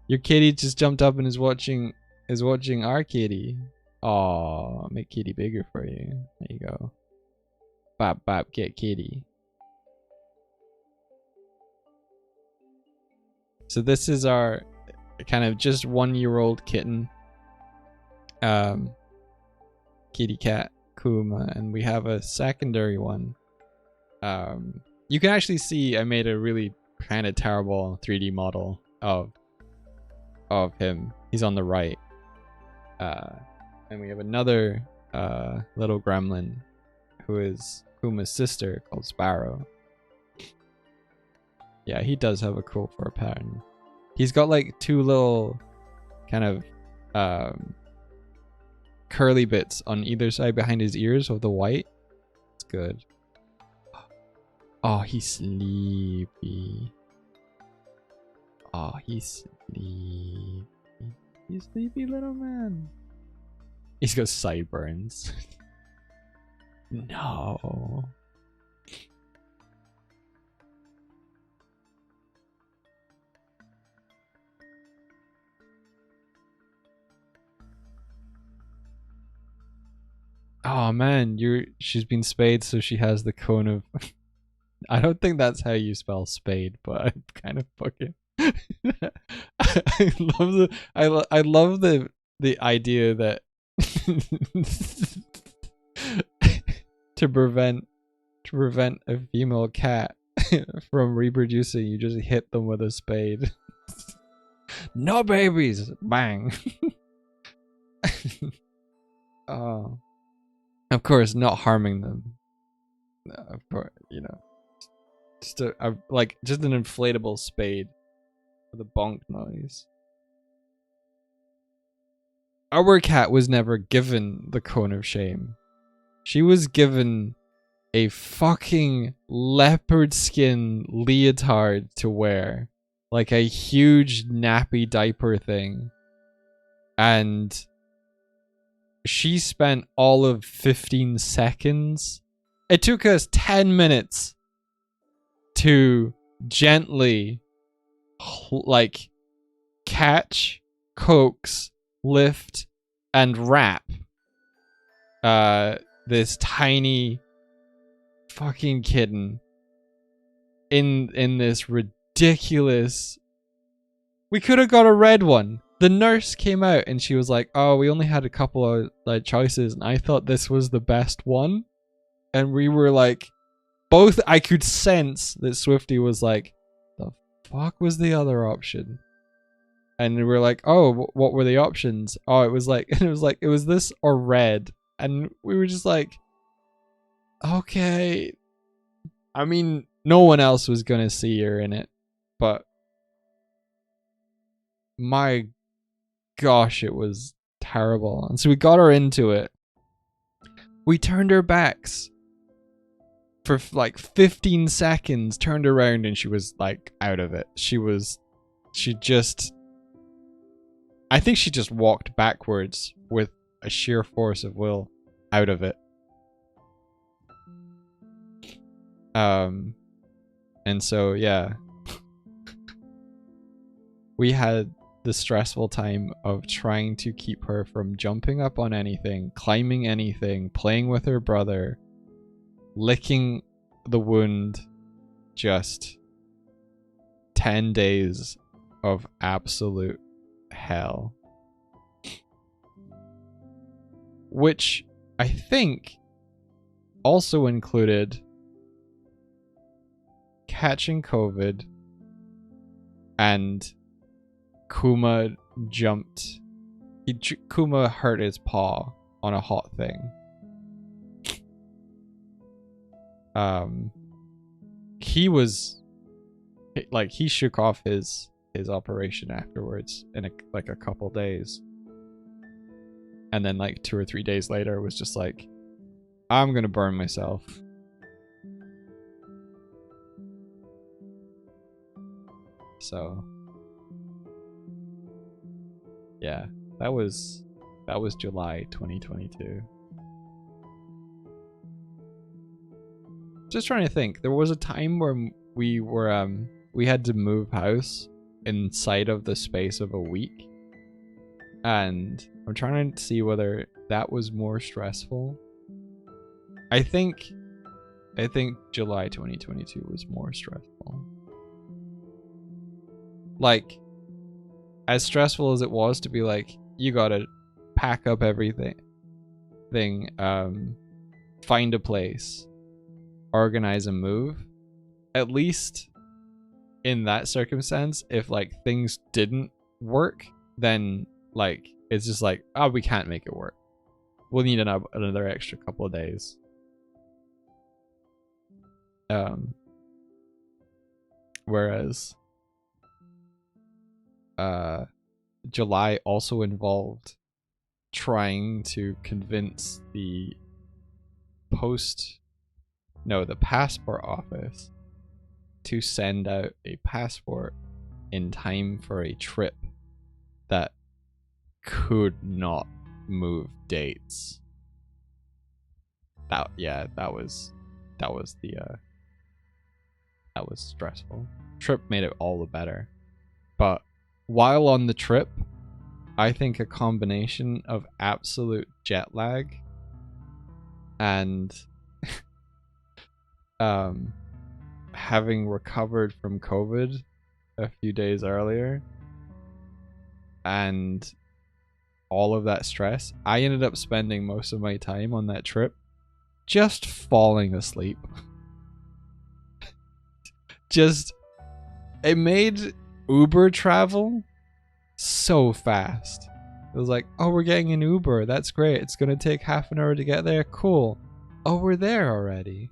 Your kitty just jumped up and is watching our kitty. Aw, make kitty bigger for you. There you go. Bop bop, get kitty. So this is our kind of just 1-year-old kitten. Kitty cat Kuma, and we have a secondary one. You can actually see I made a really kind of terrible 3D model of him. He's on the right. And we have another little gremlin who is Kuma's sister called Sparrow. Yeah, he does have a cool fur pattern. He's got like 2 little kind of curly bits on either side behind his ears of the white. It's good. Oh, he's sleepy. Oh, he's sleepy. He's sleepy little man. He's got sideburns. No. Oh man, she's been spayed, so she has the cone of I don't think that's how you spell spade, but I'm kind of fucking I love the idea that to prevent a female cat from reproducing, you just hit them with a spade. No babies! Bang! Oh. Of course, not harming them. Of course, you know. Just just an inflatable spade with a bonk noise. Our cat was never given the cone of shame. She was given a fucking leopard skin leotard to wear. Like a huge nappy diaper thing. And she spent all of 15 seconds. It took us 10 minutes to gently like catch, coax, lift, and wrap this tiny fucking kitten in this ridiculous. We could have got a red one. The nurse came out and she was like, "Oh, we only had a couple of choices, and I thought this was the best one." And we were like, both. I could sense that Swifty was like, "The fuck was the other option?" And we were like, "Oh, what were the options?" Oh, it was this or red, and we were just like, "Okay." I mean, no one else was gonna see her in it, but my gosh, it was terrible. And so we got her into it. We turned her backs for like 15 seconds, turned around, and she was like out of it. I think she just walked backwards with a sheer force of will out of it. And so yeah, we had the stressful time of trying to keep her from jumping up on anything, climbing anything, playing with her brother, licking the wound. Just 10 days of absolute hell. Which I think also included catching COVID and Kuma jumped. Kuma hurt his paw on a hot thing. He was like, he shook off his operation afterwards in a couple days. And then like 2 or 3 days later was just like, I'm gonna burn myself. So yeah, that was July 2022. Just trying to think. There was a time where we had to move house inside of the space of a week. And I'm trying to see whether that was more stressful. I think July 2022 was more stressful. Like, as stressful as it was to be like, you gotta pack up everything, find a place, organize a move. At least in that circumstance, if like things didn't work, then like it's just like, oh, we can't make it work. We'll need another extra couple of days. Whereas July also involved trying to convince the passport office to send out a passport in time for a trip that could not move dates. That was stressful. Trip made it all the better. But while on the trip, I think a combination of absolute jet lag and having recovered from COVID a few days earlier and all of that stress, I ended up spending most of my time on that trip just falling asleep. It made Uber travel so fast. It was like, oh, we're getting an Uber. That's great. It's going to take half an hour to get there. Cool. Oh, we're there already.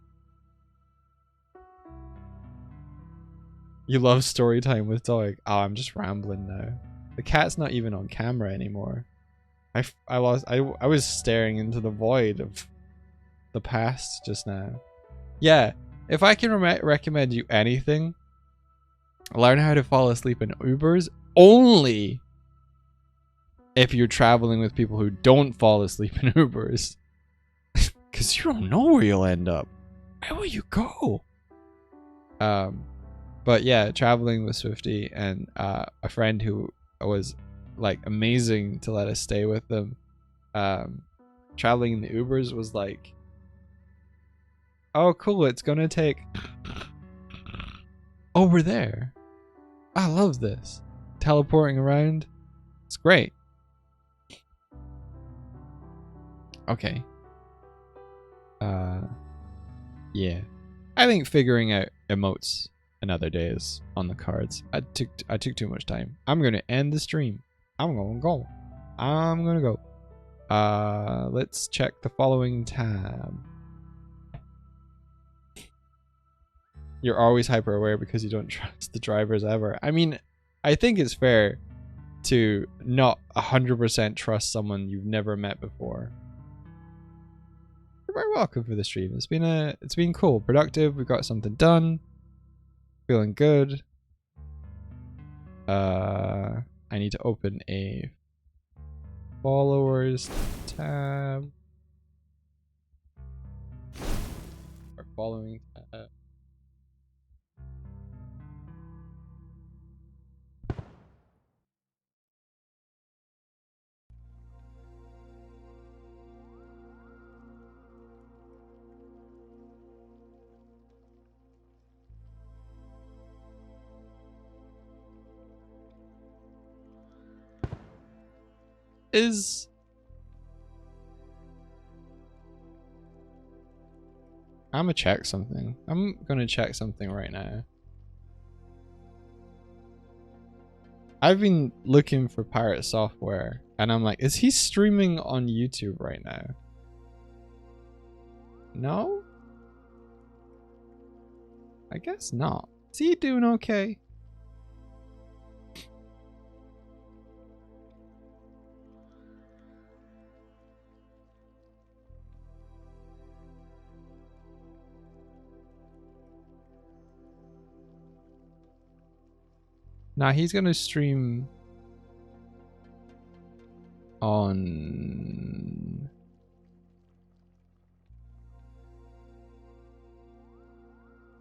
You love story time with Doig. Oh, I'm just rambling now. The cat's not even on camera anymore. I was staring into the void of the past just now. Yeah, if I can recommend you anything, learn how to fall asleep in Ubers only if you're traveling with people who don't fall asleep in Ubers. Because you don't know where you'll end up. Where will you go? But yeah, traveling with Swifty and a friend who was like amazing to let us stay with them. Traveling in the Ubers was like, oh cool, it's gonna take, oh we're there. I love this. Teleporting around. It's great. Okay. Yeah. I think figuring out emotes another day is on the cards. I took too much time. I'm gonna end the stream. I'm gonna go. Let's check the following tab. You're always hyper aware because you don't trust the drivers ever. I mean, I think it's fair to not 100% trust someone you've never met before. You're very welcome for the stream. It's been cool, productive. We got something done. Feeling good. I need to open a followers tab. Or following tab. is... I'm gonna check something. I'm gonna check something right now. I've been looking for pirate software and I'm like, is he streaming on YouTube right now? No? I guess not. Is he doing okay? Nah, he's gonna stream on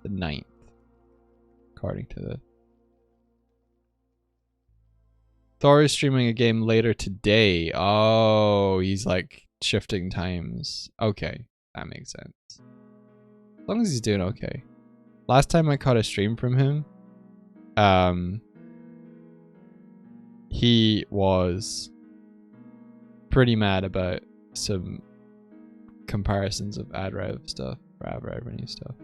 the 9th, according to the... Thor is streaming a game later today. Oh, he's like shifting times. Okay, that makes sense. As long as he's doing okay. Last time I caught a stream from him, he was pretty mad about some comparisons of ad rev stuff, or ad revenue stuff.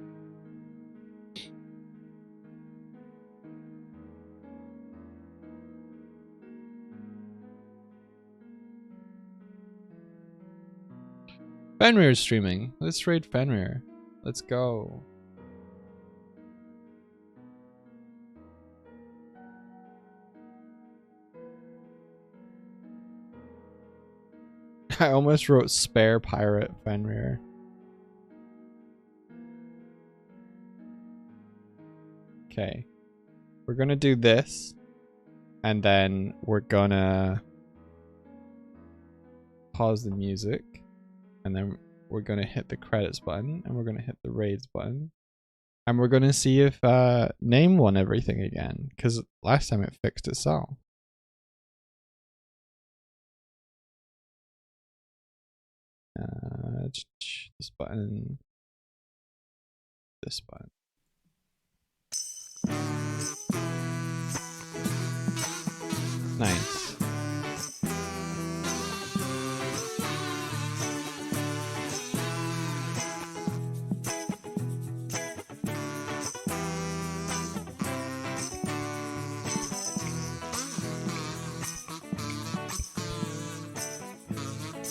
Fenrir's streaming. Let's raid Fenrir. Let's go. I almost wrote spare pirate Fenrir. Okay. We're gonna do this. And then we're gonna pause the music. And then we're gonna hit the credits button. And we're gonna hit the raids button. And we're gonna see if name won everything again. Because last time it fixed itself. This button. This button. Nice.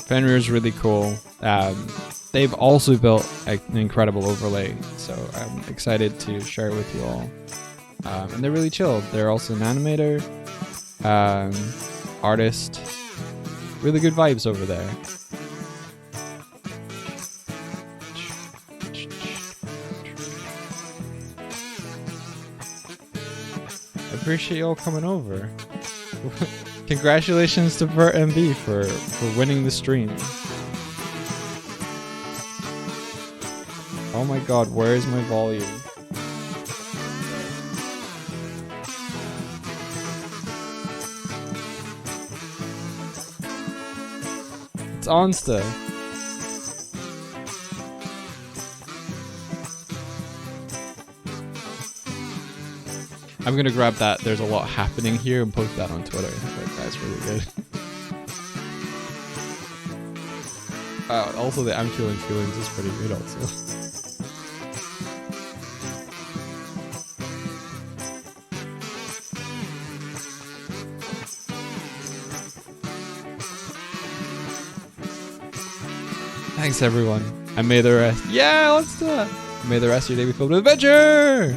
Fenrir is really cool. They've also built an incredible overlay, so I'm excited to share it with you all. And they're really chill. They're also an animator, artist. Really good vibes over there. I appreciate you all coming over. Congratulations to Bert MB for winning the stream. Oh my god, where is my volume? It's on still. I'm gonna grab that "there's a lot happening here" and post that on Twitter. Like, that's really good. Also the "I'm feeling feelings" is pretty good also. Thanks everyone. And may the rest... Yeah, let's do it! May the rest of your day be filled with adventure!